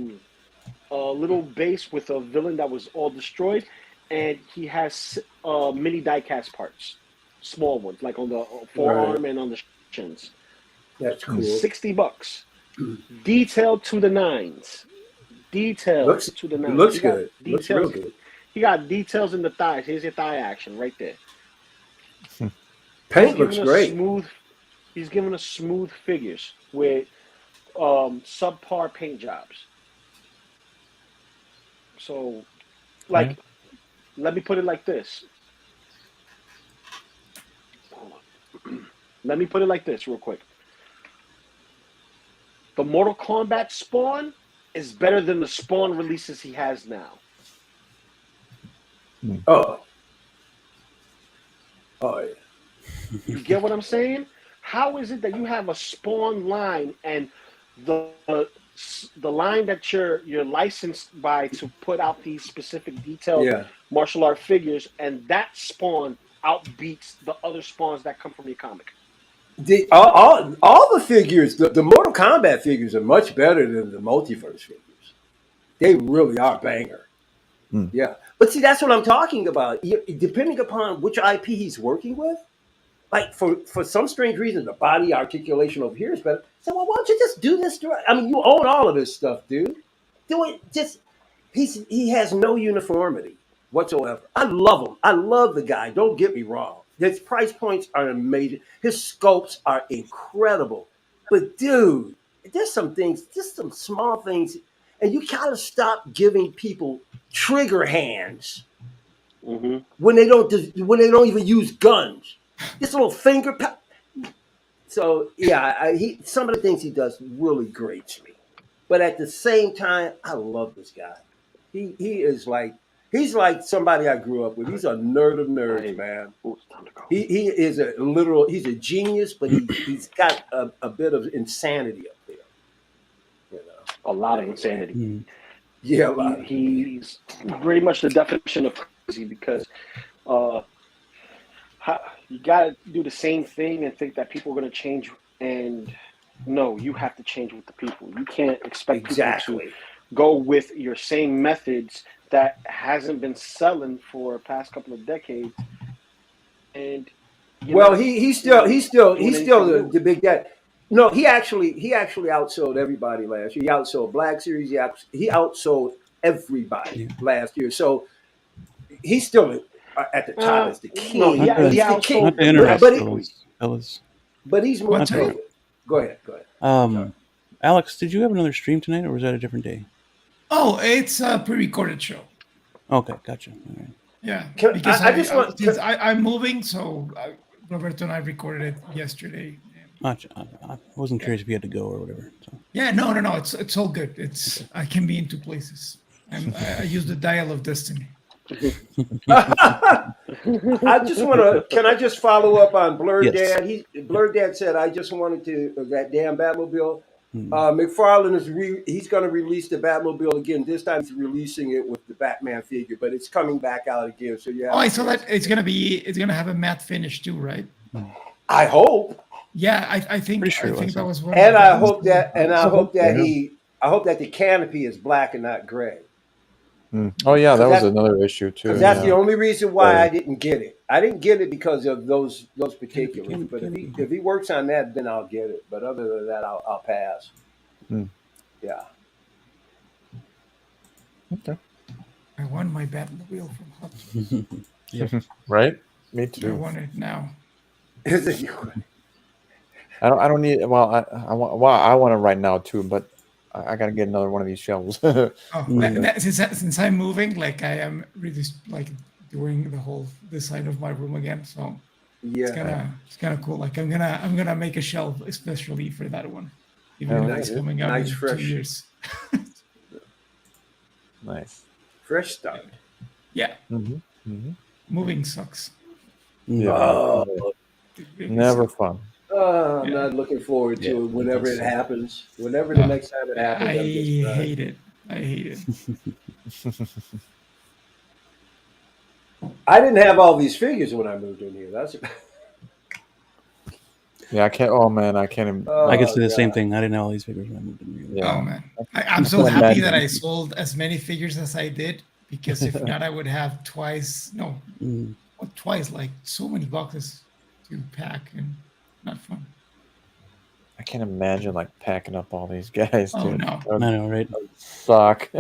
little base with a villain that was all destroyed, and he has mini diecast parts, small ones, like on the forearm and on the shins. That's cool. $60, detailed to the nines. Looks good. Looks real good. He got details in the thighs. Here's your thigh action right there. Paint looks great. He's giving us smooth figures with subpar paint jobs. So, like, let me put it like this. Let me put it like this real quick. The Mortal Kombat Spawn is better than the Spawn releases he has now. Oh, yeah. You get what I'm saying? How is it that you have a Spawn line and the line that you're licensed by to put out these specific detailed martial art figures, and that Spawn outbeats the other Spawns that come from your comic? All the figures, the Mortal Kombat figures are much better than the Multiverse figures. They really are banger. Yeah, but see, that's what I'm talking about. Depending upon which IP he's working with, like for some strange reason, the body articulation over here is better. So why don't you just do this? I mean, you own all of this stuff, dude. Do it. Just he has no uniformity whatsoever. I love him. I love the guy. Don't get me wrong. His price points are amazing. His sculpts are incredible. But dude, there's some things, just some small things, and you gotta stop giving people trigger hands when they don't even use guns. This little finger. So yeah, some of the things he does really grates me, but at the same time, I love this guy. He is like he's like somebody I grew up with. He's a nerd of nerds, man. He is he's a genius, but he's got a bit of insanity up there. You know, a lot of insanity. Yeah, a lot. He's pretty much the definition of crazy because you gotta do the same thing and think that people are gonna change. And no, you have to change with the people. You can't expect people to go with your same methods that hasn't been selling for the past couple of decades. And he's still the big guy. No, he actually outsold everybody last year. He outsold Black Series. He outsold everybody last year. So he's still at the top as the king. No, he's the king. Not to interrupt, fellas. But he's more. Go ahead. Alex, did you have another stream tonight, or was that a different day? Oh, it's a pre-recorded show. Okay, gotcha. All right. Yeah, because I'm moving, so Roberto and I recorded it yesterday. Gotcha. I wasn't curious if you had to go or whatever. So. Yeah, no. It's all good. I can be in two places. I use the dial of destiny. I just want to. Can I just follow up on Blurred Yes. Dad? Blurred Dad said, "I just wanted to that damn Batmobile." McFarlane he's going to release the Batmobile again. This time he's releasing it with the Batman figure, but it's coming back out again. So yeah. Oh, I saw that it's gonna have a matte finish too, right? I hope. Yeah, I think that was one. And I hope that the canopy is black and not gray. Oh yeah, that was another issue too. Because that's the only reason why I didn't get it. I didn't get it because of those particulars. But if he works on that, then I'll get it. But other than that, I'll pass. Yeah. Okay. I want my Batmobile from Hudson. Yeah. Right. Me too. I want it now. I don't need. Well, I want it right now too, but I got to get another one of these shelves. Since I'm moving, like I am really like doing the whole design of my room again, so yeah, it's kind of cool. Like I'm gonna make a shelf especially for that one, even though it's coming out in fresh. 2 years. Nice, fresh start. Yeah. Moving sucks. Yeah, never fun. I'm not looking forward to it whenever it happens. Whenever the next time it happens. I hate it. I didn't have all these figures when I moved in here. Yeah, I can't. Oh man, I can't even. I can say the same thing. I didn't have all these figures when I moved in here. Yeah. Oh man, I'm so happy that I sold as many figures as I did, because if not, I would have twice. Like so many boxes to pack, and not fun. I can't imagine like packing up all these guys. Oh dude. no, I know, right? Suck.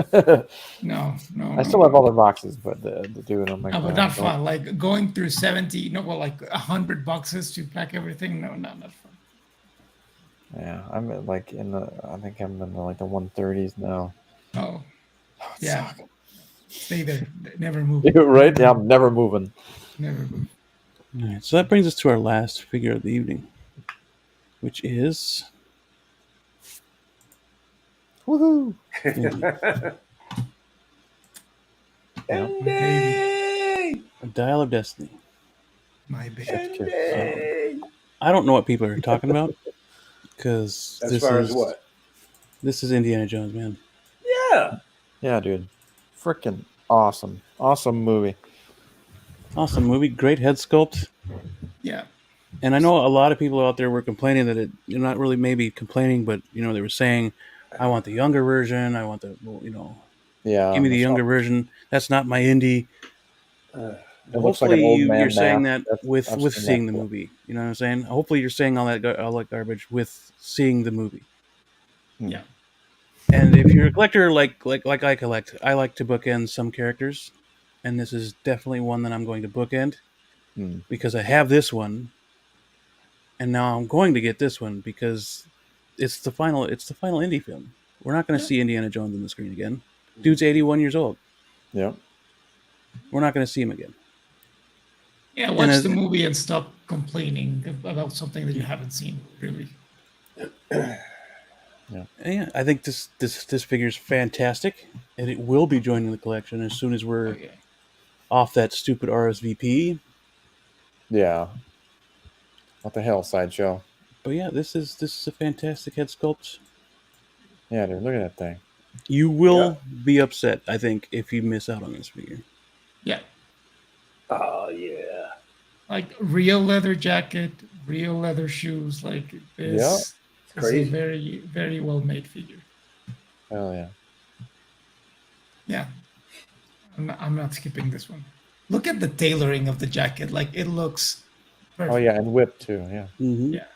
No. I still have all the boxes, but the dude, I'm like, but not fun. Like going through 100 boxes to pack everything. No, not fun. Yeah, I'm like I think I'm in like the 130s now. Oh, yeah. Suck. Stay there. Never move. Right? Yeah, I'm never moving. Never move. All right, so that brings us to our last figure of the evening, which is woohoo! A Dial of Destiny. My baby. I don't know what people are talking about, because as far as what? This is Indiana Jones, man. Yeah, dude. Freaking awesome movie. Awesome movie, great head sculpt. Yeah. And I know a lot of people out there were complaining that you're not really maybe complaining, but they were saying, I want the younger version. I want the, give me the younger version. That's not my indie. Hopefully you're saying that with seeing the movie. You know what I'm saying? Hopefully you're saying all that garbage with seeing the movie. Yeah. And if you're a collector like I collect, I like to bookend some characters, and this is definitely one that I'm going to bookend because I have this one, and now I'm going to get this one because it's the final indie film. We're not going to see Indiana Jones on the screen again. Dude's 81 years old. Yeah. We're not going to see him again. Yeah, watch the movie and stop complaining about something that you haven't seen, really. Yeah, I think this figure is fantastic, and it will be joining the collection as soon as we're off that stupid RSVP. Yeah. What the hell, Sideshow? But yeah, this is a fantastic head sculpt. Yeah, dude, look at that thing. You will be upset, I think, if you miss out on this figure. Yeah. Oh yeah. like real leather jacket, real leather shoes. Like this is a very, very well made figure. Oh yeah. Yeah. I'm not skipping this one. Look at the tailoring of the jacket. Like it looks perfect. Oh yeah, and whip too. Yeah. Mm-hmm. Yeah.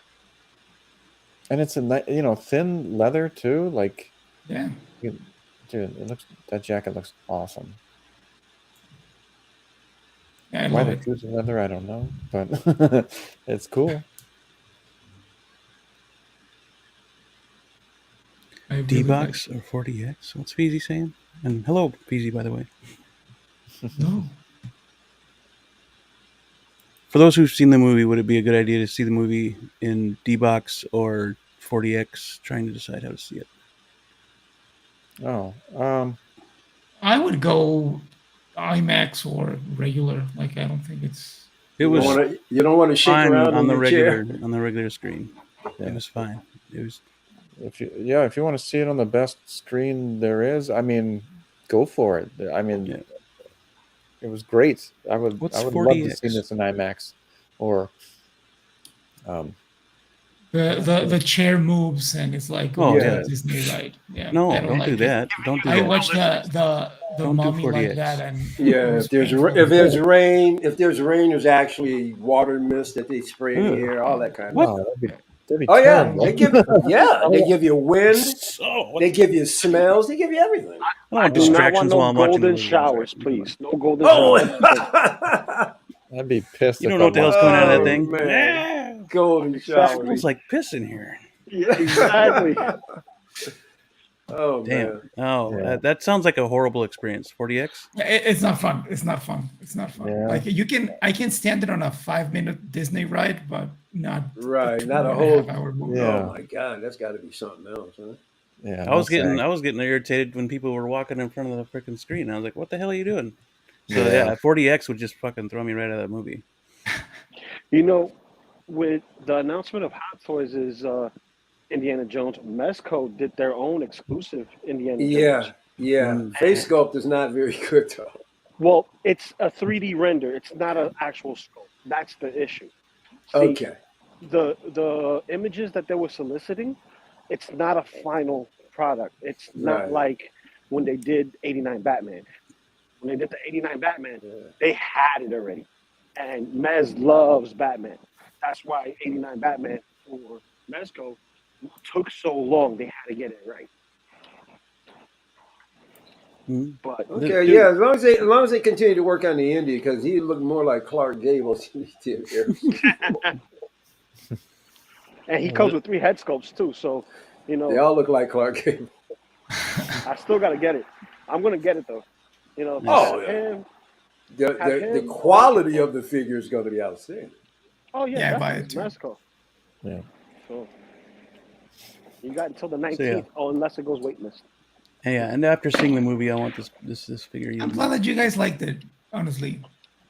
And it's a thin leather too. Like yeah, dude, that jacket looks awesome. Yeah, I Why love they it. choose leather, I don't know, but it's cool. D-Box or 40X? What's Feezy saying? And hello, Feezy, by the way. No. For those who've seen the movie, would it be a good idea to see the movie in D-Box or 40X? Trying to decide how to see it. Oh, I would go IMAX or regular. Like I don't think it's. It was. You don't want to shake around on the regular screen. Yeah. It was fine. It was. If you want to see it on the best screen there is, I mean, go for it. I mean, it was great. I would love to see this in IMAX, or the chair moves and it's like Disney ride. Yeah. No, I don't like do that. Don't do that. I watched the Mummy like that, and if there's rain, there's actually water mist that they spray in the air, all that kind of stuff. That'd be terrible. they give you wind, they give you smells, they give you everything. I do not want no golden showers, please. No golden showers. I'd be pissed. You don't know what the hell's coming out of that thing. Man. Golden showers. It smells like piss in here. Yeah, exactly. Oh damn! Man. Oh, that sounds like a horrible experience. 40X. It's not fun. It's not fun. Yeah. Like I can stand it on a 5-minute Disney ride, but not not a whole hour movie. Yeah. Oh my god, that's got to be something else, huh? Yeah, I was getting irritated when people were walking in front of the freaking screen. I was like, "What the hell are you doing?" So 40X would just fucking throw me right out of that movie. With the announcement of Hot Toys is Indiana Jones, Mezco did their own exclusive Indiana Jones. Yeah. Face sculpt is not very good though. Well, it's a 3D render. It's not an actual sculpt. That's the issue. See, okay. The images that they were soliciting, it's not a final product. It's not like when they did 89 Batman. When they did the 89 Batman, they had it already. And Mez loves Batman. That's why 89 Batman for Mezco took so long. They had to get it right. But as long as they continue to work on the indie, because he looked more like Clark Gable than he did here. And he comes with 3 head sculpts too, so they all look like Clark Gable. I still gotta get it. I'm gonna get it though. The quality of the figure is going to be outstanding. Oh yeah, buy it too. Mezco. Yeah. So you got until the 19th. Unless it goes waitlist. Yeah, and after seeing the movie, I want this figure. I'm glad that you guys liked it. Honestly,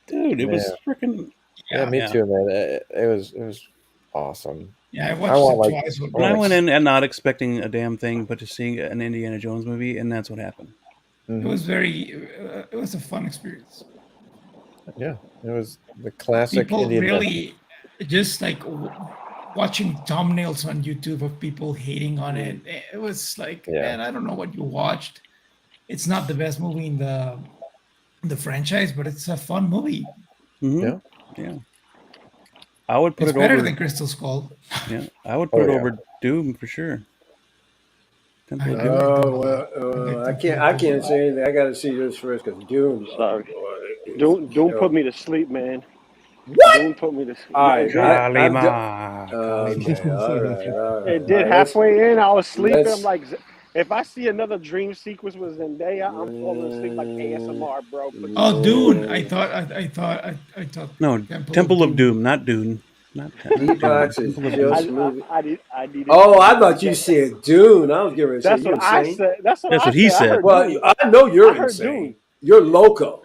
dude, it was freaking. Yeah, me too, man. It was awesome. Yeah, I watched it twice. I went in and not expecting a damn thing, but to seeing an Indiana Jones movie, and that's what happened. It was it was a fun experience. Yeah, it was the classic. People Indian really just like watching thumbnails on YouTube of people hating on it. It was like, man, I don't know what you watched. It's not the best movie in the franchise, but it's a fun movie. Mm-hmm. Yeah. I would put it's it better than Crystal Skull. Yeah, I would put it over Doom for sure. I can't say anything. I got to see this first because Doom. Sorry, Doom put me to sleep, man. What? Doom put me to sleep. All right, It did halfway in. I was sleeping. I'm like, if I see another dream sequence with Zendaya, I'm falling asleep like ASMR, bro. Oh, Dune! I thought. No, Temple of Doom, not Dune. Not D-Box is just moving. I thought you said Dune. I was getting ready to say that's what I said. That's what he said. Well, I know you're insane. You're LOCO.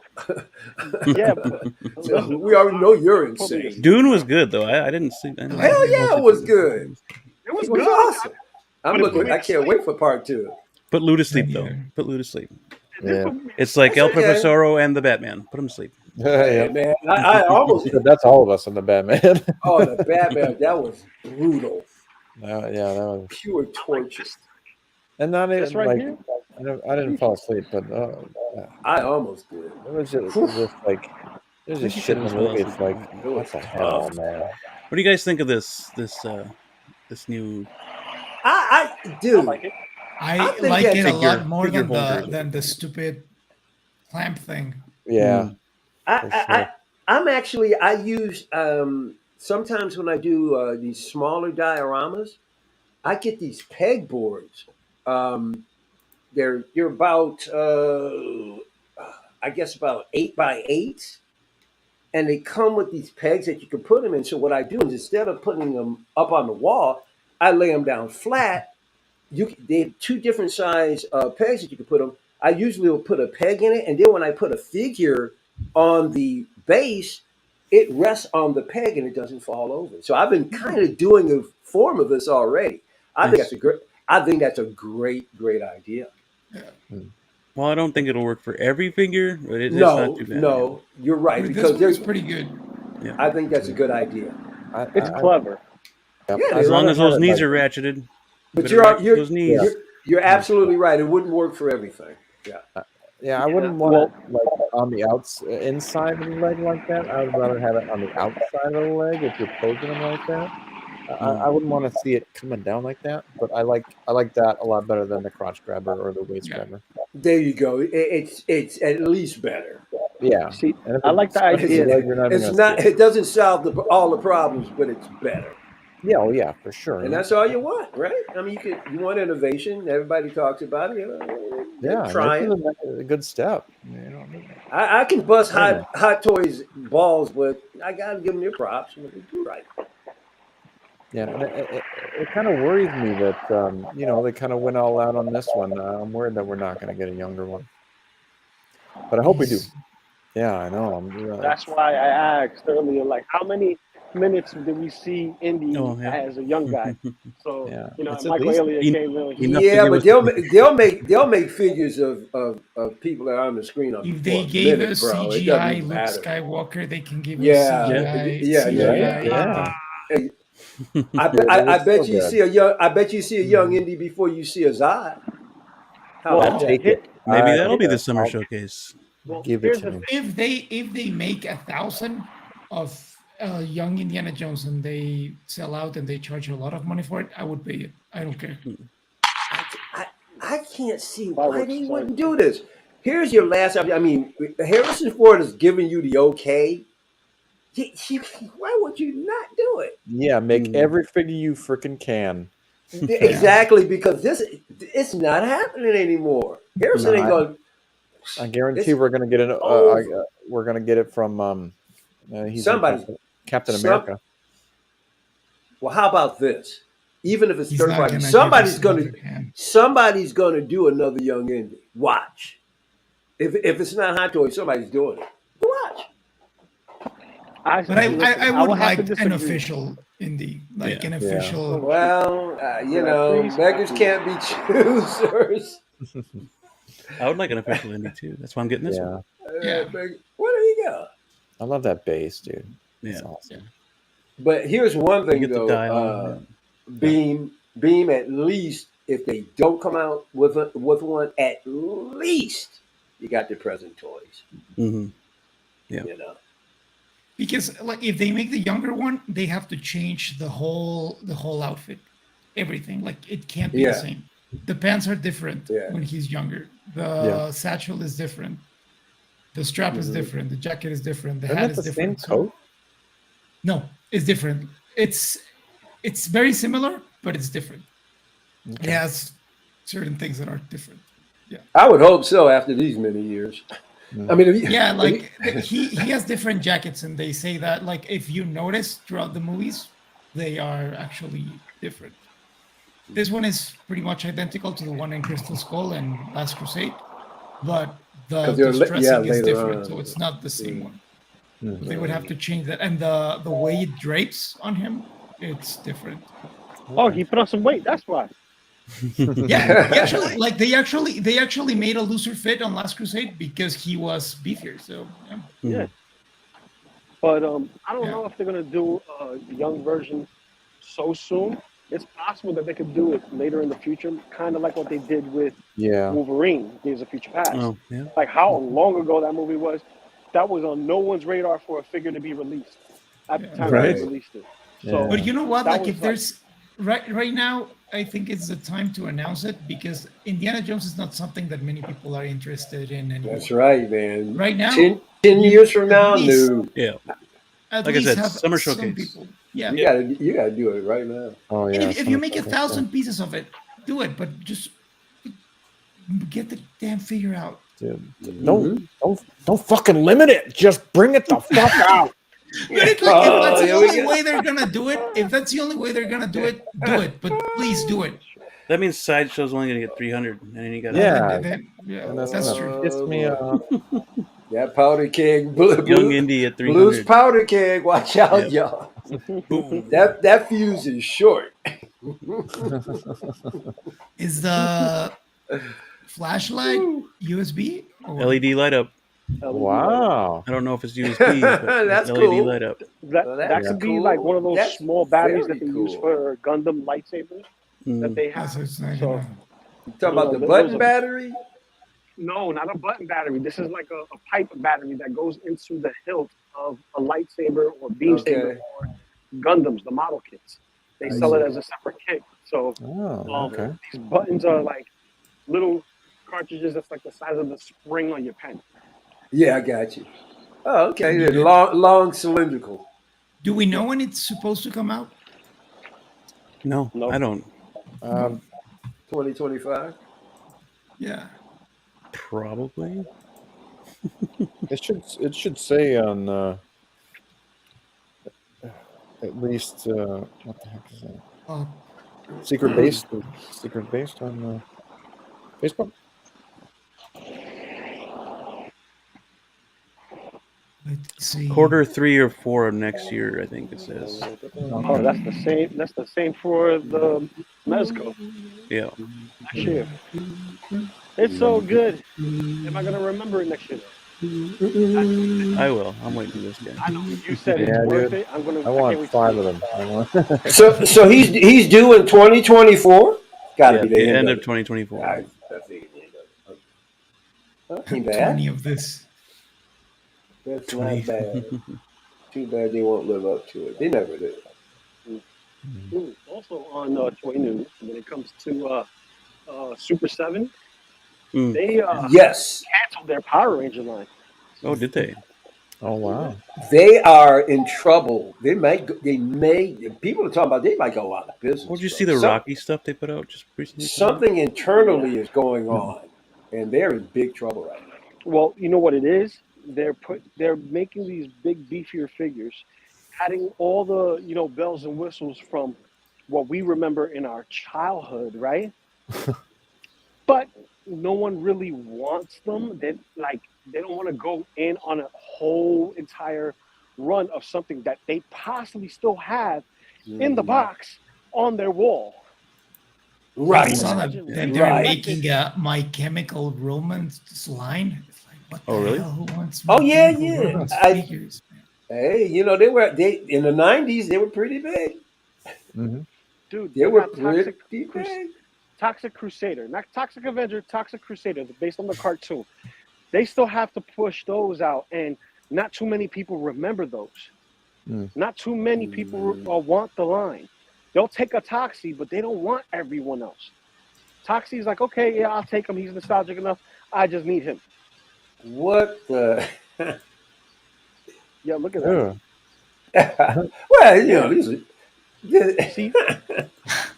Yeah, we already know you're insane. Dune was good though. I didn't see. Hell yeah, it was good. It was awesome. I can't wait for part 2. Put Lou to sleep though. Put Lou to sleep. Yeah. It's like El Professoro and the Batman. Put him to sleep. Hey, man, I almost. That's all of us in the Batman. Oh, the Batman, that was brutal. Yeah, that was pure torture. And not even This right like here? I didn't fall asleep, but I almost did. it was just like there's just shit in the movie. It's like what the hell, man. What do you guys think of this new? I do. I like it. I like it a lot more than the stupid clamp thing. Yeah. I'm actually I use sometimes when I do these smaller dioramas, I get these pegboards. They're about I guess about 8x8, and they come with these pegs that you can put them in. So what I do is instead of putting them up on the wall, I lay them down flat. They have two different size pegs that you can put them. I usually will put a peg in it, and then when I put a figure on the base, it rests on the peg and it doesn't fall over. So I've been kind of doing a form of this already. I think that's a great idea. Yeah. Well, I don't think it'll work for every figure, but it's no, not too bad. No, you're right. I mean, because this pretty good. Yeah. I think that's a good idea. It's clever. Yeah, as long as those knees are ratcheted. But those knees. You're absolutely right. It wouldn't work for everything. Yeah, I wouldn't want it like on the inside of the leg like that. I would rather have it on the outside of the leg if you're posing them like that. I wouldn't want to see it coming down like that, but I like that a lot better than the crotch grabber or the waist grabber. There you go. It's at least better. Yeah. See, I like the idea. It doesn't solve all the problems, but it's better. Yeah, oh yeah, for sure. And that's all you want, right? I mean, you want innovation. Everybody talks about it. Try it. A good step. I can bust hot toys balls, but I gotta give them their props when they do right. Yeah, and it kind of worries me that they kind of went all out on this one. I'm worried that we're not going to get a younger one, but I hope we do. Yeah, I know. That's why I asked earlier, like, how many minutes did we see Indy as a young guy? So Michael Elliott came really. Yeah, but they'll make figures of people that are on the screen. If they gave us CGI Luke Skywalker, they can give us CGI. Yeah. I bet you see a young Indy before you see a Zod. I'll take it. Maybe that'll be the summer showcase. Give it to me. If they make 1,000 of young Indiana Jones and they sell out and they charge a lot of money for it, I would pay it. I don't care. I can't see why they wouldn't do this. Here's your last. I mean, Harrison Ford is giving you the okay. Why would you not do it? Yeah, make every figure you freaking can. Exactly, because it's not happening anymore. Harrison ain't going. I guarantee we're going to get it. We're going to get it from somebody, Captain America. Well, how about this? Even if it's third party, somebody's going to do another Young Indy. Watch. If it's not Hot Toys, somebody's doing it. Watch. But I would like an official Indy, an official. Well, beggars can't be choosers. I would like an official Indy too. That's why I'm getting this one. Well, there you go. I love that base, dude. That's awesome. But here's one thing though. Beam at least if they don't come out with one, at least you got the present toys. Mm-hmm. Yeah. Because if they make the younger one, they have to change the whole outfit, everything. Like it can't be the same. The pants are different when he's younger. The satchel is different. The strap is different. The jacket is different. The hat is different. Same coat? No, it's different. It's very similar, but it's different. Okay. It has certain things that are different. Yeah, I would hope so after these many years. I mean, he has different jackets, and they say that if you notice throughout the movies, they are actually different. This one is pretty much identical to the one in Crystal Skull and Last Crusade, but the dressing is different, so it's not the same one. Mm-hmm. They would have to change that, and the way it drapes on him, it's different. Oh, he put on some weight. That's why. Yeah, they actually made a looser fit on Last Crusade because he was beefier. So yeah. But I don't know if they're gonna do a young version so soon. It's possible that they could do it later in the future, kind of like what they did with Wolverine, Days of Future Past. Oh, yeah. Like how long ago that movie was. That was on no one's radar for a figure to be released at the time they released it. So, but you know what? Like if there's right now, I think it's the time to announce it because Indiana Jones is not something that many people are interested in anymore. That's right, man. Right now, 10 years from now, no. Yeah. At like I least said, have summer some showcase. people. Yeah. You gotta do it right now. Oh yeah. And if you make 1,000 pieces of it, do it. But just get the damn figure out. Dude, don't fucking limit it. Just bring it the fuck out. But if that's the only way they're gonna do it, do it. But please do it. That means Sideshow's only gonna get 300, and then you got that's true. Piss me off. That powder keg, Young Indy at 300. Blue's powder keg. Watch out, y'all. That fuse is short. Is the flashlight USB or LED light up? Wow. I don't know if it's USB, but that's LED cool. light up. That could be like one of those small batteries that they use for Gundam lightsabers that they have. So it's not So, gonna- You talking about the button battery? no, not a button battery. This is like a pipe battery that goes into the hilt of a lightsaber or beam saber or Gundams, the model kits. They sell it as a separate kit. So these buttons are like little cartridges that's like the size of the spring on your pen. Yeah, I got you. Oh, okay. They're long cylindrical. Do we know when it's supposed to come out? No, I don't. 2025. Yeah. Probably. It should say on at least what the heck is that? Secret base on Facebook. Let's see. Quarter 3 or 4 of next year, I think it says. Oh, that's the same. That's the same for the Mezco Yeah. next year. It's so good. Am I gonna remember it next year? I will. I'm waiting for this guy. I know you said it's worth it. I want 5 of them. So he's due in 2024. Got to be the end of 2024. I figured the end of 20 of this. That's not bad. Too bad they won't live up to it. They never did. Also on Toy News, when it comes to Super 7, they canceled their Power Ranger line. Oh, did they? Oh wow. They are in trouble. They may people are talking about they might go out of business. Well, did you see the Rocky stuff they put out just recently? Something internally is going on, and they're in big trouble right now. Well, you know what it is? They're making these big beefier figures, adding all the bells and whistles from what we remember in our childhood, right? But no one really wants them. They don't want to go in on a whole entire run of something that they possibly still have in the box on their wall. Right. I saw that they're making a My Chemical Romance line. It's like, what the hell? Who wants My Chemical Romance figures? Hey, they were in the 90s. They were pretty big. Mm-hmm. Dude, they were pretty big. Toxic Crusader, not Toxic Avenger, Toxic Crusader, based on the cartoon. They still have to push those out, and not too many people remember those. Not too many people want the line. They'll take a Toxie, but they don't want everyone else. Toxie's like, okay, yeah, I'll take him. He's nostalgic enough. I just need him. What the? Yeah, look at that. Well,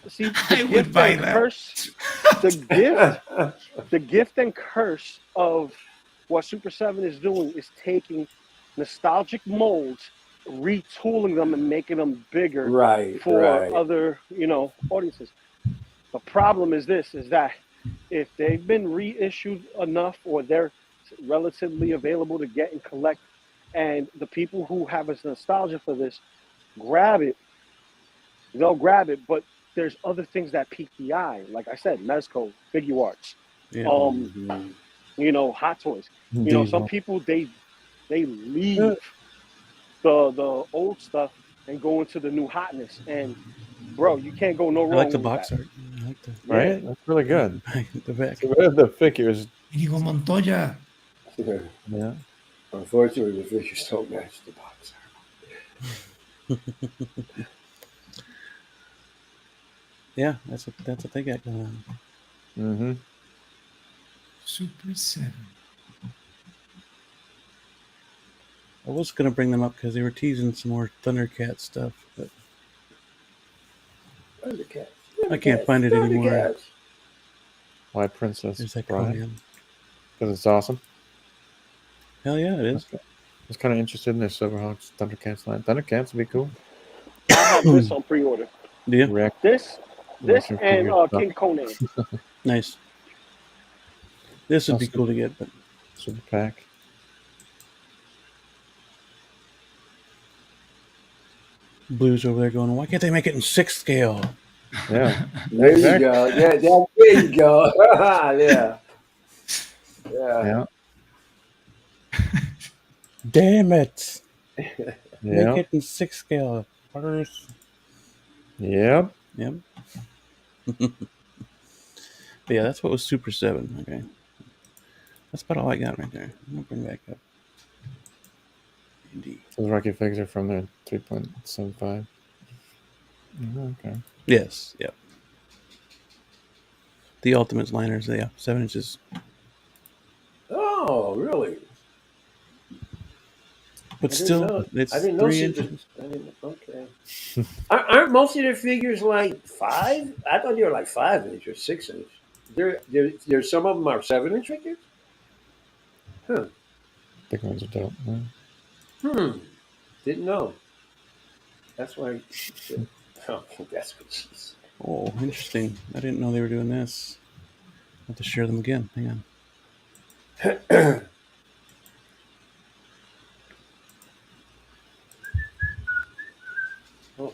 See, the gift and curse. The gift and curse of what Super 7 is doing is taking nostalgic molds, retooling them, and making them bigger for other, audiences. The problem is that if they've been reissued enough, or they're relatively available to get and collect, and the people who have a nostalgia for this grab it, they'll grab it. But there's other things that pique the eye. Like I said, Mezco, Figure Arts, you know, Hot Toys. You know, some people they leave the old stuff and go into the new hotness. And bro, you can't go no wrong. I like the with box that. art. I like the right. That's really good. the back. So where are the figures? Inigo Montoya. Yeah. Unfortunately, the figures don't match the box art. Yeah, that's what they got going on. Mm-hmm. Super 7. I was gonna bring them up because they were teasing some more Thundercat stuff, but Thundercats. I can't find it anymore. Why Princess There's that Bride? Conan. Because it's awesome. Hell yeah, it is. I was kind of interested in their Silverhawks Thundercats line. Thundercats would be cool. I have this on pre-order. Yeah. This and King Conan. Nice. This would be cool to get, but super pack. Blue's over there going, why can't they make it in 6 scale? Yeah. There you go. Yeah, there you go. Yeah. Yeah. Damn it. Yeah. Make it in 6 scale. Yep. Yep. But yeah, that's what was Super 7. Okay. That's about all I got right there. I'm going to bring back up. Indeed. Those Rocky figs are from their 3.75. Okay. Yes. Yep. The Ultimates liners, yeah, 7 inches. Oh, really? But still, it's 3 inches. Okay. Aren't most of their figures like 5? I thought they were like 5 inch or 6 inch. There's some of them are 7-inch figures. Huh. Big ones are dope. Didn't know. That's why. Oh, that's what she's. Oh, interesting. I didn't know they were doing this. I'll have to share them again. Hang on. Oh,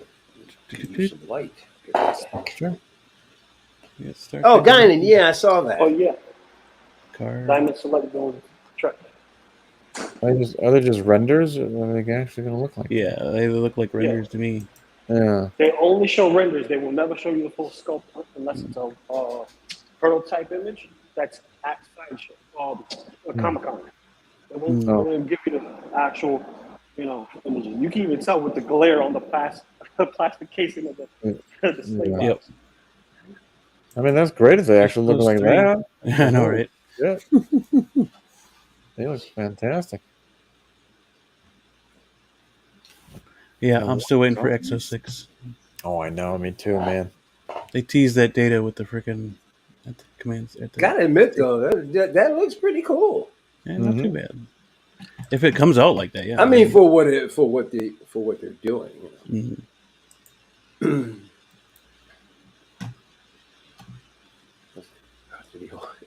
use some light. Sure. Oh, Guinan, yeah, I saw that. Oh yeah. Card. Diamond Select going truck. Are they just renders, or are they actually going to look like? Yeah, they look like renders to me. Yeah. They only show renders. They will never show you the full scope unless it's a prototype image that's at Sideshow or Comic-Con. They won't give you the actual, images. You can even tell with the glare on the plastic casing of the display box. Yep. I mean, that's great if they actually look like that. I know, right? Yeah. They look fantastic. Yeah, I'm still waiting for X06. Oh, I know. Me too, man. They teased that data with the freaking commands. Gotta admit though, that looks pretty cool. Yeah, not too bad. If it comes out like that, yeah. I mean, for what they're doing.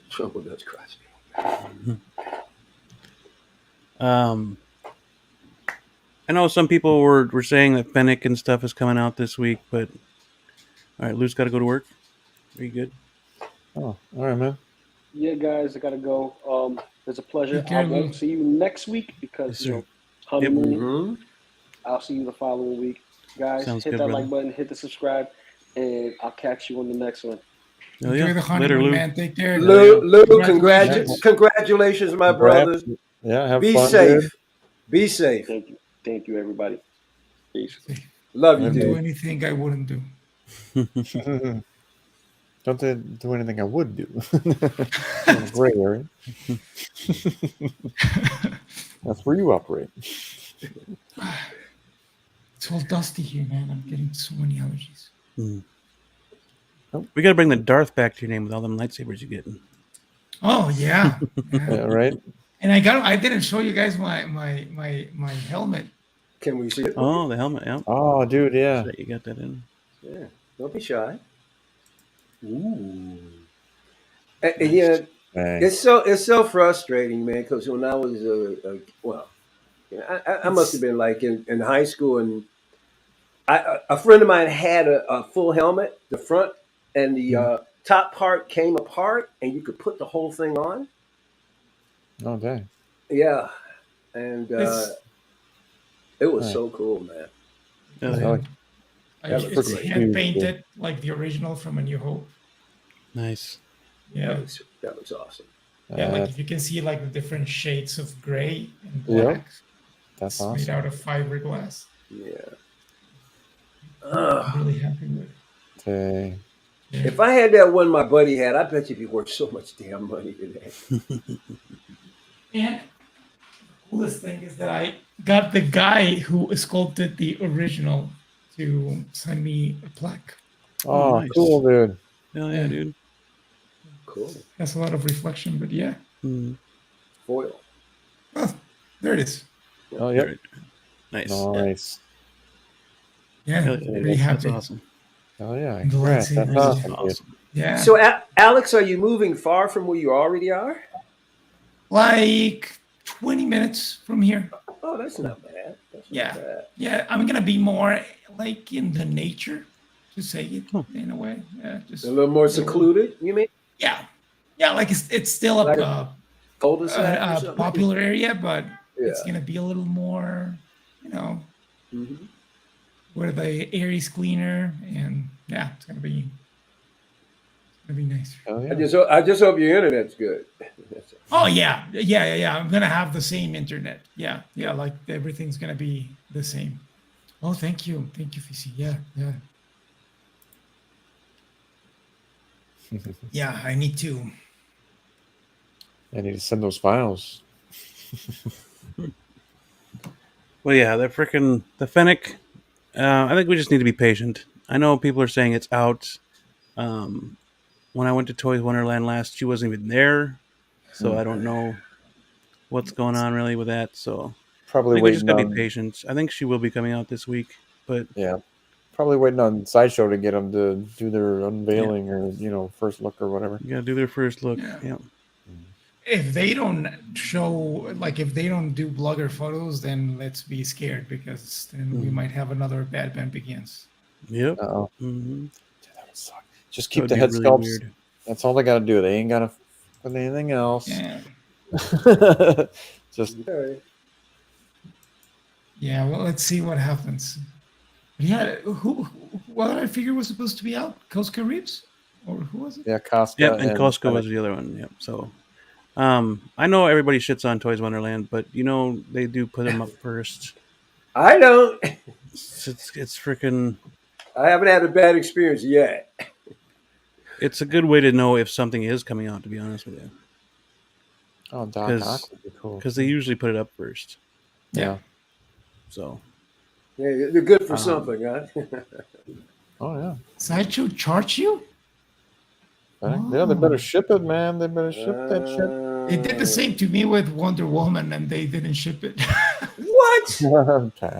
Trouble does cross me. I know some people were saying that Fennec and stuff is coming out this week, but all right, Lou's got to go to work. Are you good? Oh, all right, man. Yeah, guys, I gotta go. It's a pleasure. I won't see you next week because honeymoon. I'll see you the following week, guys. Sounds hit good, that brother. like button, hit the subscribe, and I'll catch you on the next one. Enjoy the honeymoon, Later, Lou. man. Take care. Lou, congratulations, my brother. Yeah, have Be fun, safe. dude. Be safe. Thank you, everybody. Peace. Love you, Don't dude. do anything I wouldn't do. Don't do anything I would do. Gray area. That's where you operate. It's all dusty here, man. I'm getting so many allergies. We got to bring the Darth back to your name with all them lightsabers you're getting. Oh yeah. Yeah, right. And I didn't show you guys my helmet. Can we see it? Oh, the helmet, yeah. Oh, dude, yeah. You got that in. Yeah. Don't be shy. Ooh. And yeah, it's so frustrating, man. Because when I was I must have been like in high school, and a friend of mine had a full helmet. The front and the top part came apart, and you could put the whole thing on. Oh, dang. Yeah, and it was so cool, man. It's hand painted like the original from A New Hope. Nice. Yeah, that was awesome. Yeah, like if you can see like the different shades of gray and black. That's awesome. Made out of fiberglass. Yeah. I'm really happy with it. Okay. If I had that one my buddy had, I bet you'd be worth so much damn money today. And the coolest thing is that I got the guy who sculpted the original to send me a plaque. Oh, nice. Cool, dude. Hell yeah, dude. Cool. Has a lot of reflection, but yeah. Foil. Oh, there it is. Oh, yeah. Nice. Nice. Yeah, pretty happy. That's awesome. Oh, yeah. Congrats. That's awesome. Yeah. So, Alex, are you moving far from where you already are? Like 20 minutes from here. Oh, that's not bad. That's not bad. Yeah, I'm going to be more like in the nature, to say it in a way. Yeah, just a little more secluded, you mean? Yeah. Yeah, like it's still like a popular area, but it's going to be a little more, where the air is cleaner, and it's going to be nice. Oh, yeah. I just hope your internet's good. Oh yeah. I'm gonna have the same internet. Yeah. Like everything's gonna be the same. Oh, thank you, Feezy. Yeah. Yeah, I need to send those files. Well, yeah, the Fennec. I think we just need to be patient. I know people are saying it's out. When I went to Toys Wonderland last, she wasn't even there, so I don't know what's going on really with that. So probably we just gotta be patient. I think she will be coming out this week, but probably waiting on Sideshow to get them to do their unveiling or first look or whatever. You gotta do their first look. Yeah. If they don't show, like if they don't do blogger photos, then let's be scared, because then we might have another Batman Begins. Yep. Mm-hmm. That would suck. Just keep the head sculpts. Weird. That's all they got to do. They ain't got to put anything else. Yeah. Just. Yeah. Well, let's see what happens. Yeah. What other figure was supposed to be out? Koska Reeves, or who was it? Yeah, Koska. Yeah, and Koska was the other one. Yep. So, I know everybody shits on Toys Wonderland, but they do put them up first. I don't. It's freaking. I haven't had a bad experience yet. It's a good way to know if something is coming out, to be honest with you. Oh, Doc Ock would be cool. Because they usually put it up first. Yeah. So. Yeah, they're good for something, huh? Oh, yeah. Sideshow charge you? Yeah, they better ship it, man. They better ship that shit. They did the same to me with Wonder Woman, and they didn't ship it. What?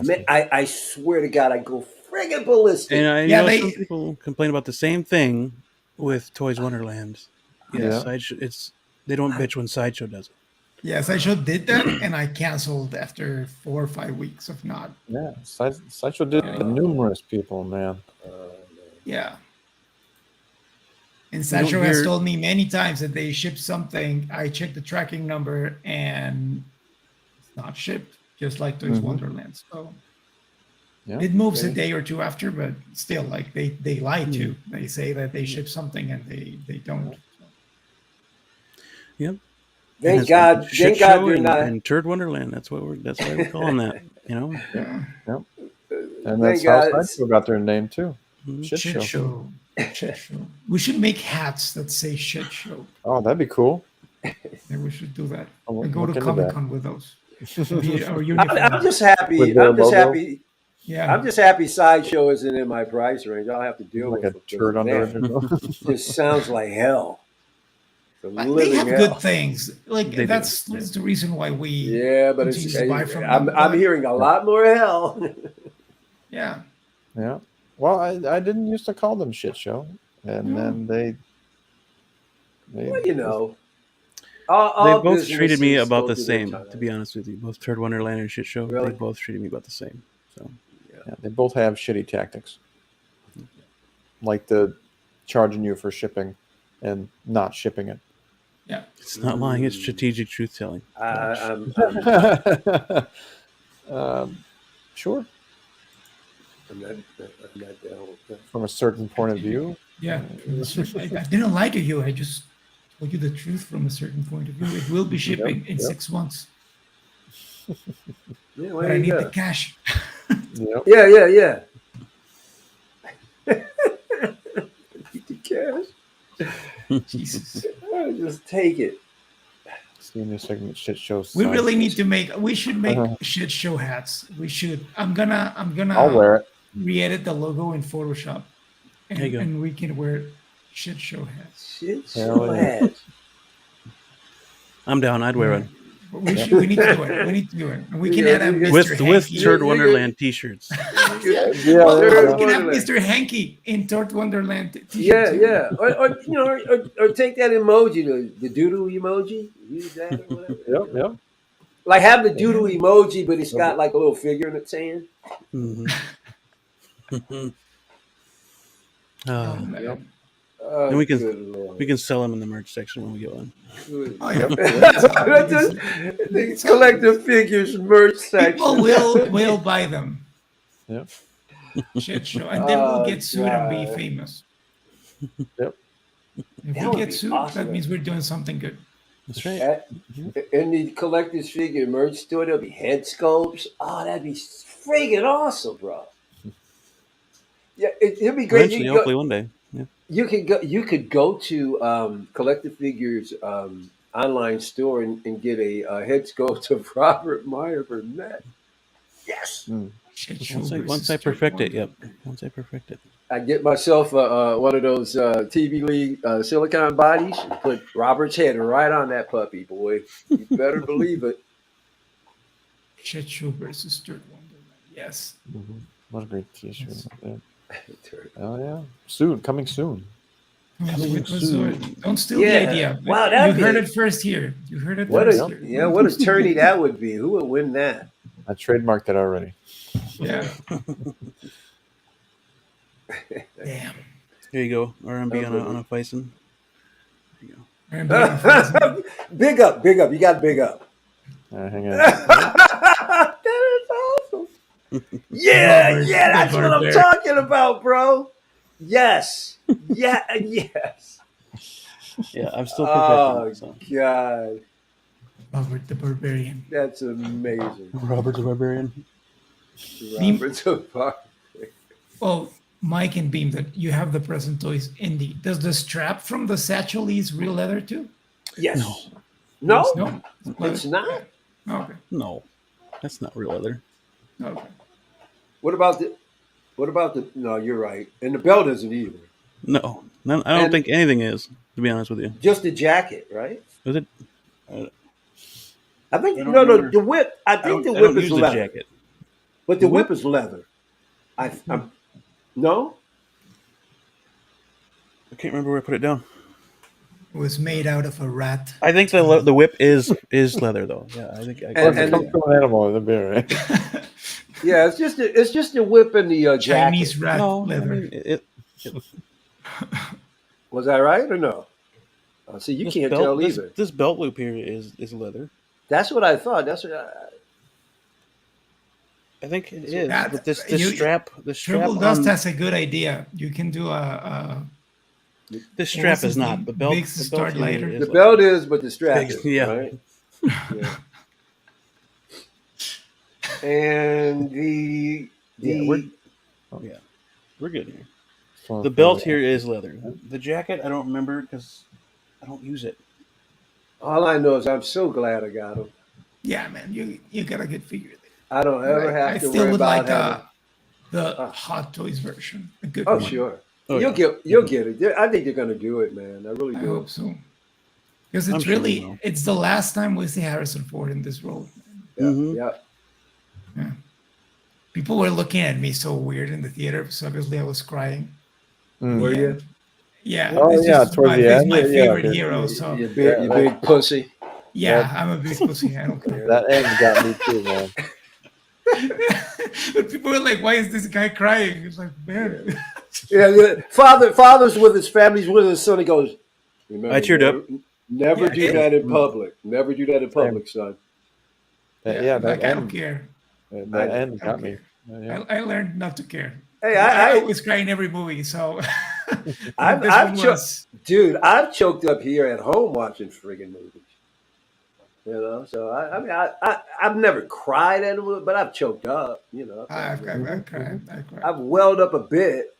Man, I swear to God, I go friggin' ballistic. And some people complain about the same thing with Toys Wonderland. Yeah. They don't bitch when Sideshow does it. Yeah, Sideshow did that, and I canceled after 4 or 5 weeks of not. Yeah, Sideshow did it to numerous people, man. Yeah. And Sideshow has told me many times that they shipped something. I checked the tracking number, and it's not shipped, just like Toys Wonderland. So it moves a day or two after, but still, like they lie to. They say that they ship something, and they don't. Yep. Thank God you're not. And Turd Wonderland. That's why we're calling that. Yeah. Yep. And that's how Sideshow got their name too. Shit show. We should make hats that say shit show. Oh, that'd be cool. Yeah, we should do that. And go to Comic-Con with those. I'm just happy. Yeah. I'm just happy Sideshow isn't in my price range. I'll have to deal with a turd under it. Just sounds like hell. They have good things. Like that's the reason why we. Yeah, but I'm hearing a lot more hell. Yeah. Yeah. Well, I didn't used to call them shit show, and then they well, they both treated me about the same. To be honest with you, both Turd Wonderland and Shit Show, they both treated me about the same. So Yeah, they both have shitty tactics, like the charging you for shipping and not shipping it. Yeah, it's not lying; it's strategic truth telling. Sure. I'm not down with that. From a certain point of view. Yeah, I didn't lie to you. I just told you the truth from a certain point of view. It will be shipping in 6 months. Yeah, But I need the cash. Yeah. Need the cash. Jesus. Just take it. Senior segment shit shows. We really need to make. We should make shit show hats. We should. I'm gonna. I'll wear it. Re-edit the logo in Photoshop, There you go. and we can wear shit show hats. Shit show hats. I'm down. I'd wear one. We need to do it. We need to do it. And we can add a Mr. with Hanky. Third Wonderland T-shirts. We can have Mr. Hanky in Third Wonderland T-shirt. Yeah. Or take that emoji, the doodle emoji. Use that or whatever. Yep. Like have the doodle emoji, but it's got like a little figure in its hand. Man. And we can sell them in the merch section when we get one. Oh, yeah. The collector figures merch section. People will buy them. Yep. Shit show, and then we'll get sued and be famous. Yep. If we get sued, that means we're doing something good. That's right. In the collector's figure merch store, there'll be head sculpts. Oh, that'd be friggin' awesome, bro. Yeah, it'd be great. Eventually, hopefully one day. Yeah. You could go to Collector Figures online store and get a head sculpt of Robert Meyer Burnett. Yes. Once I perfect it, yep. Once I perfect it, I get myself one of those TV League silicone bodies and put Robert's head right on that puppy, boy. You better believe it. Shit show versus Third Wonderland. Yes. What a great T-shirt. Yes. Yeah. Oh yeah, coming soon. Don't steal the idea. Wow, you heard it first here. You heard it first here. Yeah, what a tourney that would be. Who would win that? I trademarked it already. Yeah. Damn. Here you go. RMB on a bison. There you go. Big up. You got to big up. Hang on. That is awesome. Yeah, that's what I'm talking about, bro. Yes. Yes. Yeah, I'm still perfecting. Oh, God. Robert the Barbarian. That's amazing. Robert the Barbarian. Oh, Mike and Beam, that you have the present toys indie. Does the strap from the satchel use real leather too? Yes. No? It's not. Okay. No, that's not real leather. Okay. What about the? No, you're right. And the belt isn't either. No, I don't think anything is. To be honest with you, just the jacket, right? Is it? I think the whip. I think the whip is leather. Jacket. But the whip is leather. No. I can't remember where I put it down. It was made out of a rat. I think the whip is leather though. Yeah, I think. It comes from an animal, the bear, right? Yeah, it's just a whip and the jacket. Chinese rat leather. I mean, Was that right or no? See, you can't tell either. This belt loop here is leather. That's what I thought. That's what I think it is. But the strap. Triple Dust has a good idea. You can do a this strap is not the belt. The belt is, but the strap is. Yeah. Right? Yeah. And we're good here. The belt here is leather. The jacket I don't remember because I don't use it. All I know is I'm so glad I got them. Yeah, man, you got a good figure there. I don't ever have to worry about having the Hot Toys version. A good one. Sure. You'll get it. I think they're gonna do it, man. I really do. I hope so. Because it's it's the last time we see Harrison Ford in this role. Yeah. People were looking at me so weird in the theater, so obviously I was crying. Were you? Yeah. Oh yeah, towards the end. My favorite hero. So you big pussy. Yeah, I'm a big pussy. I don't care. That end got me too, man. But people were like, "Why is this guy crying?" It's like, man. Yeah. Father's with his family's with his son. He goes, remember, I cheered up. Never do that in public. Never do that in public, son. That like, I don't end. care. That end got me. Yeah. I learned not to care. Hey, I always cry in every movie, so dude, I've choked up here at home watching friggin' movies. You know, so I mean, I've never cried at it, but I've choked up. You know, I've cried. I've welled up a bit.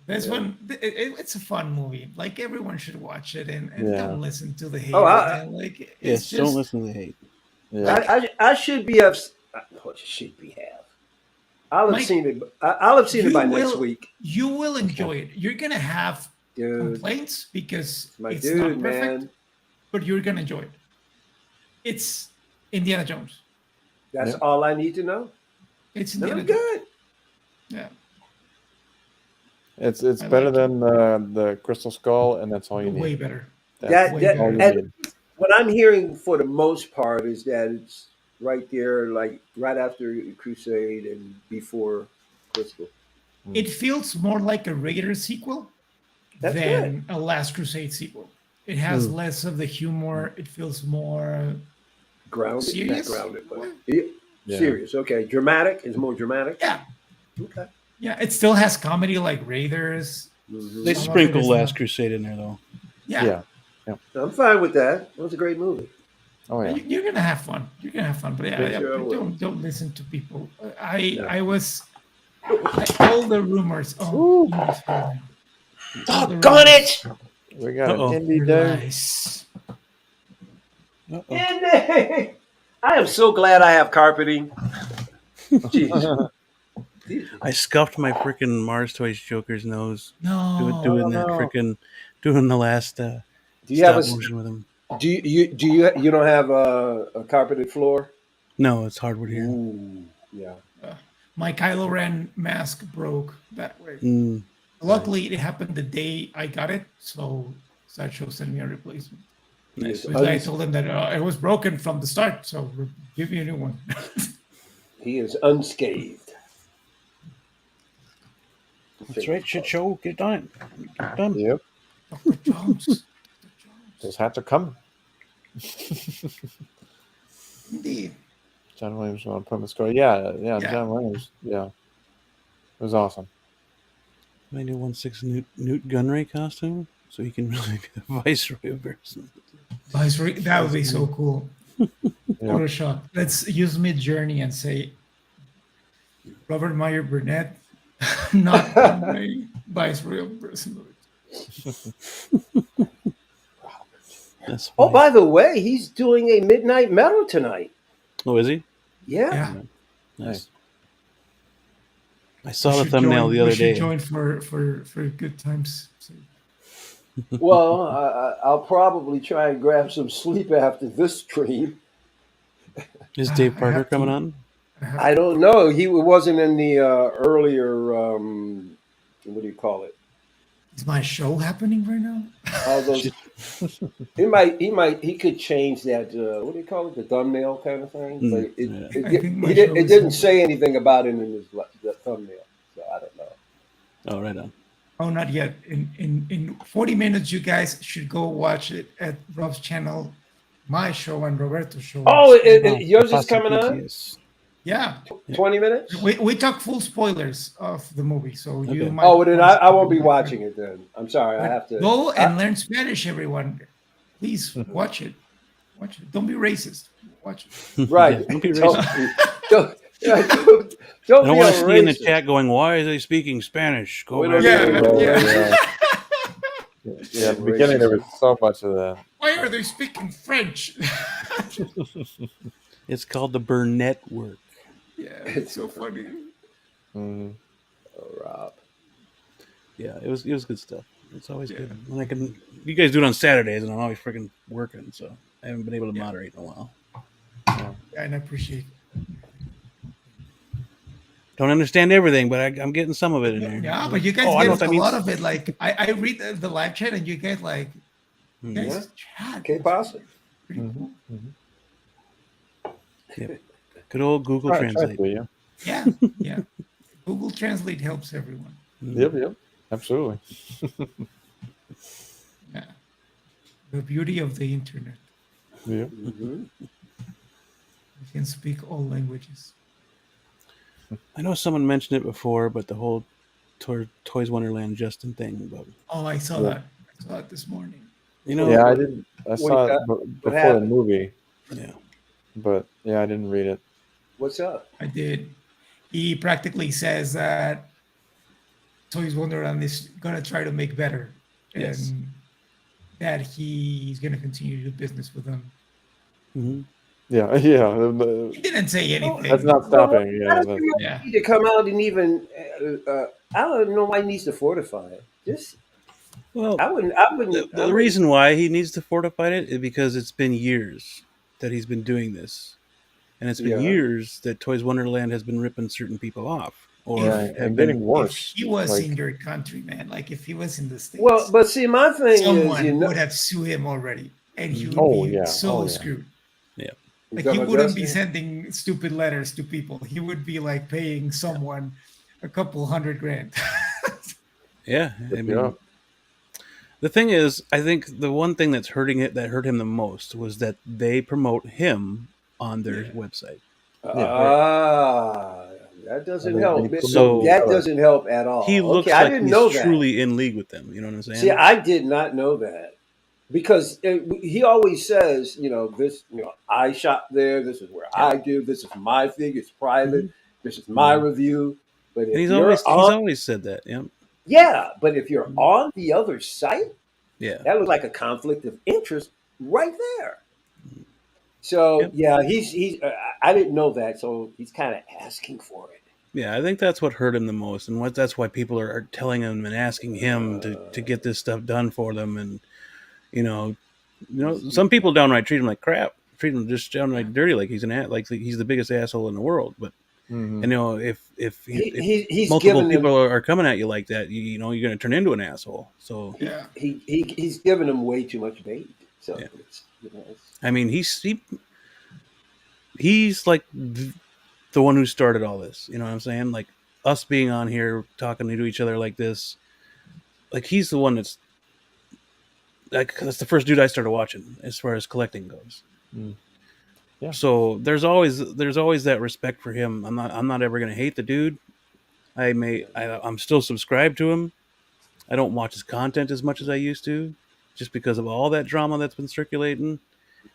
This one, it's a fun movie. Like, everyone should watch it and don't listen to the hate. Don't listen to the hate. Yeah. I should be have. Should be have. I'll have seen it. I'll have seen it by next week. You will enjoy it. You're gonna have complaints because it's not perfect, man. But you're gonna enjoy it. It's Indiana Jones. That's all I need to know. It's Indiana Jones. Good. Yeah. It's better than the Crystal Skull, and that's all you need. Way better. And what I'm hearing for the most part is that it's right there, like right after Crusade and before Crystal. It feels more like a Raider sequel than a Last Crusade sequel. It has less of the humor. It feels more grounded. Serious. Serious. Okay. Dramatic is more dramatic. Yeah. Okay. Yeah, it still has comedy like Raiders. They sprinkle Last Crusade in there, though. Yeah. I'm fine with that. It was a great movie. Oh yeah. You're gonna have fun. But don't listen to people. All the rumors. Doggone it! We got an indie day. Nice. I am so glad I have carpeting. Jeez. I scuffed my freaking Mars Toys Joker's nose. No. Doing the last do you have motion with him. Do you don't have a carpeted floor? No, it's hardwood here. Ooh, yeah. My Kylo Ren mask broke that way. Luckily, it happened the day I got it, so Sideshow sent me a replacement. Nice. I told them that it was broken from the start, so we'll give you a new one. He is unscathed. That's right, shit show. Get done. Get done. Yep. Dr. Jones. Those hats are coming. Indeed. John Williams on Plymouth Square. Yeah. John Williams. Yeah. It was awesome. I do 1/6 Newt Gunray costume, so he can really be the Viceroy person. Viceroy, that would be so cool. Photoshop. Let's use Mid Journey and say Robert Meyer Burnett, not Gunray, Viceroy person. By the way, he's doing a Midnight Metal tonight. Oh, is he? Yeah. Nice. I saw the thumbnail the other day. Join for good times. Well, I'll probably try and grab some sleep after this stream. Is Dave Parker coming on? I don't know. He wasn't in the earlier. What do you call it? Is my show happening right now? All those. He could change that. What do you call it? The thumbnail kind of thing. But it didn't say anything about it in the thumbnail, so I don't know. Oh, right on. Oh, not yet. In 40 minutes, you guys should go watch it at Rob's channel, my show and Roberto's show. Oh, yours is coming on? Yeah. 20 minutes? We talk full spoilers of the movie, so you might... Oh, then I won't be watching it then. I'm sorry, I have to... Go and learn Spanish, everyone. Please watch it. Watch it. Don't be racist. Watch it. Right. Don't be racist. Don't I don't want to see in the chat going, why is he speaking Spanish? At the beginning there was so much of that. Why are they speaking French? It's called the Burnett work. Yeah, it's so funny. Mm-hmm. Oh, Rob. Yeah, it was good stuff. It's always good. When you guys do it on Saturdays, and I'm always freaking working, so I haven't been able to moderate in a while. And I appreciate it. Don't understand everything, but I'm getting some of it in there. Yeah, but you guys get a lot of it. Like I read the live chat, and you get like, chat. Okay, possible. Pretty cool. Yep. Good old Google Translate. Yeah. Google Translate helps everyone. Yep. Absolutely. Yeah. The beauty of the internet. Yeah. Mm-hmm. You can speak all languages. I know someone mentioned it before, but the whole Toys Wonderland Justin thing. But Oh, I saw that. I saw it this morning. you know, Yeah, I didn't. I saw it before the movie. Yeah. But yeah, I didn't read it. What's up? I did. He practically says that Toys Wonderland is gonna try to make better, Yes. and that he's gonna continue to do business with them. Mm-hmm. Yeah. He didn't say anything. That's not stopping. Yeah. Need to come out and even. I don't know why he needs to fortify it. Just. Well, I wouldn't. The reason why he needs to fortify it is because it's been years that he's been doing this, and it's been years that Toys Wonderland has been ripping certain people off, or and getting worse. If he was in your country, man, like if he was in the States, well, but see, my thing someone is, would have sued him already, and he would be so screwed. Yeah, like he wouldn't be sending stupid letters to people. He would be like paying someone a couple $100,000. Yeah, I mean. The thing is, I think the one thing that hurt him the most was that they promote him on their website. That doesn't help. So that doesn't help at all. He looks like he's truly in league with them. You know what I'm saying? See, I did not know that because he always says, this, I shop there. This is where I do. This is my figure. It's private. This is my review. But and he's always said that. Yeah. Yeah, but if you're on the other site, that looks like a conflict of interest right there. So he's I didn't know that, so he's kind of asking for it. Yeah, I think that's what hurt him the most, and that's why people are telling him and asking him to get this stuff done for them, and some people downright treat him like crap, treat him just downright dirty, like he's he's the biggest asshole in the world, but. And if multiple people are coming at you like that, you're going to turn into an asshole. So he's giving them way too much bait. So I mean, he's like the one who started all this. You know what I'm saying? Like us being on here talking to each other like this. Like he's the one that's the first dude I started watching as far as collecting goes. Yeah. So there's always that respect for him. I'm not ever gonna hate the dude. I'm still subscribed to him. I don't watch his content as much as I used to, just because of all that drama that's been circulating.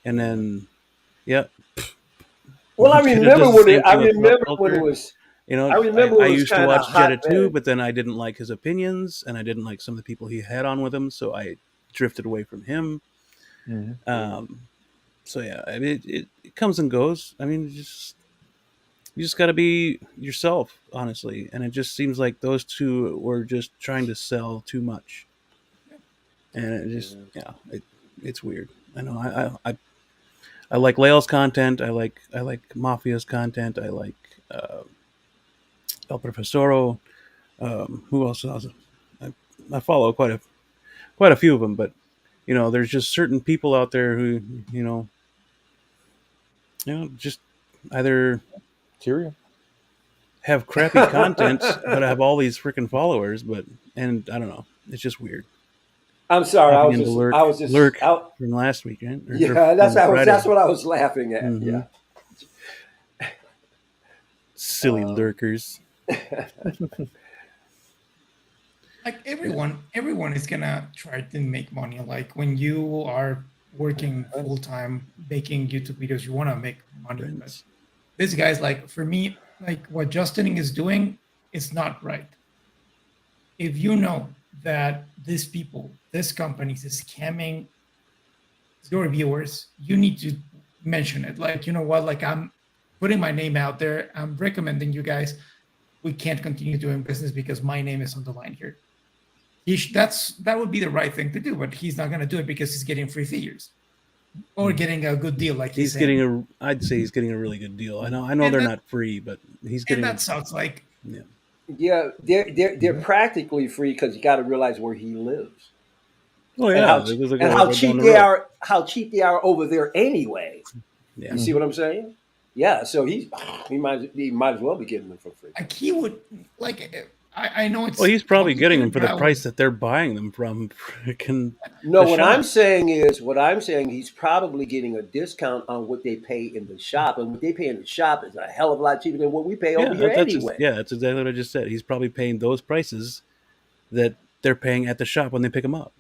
And then, well, I remember when it was. I used to watch Jetta too, but then I didn't like his opinions, and I didn't like some of the people he had on with him, so I drifted away from him. Mm-hmm. So I mean, it comes and goes. I mean, you just got to be yourself, honestly. And it just seems like those two were just trying to sell too much, and it just it's weird. I know. I like Lael's content. I like Mafia's content. I like El Professoro. Who else? I follow quite a few of them, but there's just certain people out there who just either have crappy content but have all these freaking followers, and I don't know, it's just weird. I'm sorry, I was just lurk from last weekend. That's what I was laughing at. Mm-hmm. Yeah, silly lurkers. Like everyone is gonna try to make money. Like when you are working full time making YouTube videos, you want to make money. But this guy's like, for me, like what Justin is doing is not right. If you know that this company is scamming your viewers, you need to mention it. Like, you know what? Like, I'm putting my name out there. I'm recommending you guys. We can't continue doing business because my name is on the line here. That would be the right thing to do, but he's not going to do it because he's getting free figures or getting a good deal. Like I'd say he's getting a really good deal. I know they're not free, but he's getting. And that sounds like. Yeah, they're practically free because you got to realize where he lives. Oh yeah, and how cheap they are. How cheap they are over there anyway. Yeah. You see what I'm saying? Yeah, so he might as well be getting them for free. Like he would like. I know it's. Well, he's probably getting them for the but I price would- that they're buying them from. Freaking No, the what shop. I'm saying he's probably getting a discount on what they pay in the shop, and what they pay in the shop is a hell of a lot cheaper than what we pay over here anyway. That's exactly what I just said. He's probably paying those prices that they're paying at the shop when they pick them up.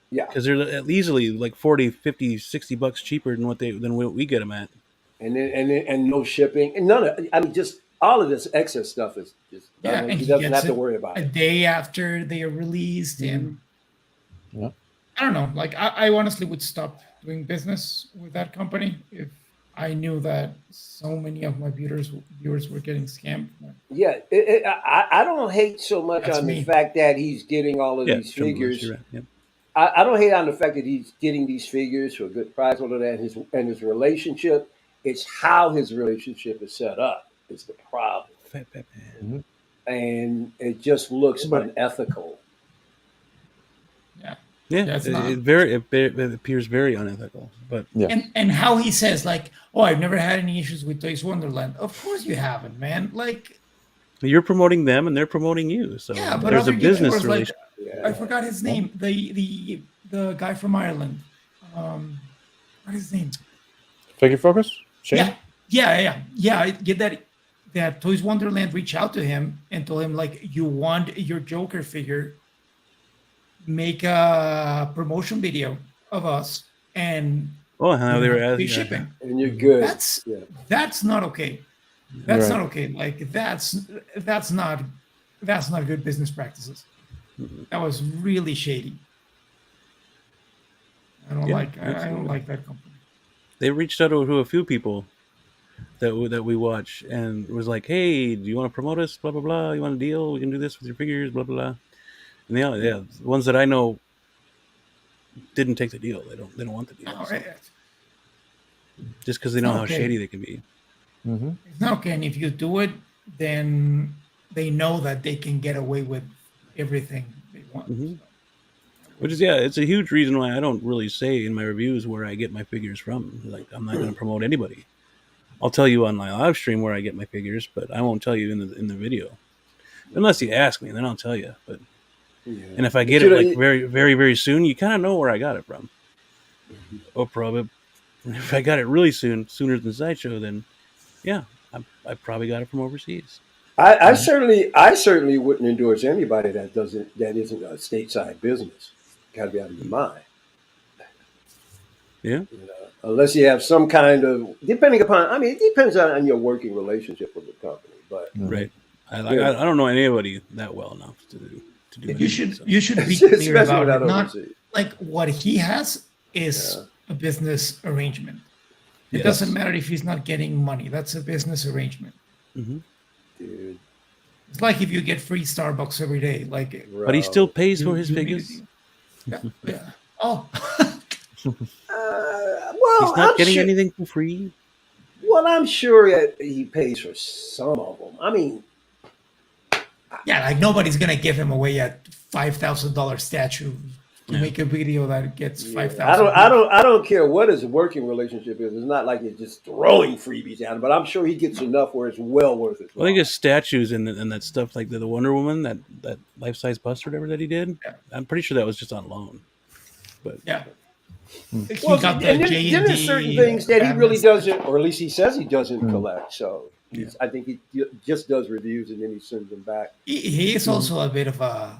Yeah, because they're easily like 40, 50, 60 bucks cheaper than what we get them at. And no shipping and none of. I mean, just all of this excess stuff is just. Yeah, and he doesn't gets have to it worry about a it. day after they are released, and Yeah. I don't know. Like I honestly would stop doing business with that company if I knew that so many of my viewers were getting scammed. Yeah, I don't hate so much That's on me. the fact that he's getting all of these figures. You're right. Yep. I don't hate on the fact that he's getting these figures for a good price, all of that, and his relationship. It's how his relationship is set up is the problem, Fat man. Mhm. and it just looks unethical. Yeah, That's it appears very unethical. But Yeah. And how he says like, oh, I've never had any issues with Toys Wonderland. Of course you haven't, man. Like you're promoting them and they're promoting you. So yeah, but there's a other business YouTubers, like, relation. Yeah. I forgot his name. The guy from Ireland. What is his name? Figure Focus? Shane? Yeah. I get that Toys Wonderland reached out to him and told him like, you want your Joker figure, make a promotion video of us and How they were free asking shipping. And you're good. That's not okay. That's not okay. Like that's not good business practices. That was really shady. I don't like that company. They reached out to a few people that we watch and was like, hey, do you want to promote us? Blah blah blah. You want a deal? We can do this with your figures. Blah blah blah. And the ones that I know didn't take the deal. They don't want the deal. So. Just because they know how shady they can be. Mm-hmm. It's not okay. And if you do it, then they know that they can get away with everything they want. Mm-hmm. Which is it's a huge reason why I don't really say in my reviews where I get my figures from. Like I'm not going to promote anybody. I'll tell you on my live stream where I get my figures, but I won't tell you in the video, unless you ask me. Then I'll tell you. But and if I get it like very very very soon, you kind of know where I got it from. Or probably if I got it really sooner than Sideshow, then I probably got it from overseas. I certainly wouldn't endorse anybody that isn't a stateside business. Got to be out of your mind. Yeah. Unless you have some kind of, depending upon, I mean, it depends on your working relationship with the company. But right, I don't know anybody that well enough to do. You should be clear about it. Not like what he has is a business arrangement. It doesn't matter if he's not getting money. That's a business arrangement. Mm-hmm. Dude. It's like if you get free Starbucks every day, like. But he still pays for his figures. Yeah. Oh. Well, he's not getting anything for free. Well, I'm sure he pays for some of them. I mean, yeah, like nobody's gonna give him away a $5,000 statue to make a video that gets 5,000. I don't care what his working relationship is. It's not like he's just throwing freebies at him, but I'm sure he gets enough where it's well worth it. Well, I think his statues and that stuff like the Wonder Woman, that life-size bust or whatever that he did. Yeah. I'm pretty sure that was just on loan. But well, and there's certain things that he really doesn't, or at least he says he doesn't collect. So I think he just does reviews and then he sends them back. He is also a bit of a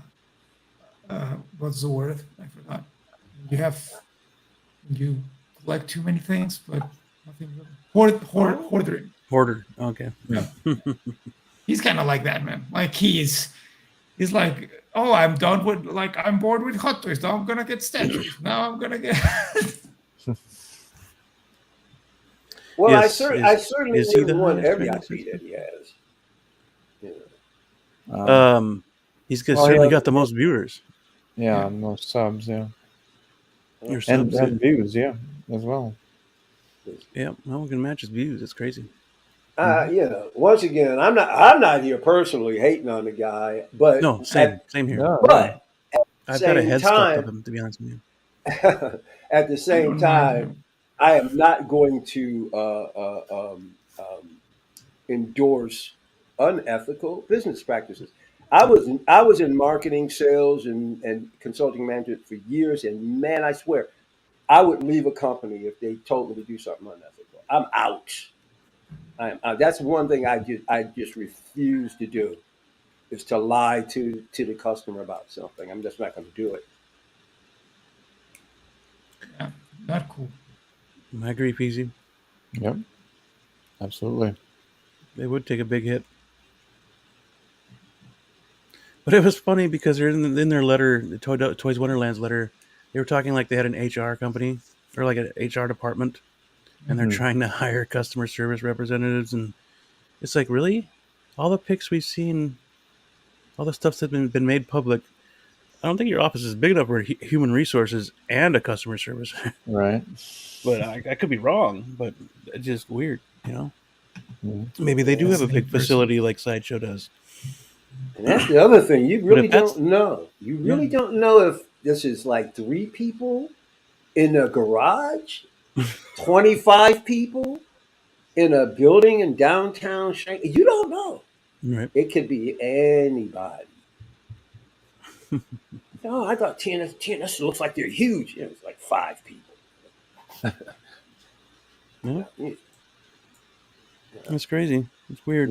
what's the word? I forgot. You collect too many things, but nothing really. Hoarder. Okay. Yeah. He's kind of like that, man. Like he's like, oh, I'm bored with Hot Toys. Now I'm gonna get statues. Now I'm gonna get. Well, yes, I certainly wouldn't want every IP that he has. Yeah. He's certainly got the most viewers. Yeah, most subs. Yeah. And views, as well. Yeah, no one can match his views. It's crazy. Once again, I'm not here personally hating on the guy, but no, same here. But I've got a head stuck of him, to be honest with you. At the same time, I am not going to endorse unethical business practices. I was in marketing, sales, and consulting management for years, and man, I swear, I would leave a company if they told me to do something unethical. I'm out. I am out. That's one thing I just refuse to do is to lie to the customer about something. I'm just not going to do it. Yeah, not cool. I agree, Feezy. Yep. Absolutely. They would take a big hit. But it was funny because they're in their letter, the Toys Wonderland's letter, they were talking like they had an HR company or like an HR department, and they're trying to hire customer service representatives. And it's like, really? All the pics we've seen, all the stuff that's been made public, I don't think your office is big enough for human resources and a customer service. Right. But I could be wrong, but it's just weird, you know? Maybe they do have a big facility like Sideshow does. And that's the other thing. You really don't know. You really don't know if this is like 3 people in a garage, 25 people in a building in downtown Shanghai. You don't know. Right. It could be anybody. Oh, I thought TNS looks like they're huge. It's like 5 people. Yeah. That's crazy. It's weird.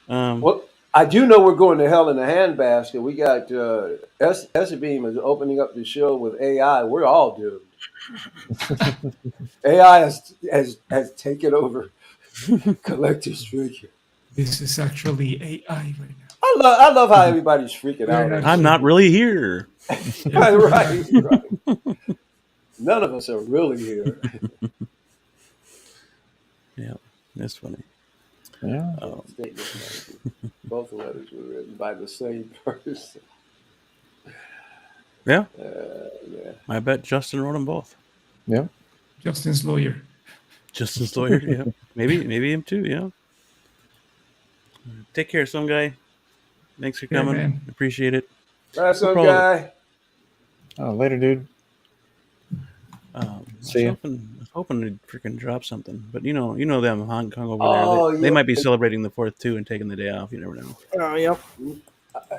Well, I do know we're going to hell in a handbasket. We got S-Beam is opening up the show with AI. We're all doomed. AI has taken over Collector's Figure. This is actually AI right now. I love how everybody's freaking out. I'm not really here. right. None of us are really here. Yeah, that's funny. Yeah. Both letters were written by the same person. Yeah. Yeah. I bet Justin wrote them both. Yeah. Justin's lawyer. Justin's lawyer, yeah. Maybe him too, yeah. Take care, some guy. Thanks for coming. Man. Appreciate it. Bye, some guy. Oh, later, dude. I was hoping to freaking drop something, but you know them Hong Kong over there. They might be celebrating the 4th too and taking the day off. You never know. Oh, yep.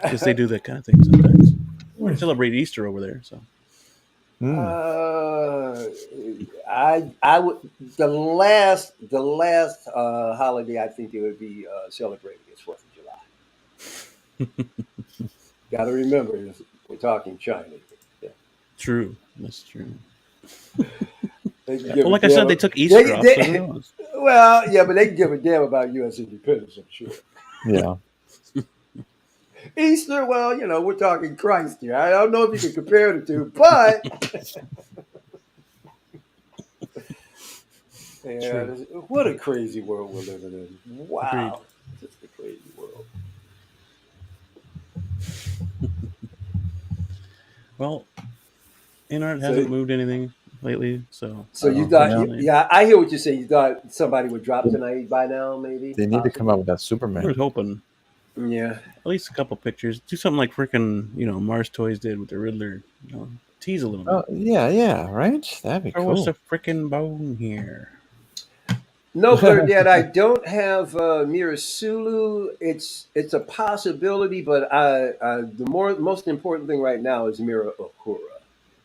Because they do that kind of thing sometimes. Celebrate Easter over there, so. I would the last holiday I think it would be celebrating is 4th of July. Got to remember we're talking China. Yeah. True, that's true. Well, like I said, they took Easter off. Well, yeah, but they can give a damn about U.S. independence, I'm sure. Yeah. Easter, well, we're talking Christ here. I don't know if you can compare the two, but yeah, what a crazy world we're living in. Wow. Agreed. Just a crazy world. Well, Inart hasn't moved anything lately, so you thought, yeah, I hear what you're saying. You thought somebody would drop tonight by now, maybe? They need to come out with that Superman. I was hoping. Yeah. At least a couple pictures. Do something like freaking, Mars Toys did with the Riddler. Tease a little bit. Oh, yeah, right? That'd be cool. What's a freaking bone here? No, but yet I don't have Mirasulu. It's a possibility, but the most important thing right now is Mira Okura.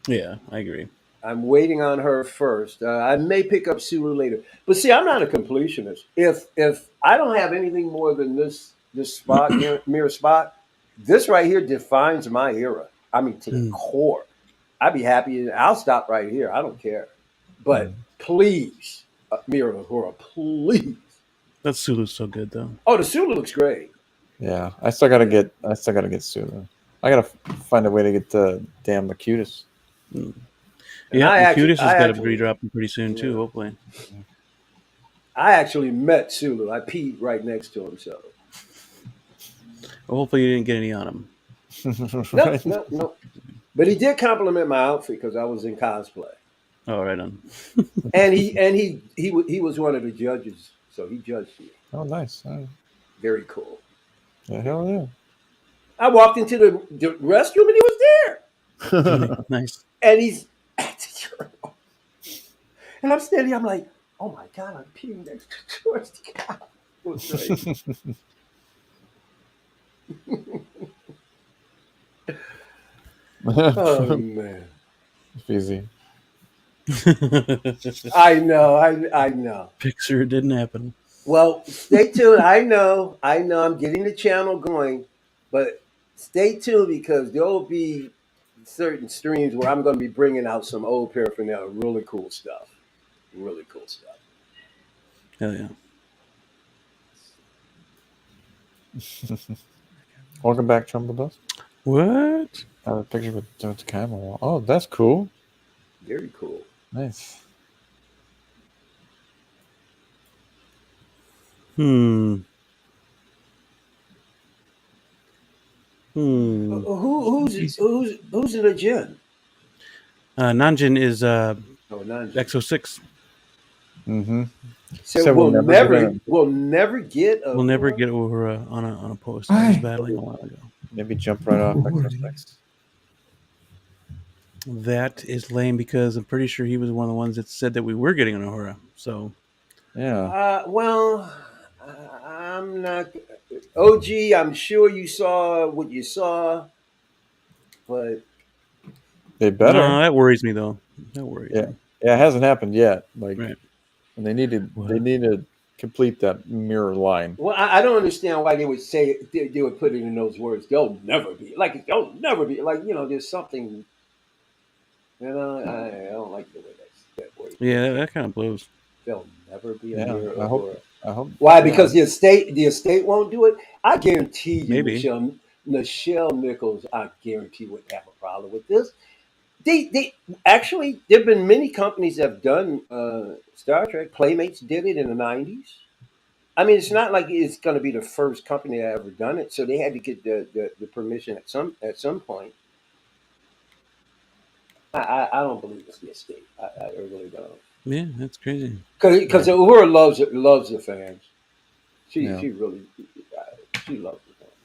Yeah, I agree. I'm waiting on her first. I may pick up Sulu later. But see, I'm not a completionist. If I don't have anything more than this spot, mirror spot, this right here defines my era. I mean, to the core. I'd be happy. I'll stop right here. I don't care. But please, Mira Uhura, please. That Sulu's so good, though. Oh, the Sulu looks great. Yeah, I still gotta get Sulu. I gotta find a way to get the damn Acutus. Yeah, Acutus has got to be dropping pretty soon too. Hopefully. I actually met Sulu. I peed right next to him, so. Well, hopefully you didn't get any on him. No. But he did compliment my outfit because I was in cosplay. Oh, right on. and he was one of the judges, so he judged me. Oh, nice. Very cool. Yeah, hell yeah. I walked into the restroom and he was there. Nice. And he's at the urinal. And I'm standing, I'm like, Oh my God, I'm peeing next to George the cow. Oh man, Feezy. I know. Picture it didn't happen. Well, stay tuned. I know. I'm getting the channel going, but stay tuned because there will be certain streams where I'm going to be bringing out some old paraphernalia, really cool stuff. Really cool stuff. Hell yeah. Welcome back, Trumbull Dust. What? I have a picture with the camera. Oh, that's cool. Very cool. Nice. Who's in the gym? Nanjin is Nanjin. Exo 6. Mm-hmm. So we'll never get Uhura on a post. I was battling a while ago. Maybe jump right off Exo 6. That is lame because I'm pretty sure he was one of the ones that said that we were getting an Uhura. So yeah. I'm not. OG, I'm sure you saw what you saw, but they better. No, that worries me though. That worries me. Yeah, it hasn't happened yet. Like, right. And they need to complete that mirror line. Well, I don't understand why they would say they would put it in those words. They'll never be like there's something. I don't like the way that word. Yeah, that kind of blows. They'll never be a mirror. I hope. Why? Because the estate won't do it. I guarantee you, Maybe. Nichelle Nichols, I guarantee would have a problem with this. They actually there've been many companies that have done Star Trek. Playmates did it in the 90s. I mean, it's not like it's going to be the first company that ever done it, so they had to get the permission at some point. I don't believe it's the estate. I really don't. Yeah, that's crazy. Because Uhura loves the fans. She really loves the fans.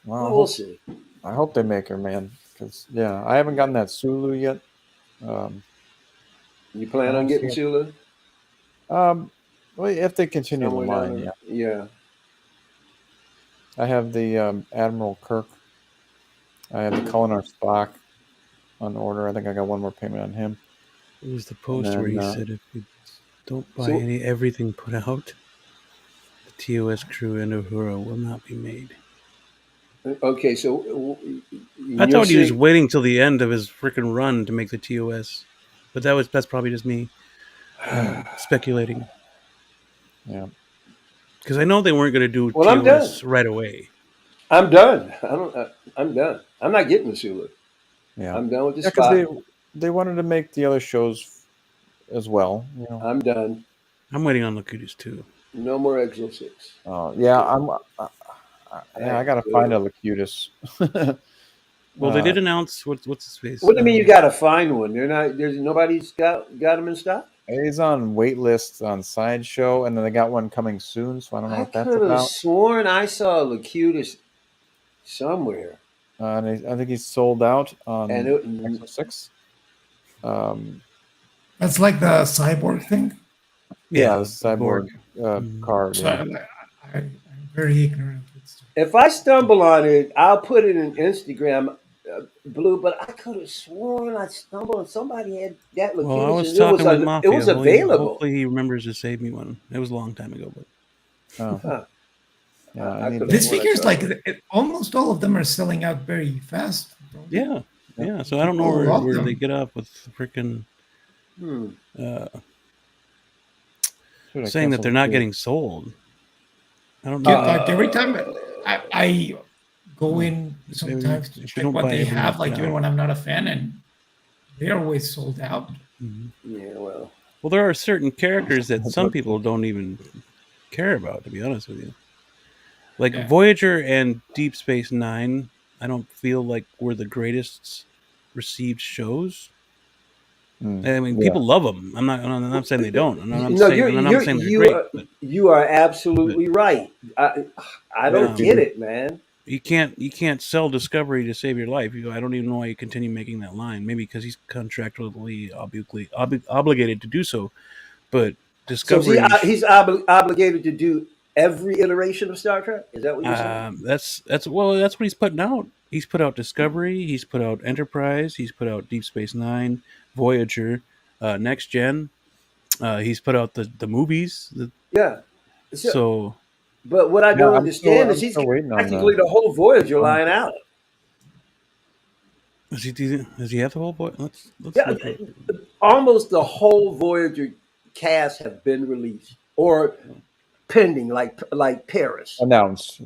Well, we'll see. I hope they make her, man. Because I haven't gotten that Sulu yet. You plan on getting Sulu? Well, if they continue the line, yeah. I have the Admiral Kirk. I have the Culinar Spock on order. I think I got one more payment on him. It was the post where he said if we don't buy everything put out, the TOS crew and Uhura will not be made. Okay, so I thought he was waiting till the end of his freaking run to make the TOS, but that's probably just me speculating. Yeah, because I know they weren't going to do TOS right away. I'm done. I'm done. I'm not getting the Sulu. Yeah, I'm done with the spot. Because they wanted to make the other shows as well. I'm done. I'm waiting on Locutus too. No more Exo 6. Oh yeah, I gotta find a Locutus. Well, they did announce what's his face. What do you mean you gotta find one? There's nobody's got them in stock. He's on wait lists on Sideshow, and then they got one coming soon. So I don't know what that's about. I could have sworn I saw Locutus somewhere. I think he's sold out on Exo 6. That's like the cyborg thing. Yeah, the cyborg card. So I'm very ignorant. If I stumble on it, I'll put it in Instagram, Blue. But I could have sworn I stumbled on somebody had that Locutus. Well, I was talking with Mafia. It was available. Hopefully, he remembers to save me one. It was a long time ago, but. Yeah, this figures almost all of them are selling out very fast. Yeah. So I don't know where they get up with freaking saying that they're not getting sold. I don't know. Like every time I go in sometimes to check what they have, even when I'm not a fan, and they're always sold out. Mm-hmm. Yeah, well, there are certain characters that some people don't even care about, to be honest with you. Like Voyager and Deep Space Nine, I don't feel like were the greatest received shows. I mean, people love them. I'm not saying they don't. I'm not saying they're great. You are absolutely right. I don't get it, man. You can't sell Discovery to save your life. I don't even know why you continue making that line. Maybe because he's contractually obligated to do so. But Discovery. So he's obligated to do every iteration of Star Trek. Is that what you're saying? That's what he's putting out. He's put out Discovery. He's put out Enterprise. He's put out Deep Space Nine, Voyager, Next Gen. He's put out the movies. Yeah. So, but what I don't understand is he's practically the whole Voyager line out. Does he have the whole Voyager? Let's almost the whole Voyager cast have been released or pending, like Paris. Announced,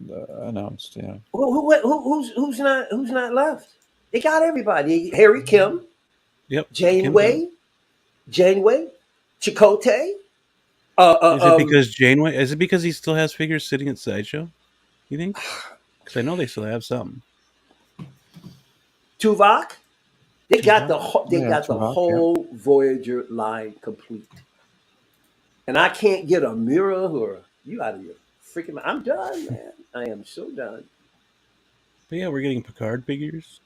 yeah. Who's not left? They got everybody. Harry Kim. Yep. Janeway, Chakotay. Is it because Janeway? Is it because he still has figures sitting at Sideshow? You think? Because I know they still have some. Tuvok. They got the whole Voyager line complete. And I can't get a mirror or you out of your freaking mind. I'm done, man. I am so done. But yeah, we're getting Picard figures.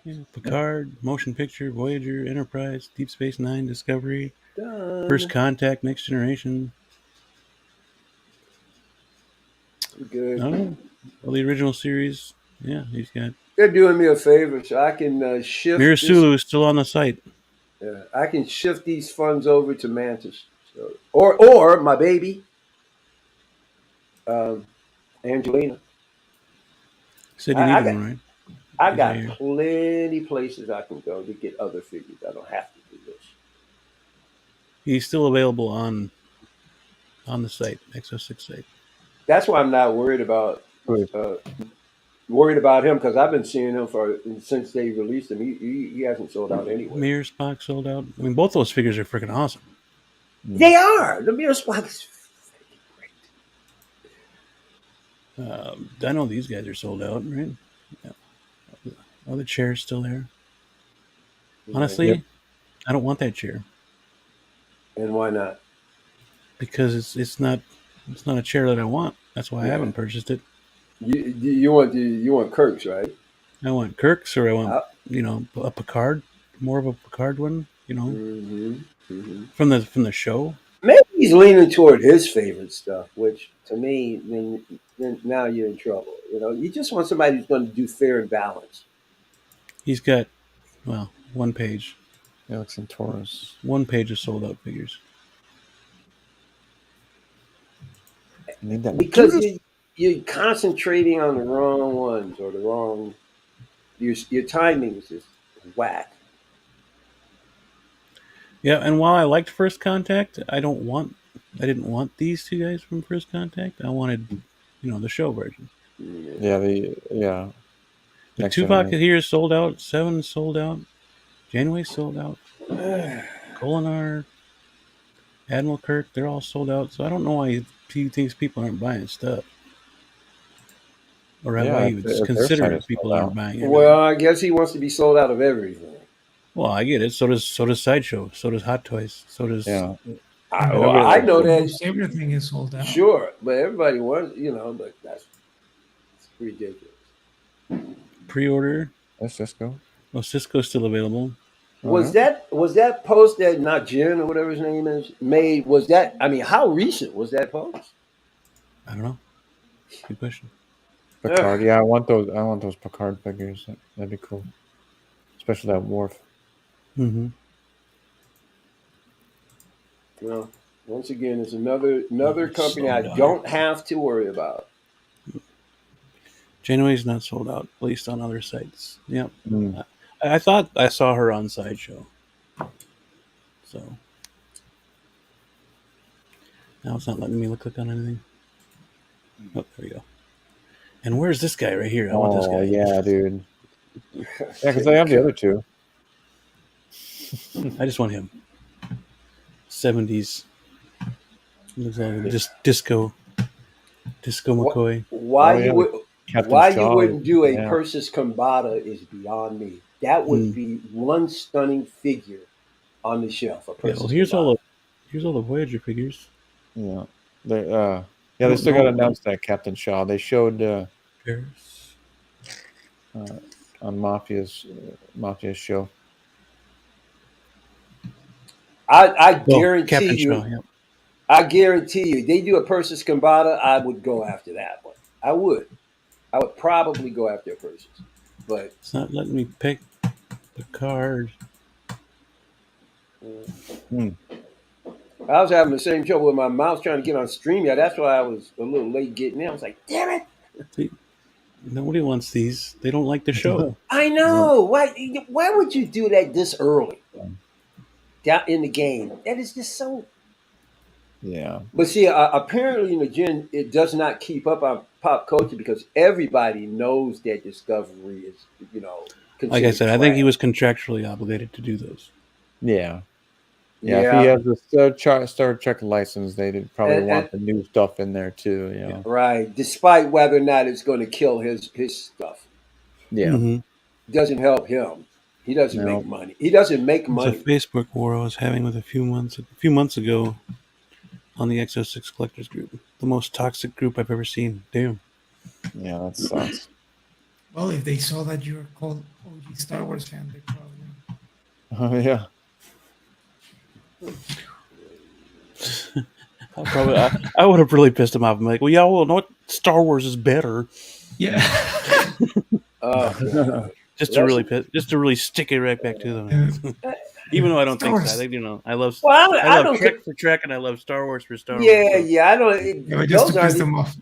Yeah, Picard, Motion Picture, Voyager, Enterprise, Deep Space Nine, Discovery, done. First Contact, Next Generation. Good. All the original series. Yeah, he's got. They're doing me a favor, so I can shift. Mira Sulu is still on the site. Yeah, I can shift these funds over to Mantis, so, or my baby, Angelina. Said you needed one, right? I got plenty places I can go to get other figures. I don't have to do this. He's still available on the site, X06 site. That's why I'm not worried about him because I've been seeing him since they released him. He hasn't sold out anyway. Mirror Spock sold out. I mean, both those figures are freaking awesome. They are. The Mirror Spock is great. I know these guys are sold out, right? Yeah. Oh, the chair's still there. Honestly, I don't want that chair. And why not? Because it's not a chair that I want. That's why I haven't purchased it. You want Kirk's, right? I want Kirk's, or I want a Picard, more of a Picard one. From the show. Maybe he's leaning toward his favorite stuff, which to me, then now you're in trouble. You just want somebody who's going to do fair and balance. He's got, one page. Alex and Taurus. One page of sold out figures. Because you're concentrating on the wrong ones or the wrong. Your timing is just whack. Yeah, and while I liked First Contact, I didn't want these two guys from First Contact. I wanted, the show version. Yeah, The Tuvok here is sold out. 7 sold out. Janeway sold out. Kolinar, Admiral Kirk, they're all sold out. So I don't know why he thinks people aren't buying stuff. Or why he would consider people aren't buying it. Well, I guess he wants to be sold out of everything. Well, I get it. So does Sideshow. So does Hot Toys. So does. Yeah. I know that everything is sold out. Sure, but everybody wants, but that's ridiculous. Pre-order. That's Cisco. Well, Cisco's still available. Was that post that not Jen or whatever his name is made? Was that? I mean, how recent was that post? I don't know. Good question. Picard, yeah, I want those Picard figures. That'd be cool, especially that Worf. Mm-hmm. Well, once again, it's another company I don't have to worry about. Janeway's not sold out, at least on other sites. Yep. I thought I saw her on Sideshow. So now it's not letting me click on anything. Oh, there we go. And where's this guy right here? I want this guy. Yeah, dude. Yeah, because I have the other two. I just want him. 70s. Looks like just Disco McCoy. Why you wouldn't do a Persis Combata is beyond me. That would be one stunning figure on the shelf. Here's all the Voyager figures. Yeah, they still got to announce that Captain Shaw. They showed Paris on Mafia's show. I guarantee you. Shaw, yep. I guarantee you, they do a Persis Kambata, I would go after that one. I would probably go after a Persis, but it's not letting me pick the card. I was having the same trouble with my mouse trying to get on StreamYard. That's why I was a little late getting in. I was like, damn it. See, nobody wants these. They don't like the show. I know. Why would you do that this early? Down in the game. That is just so. Yeah. But see, apparently in the gen, it does not keep up on pop culture because everybody knows that Discovery is, like I said, trash. I think he was contractually obligated to do those. Yeah. Yeah, if he has a Star Trek license, they'd probably want the new stuff in there too. Yeah, right. Despite whether or not it's going to kill his stuff. Yeah, doesn't help him. He doesn't make money. He doesn't make money. It's a Facebook war I was having with a few months ago on the X06 Collectors group. The most toxic group I've ever seen. Damn. Yeah, that sucks. Well, if they saw that you're called OG Star Wars fan, they probably. Oh yeah. I would have really pissed him off. I'm like, well, y'all will know what Star Wars is better. Yeah. Just to really stick it right back to them. Even though I don't Star think Wars. so. I think I love. Well, I love Trek for Trek, and I love Star Wars for Star Wars. Yeah. I don't. Just to piss them off.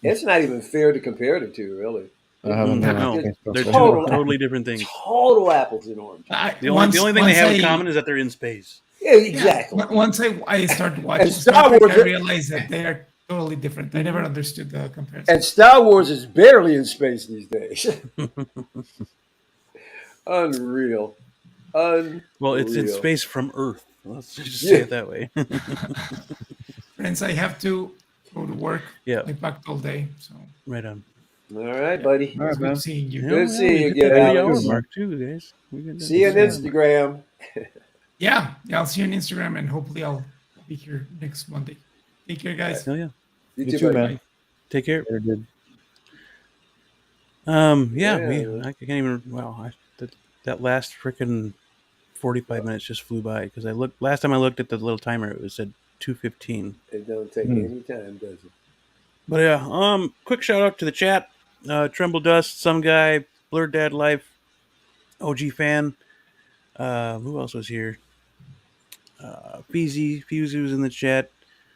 It's not even fair to compare the two, really. No, they're totally different things. Total apples and oranges. The only thing they have in common is that they're in space. Yeah, exactly. Once I started watching Star Wars, I realized that they are totally different. I never understood the comparison. And Star Wars is barely in space these days. Unreal. Well, it's in space from Earth. Let's just say it that way. Friends, I have to go to work. Yeah. I packed all day. So. Right on. All right, buddy. All right, good seeing you. Good seeing you again, Alex. Mark too, guys. See you on Instagram. Yeah, I'll see you on Instagram, and hopefully I'll be here next Monday. Take care, guys. Hell yeah. You too, man. Take care. Very good. I can't even. Wow, that last freaking 45 minutes just flew by because last time I looked at the little timer, it said 2:15. It don't take any time, does it? But yeah, quick shout out to the chat. Tremble Dust, some guy, Blurred Dad Life, OG fan. Who else was here? Feezys was in the chat.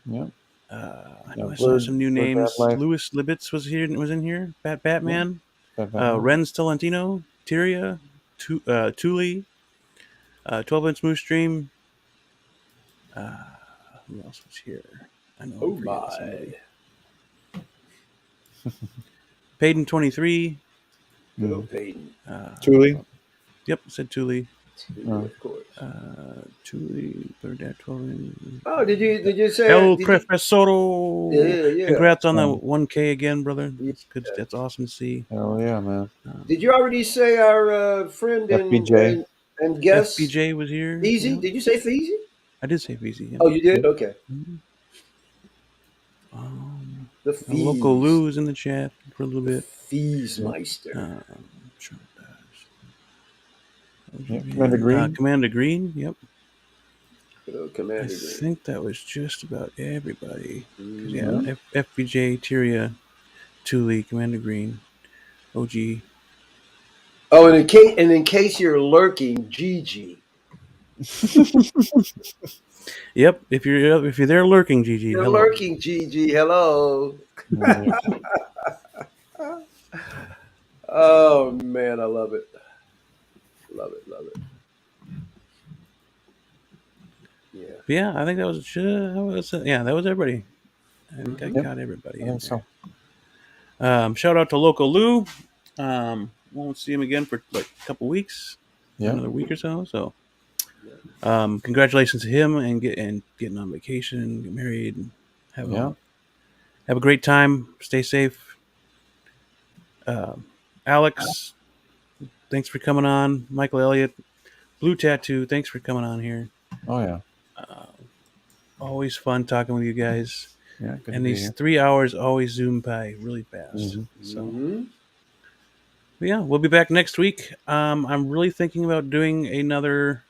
Yeah. I know I saw some new names. Louis Libitz was in here. Batman. Renz Tolentino, Tyria, Thule, 12-inch Moose Stream. Who else was here? I know. Oh my. Payton 23. Good old Payton. Thule. Yep, said Thule. Of course. Thule, Third Dad 12. Oh, did you say El Professoro? Yeah. Congrats on the 1K again, brother. That's good. That's awesome to see. Hell yeah, man. Did you already say our friend FBJ and guest? FBJ was here. Feezy? Yeah. Did you say Feezy? I did say Feezy. Yeah. Oh, you did? Okay. The Loco Lou was in the chat for a little bit. Feesmeister. Commander Green. Commander Green. Yep. Commander I Green. think that was just about everybody. Yeah. FBJ, Tyria, Thule, Commander Green, OG. Oh, and in case you're lurking, GG. Yep. If you're there lurking, GG. You're hello. lurking, GG. Hello. Oh man, I love it. Love it. Yeah, I think that was everybody. I think I got everybody. So. Shout out to Loco Lou. Won't see him again for like a couple weeks. Yeah. Another week or so. So congratulations to him and getting on vacation and get married and have a great time. Stay safe. Alex, thanks for coming on. Michael Elliott, Blue Tattoo, thanks for coming on here. Oh yeah. Always fun talking with you guys. Yeah, and these 3 hours always zoom by really fast. So but yeah, we'll be back next week. I'm really thinking about doing another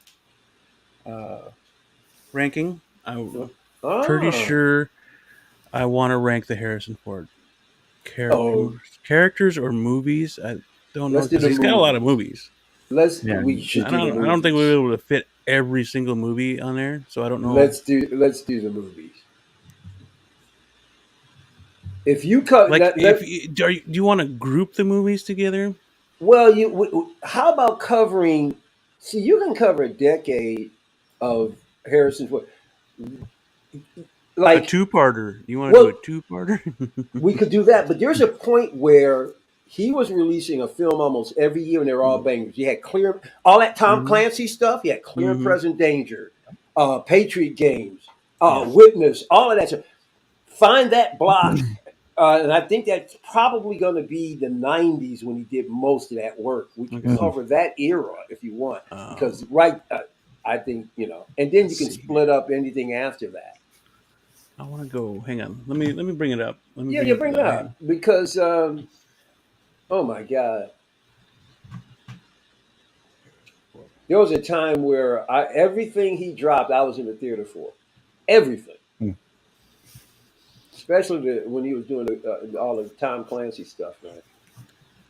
ranking. I'm pretty sure I want to rank the Harrison Ford characters or movies. I don't know because he's got a lot of movies. We should do the movies. I don't think we'll be able to fit every single movie on there, so I don't know. Let's do the movies. If you cut, do you want to group the movies together? Well, how about covering? See, you can cover a decade of Harrison Ford, like a two-parter. You want to do a two-parter? We could do that, but there's a point where he was releasing a film almost every year, and they're all bangers. You had all that Tom Clancy stuff. You had Clear and Present Danger, Patriot Games, Witness, all of that stuff. Find that block. And I think that's probably going to be the 90s when he did most of that work. We can cover that era if you want. Because, I think, and then you can split up anything after that. I want to go, hang on. Let me bring it up. Bring it up. Because, oh my God. There was a time where everything he dropped, I was in the theater for. Everything. Especially when he was doing all the Tom Clancy stuff, right?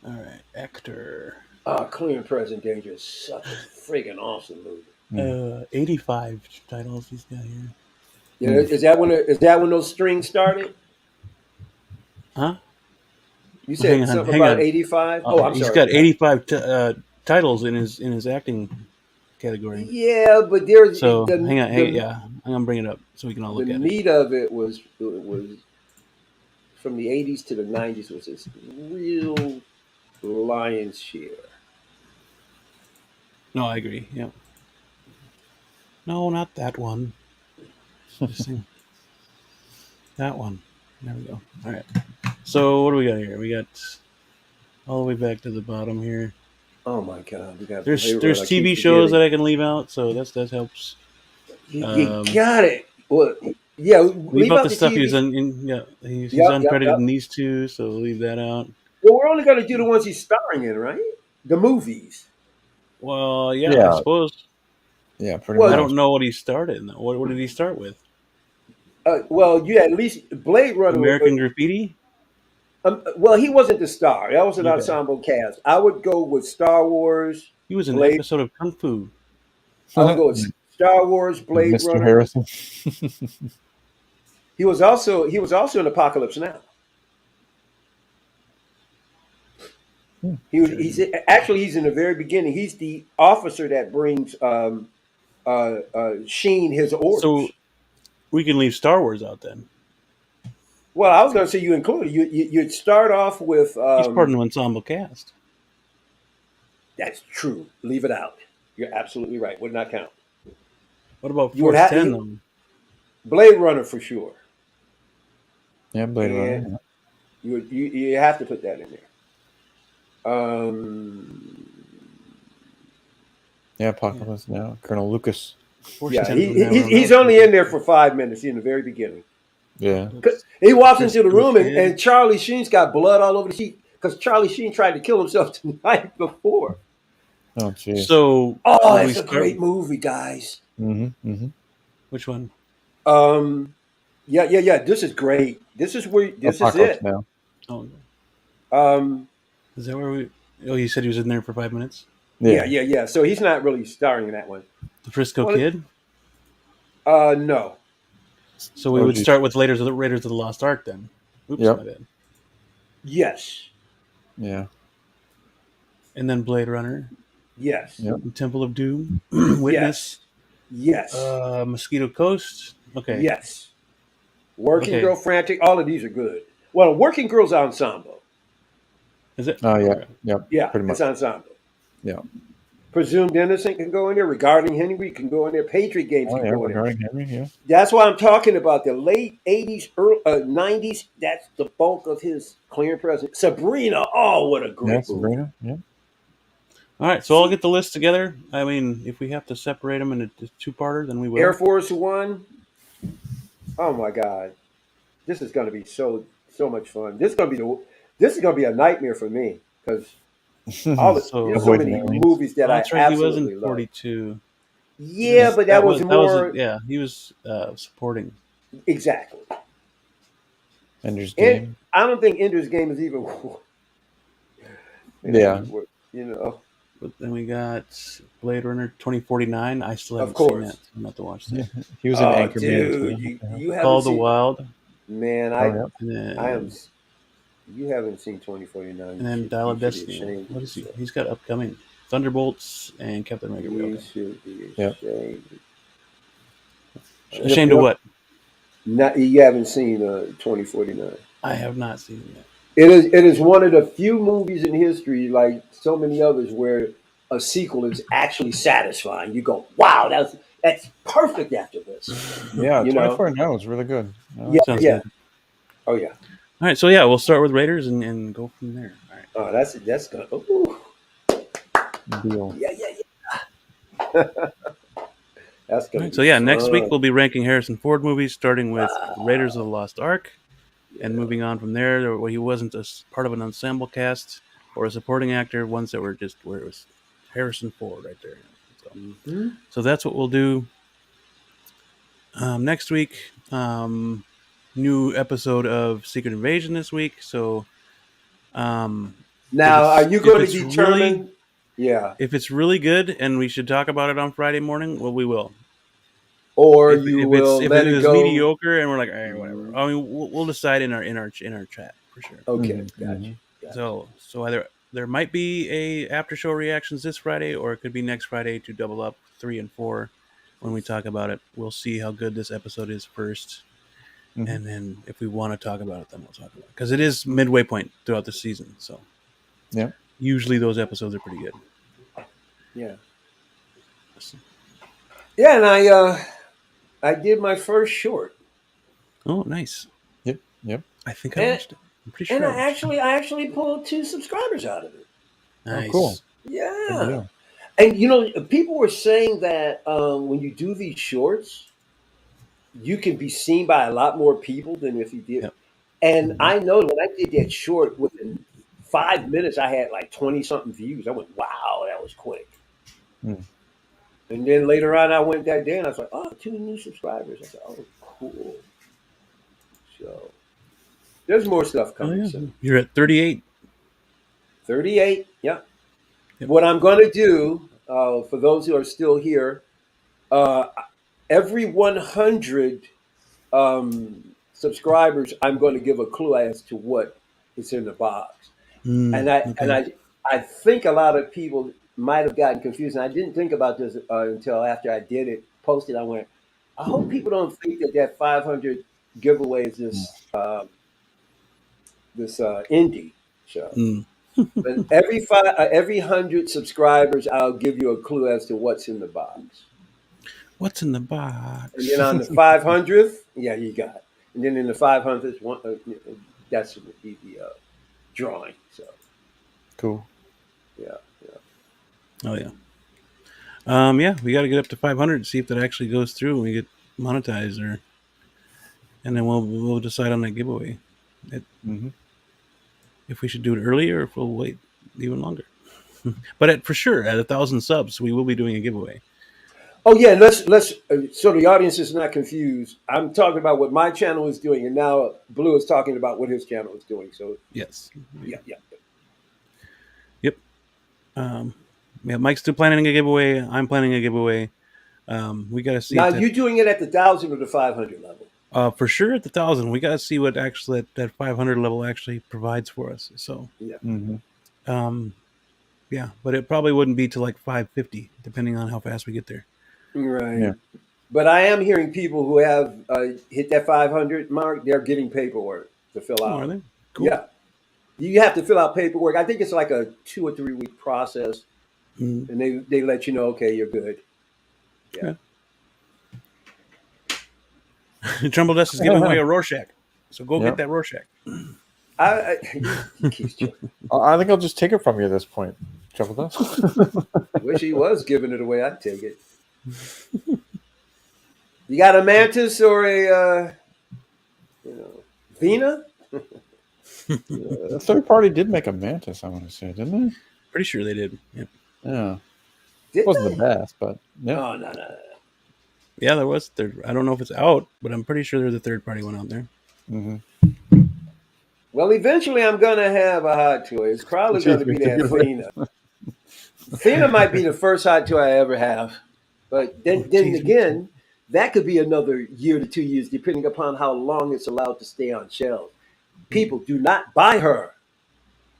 All right, actor. Clear and Present Danger is such a freaking awesome movie. 85 titles he's got here. Yeah, is that when those strings started? Huh? You said something about 85? Oh, I'm sorry. He's got 85 titles in his acting category. Yeah, but there's hang on. I'm gonna bring it up so we can all look at it. The meat of it was from the 80s to the 90s was this real lion's share. No, I agree. Yeah. No, not that one. That one. There we go. All right. So what do we got here? We got all the way back to the bottom here. Oh my God! We got there's TV shows that I can leave out, so that helps. You got it. Well, yeah. Leave out the stuff he's uncredited in these two, so leave that out. Well, we're only going to do the ones he's starring in, right? The movies. Well, yeah. I suppose. Yeah, pretty much. I don't know what he started in. What did he start with? Well, you at least Blade Runner. American Graffiti? Well, he wasn't the star. That was an ensemble cast. I would go with Star Wars. He was in an episode of Kung Fu. I would go with Star Wars, Blade Mr. Runner. Harrison. He was also in Apocalypse Now. He's in the very beginning. He's the officer that brings Sheen his orders. So we can leave Star Wars out then. Well, I was going to say you include it. You'd start off with. He's part of an ensemble cast. That's true. Leave it out. You're absolutely right. Would not count. What about Force 10 though? Blade Runner for sure. Yeah, Blade Runner. You have to put that in there. Apocalypse Now. Colonel Lucas. He's only in there for 5 minutes in the very beginning. Yeah. He walks into the room and Charlie Sheen's got blood all over the sheet because Charlie Sheen tried to kill himself the night before. Oh, jeez. So, it's a great movie, guys. Mm-hmm. Which one? Yeah. This is great. This is it. Now. Oh. Is that where we? Oh, you said he was in there for 5 minutes. Yeah. So he's not really starring in that one. The Frisco Kid? No. So we would start with Raiders of the Lost Ark then. Oops, my bad. Yes. Yeah. And then Blade Runner. Yes. Yep. Temple of Doom. Witness. Yes. Mosquito Coast. Okay. Yes. Working Girl Frantic. All of these are good. Well, Working Girl's ensemble. Is it? Oh, yeah. Yep. Yeah, pretty much. It's ensemble. Yeah. Presumed Innocent can go in there. Regarding Henry can go in there. Patriot Games can go in there. Regarding Henry, yeah. That's why I'm talking about the late 80s, early 90s. That's the bulk of his Clear and Present. Sabrina. Oh, what a great movie. Sabrina, yeah. All right, so I'll get the list together. I mean, if we have to separate them into two-parter, then we will. Air Force One. Oh my God, this is going to be so much fun. This is going to be a nightmare for me because there's so many movies that I absolutely he was in 42. Yeah, but that was more. He was supporting. Exactly. Ender's Game. I don't think Ender's Game is even. Yeah. You know. But then we got Blade Runner 2049. I still haven't seen that. So I'm about to watch that. He was in Anchorman. Dude, you haven't Call the seen Wild. Man, I am. You haven't seen 2049. And then Dial of Destiny. What is he? He's got upcoming Thunderbolts and Captain America. You should be ashamed. Ashamed of what? You haven't seen 2049. I have not seen it yet. It is one of the few movies in history, like so many others, where a sequel is actually satisfying. You go, wow, that's perfect after this. Yeah, 2049 was really good. Sounds good. Oh yeah. All right, so yeah, we'll start with Raiders and go from there. All right. Oh, that's gonna. Ooh. Deal. Yeah. That's gonna. Right, so yeah, next week we'll be ranking Harrison Ford movies, starting with Raiders of the Lost Ark, and moving on from there, where he wasn't a part of an ensemble cast or a supporting actor, ones that were just where it was Harrison Ford right there. So that's what we'll do next week. New episode of Secret Invasion this week. So now, are you going to determine? If it's really good and we should talk about it on Friday morning, well, we will. Or if it was go mediocre and we're like, hey, whatever. I mean, we'll decide in our chat for sure. Okay, gotcha. So either there might be a after show reactions this Friday, or it could be next Friday to double up 3 and 4 when we talk about it. We'll see how good this episode is first, and then if we want to talk about it, then we'll talk about it, because it is midway point throughout the season. So yeah, usually those episodes are pretty good. Yeah. Yeah, and I did my first short. Oh, nice. Yep. I think I watched it. I'm pretty sure. And I actually pulled 2 subscribers out of it. Nice. Oh, cool. Yeah. And people were saying that when you do these shorts, you can be seen by a lot more people than if you did. Yep. And I know when I did that short, within 5 minutes, I had like 20-something views. I went, wow, that was quick. And then later on, I went that day and I was like, oh, 2 new subscribers. I said, oh, cool. So there's more stuff coming soon. You're at 38. 38, yeah. Yep. What I'm going to do, for those who are still here, every 100 subscribers, I'm going to give a clue as to what is in the box. And I think a lot of people might have gotten confused. And I didn't think about this until after I did it, posted. I went, I hope people don't think that 500 giveaway is this indie show. But every 100 subscribers, I'll give you a clue as to what's in the box. What's in the box? And then on the 500th, yeah, you got it. And then in the 500th one, that's the drawing. So cool. Yeah. Oh yeah. Yeah, we got to get up to 500 to see if that actually goes through and we get monetized, and then we'll decide on that giveaway. If we should do it earlier, or if we'll wait even longer. But for sure, at 1,000 subs, we will be doing a giveaway. Oh yeah, let's so the audience is not confused. I'm talking about what my channel is doing, and now Blue is talking about what his channel is doing. So yes, yeah. Yep. Yeah, Mike's still planning a giveaway. I'm planning a giveaway. We got to see. Now you're doing it at the 1,000 or the 500 level. For sure at the 1,000. We got to see what actually that 500 level actually provides for us. So yeah. Yeah, but it probably wouldn't be to like 550, depending on how fast we get there. Right. Yeah. But I am hearing people who have hit that 500 mark. They're getting paperwork to fill out. Oh, are they? Cool. Yeah. You have to fill out paperwork. I think it's like a 2 or 3 week process, and they let you know, okay, you're good. Yeah. Trumbull Dust is giving away a Rorschach, so go get that Rorschach. I think I'll just take it from you at this point, Trumbull Dust. Wish he was giving it away. I'd take it. You got a Mantis or a Vina? The third party did make a Mantis, I want to say, didn't they? Pretty sure they did. Yep. Yeah. It wasn't the best, but yeah. Oh no. Yeah, there was. I don't know if it's out, but I'm pretty sure there's a third party one out there. Mm-hmm. Well, eventually I'm gonna have a hot toy. It's probably gonna be that Fina. Fina might be the first hot toy I ever have, but then again, that could be another year to 2 years, depending upon how long it's allowed to stay on shelves. People, do not buy her.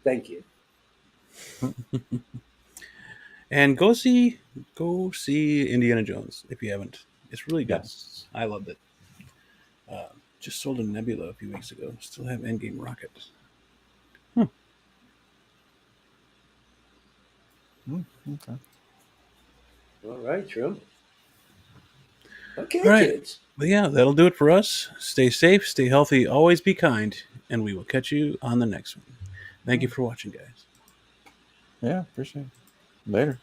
Thank you. And go see Indiana Jones if you haven't. It's really good. Yes. I loved it. Just sold a Nebula a few weeks ago. Still have Endgame Rocket. Okay. All right, Trim. Okay, all right, kids. But yeah, that'll do it for us. Stay safe, stay healthy, always be kind, and we will catch you on the next one. Thank you for watching, guys. Yeah, appreciate it. Later.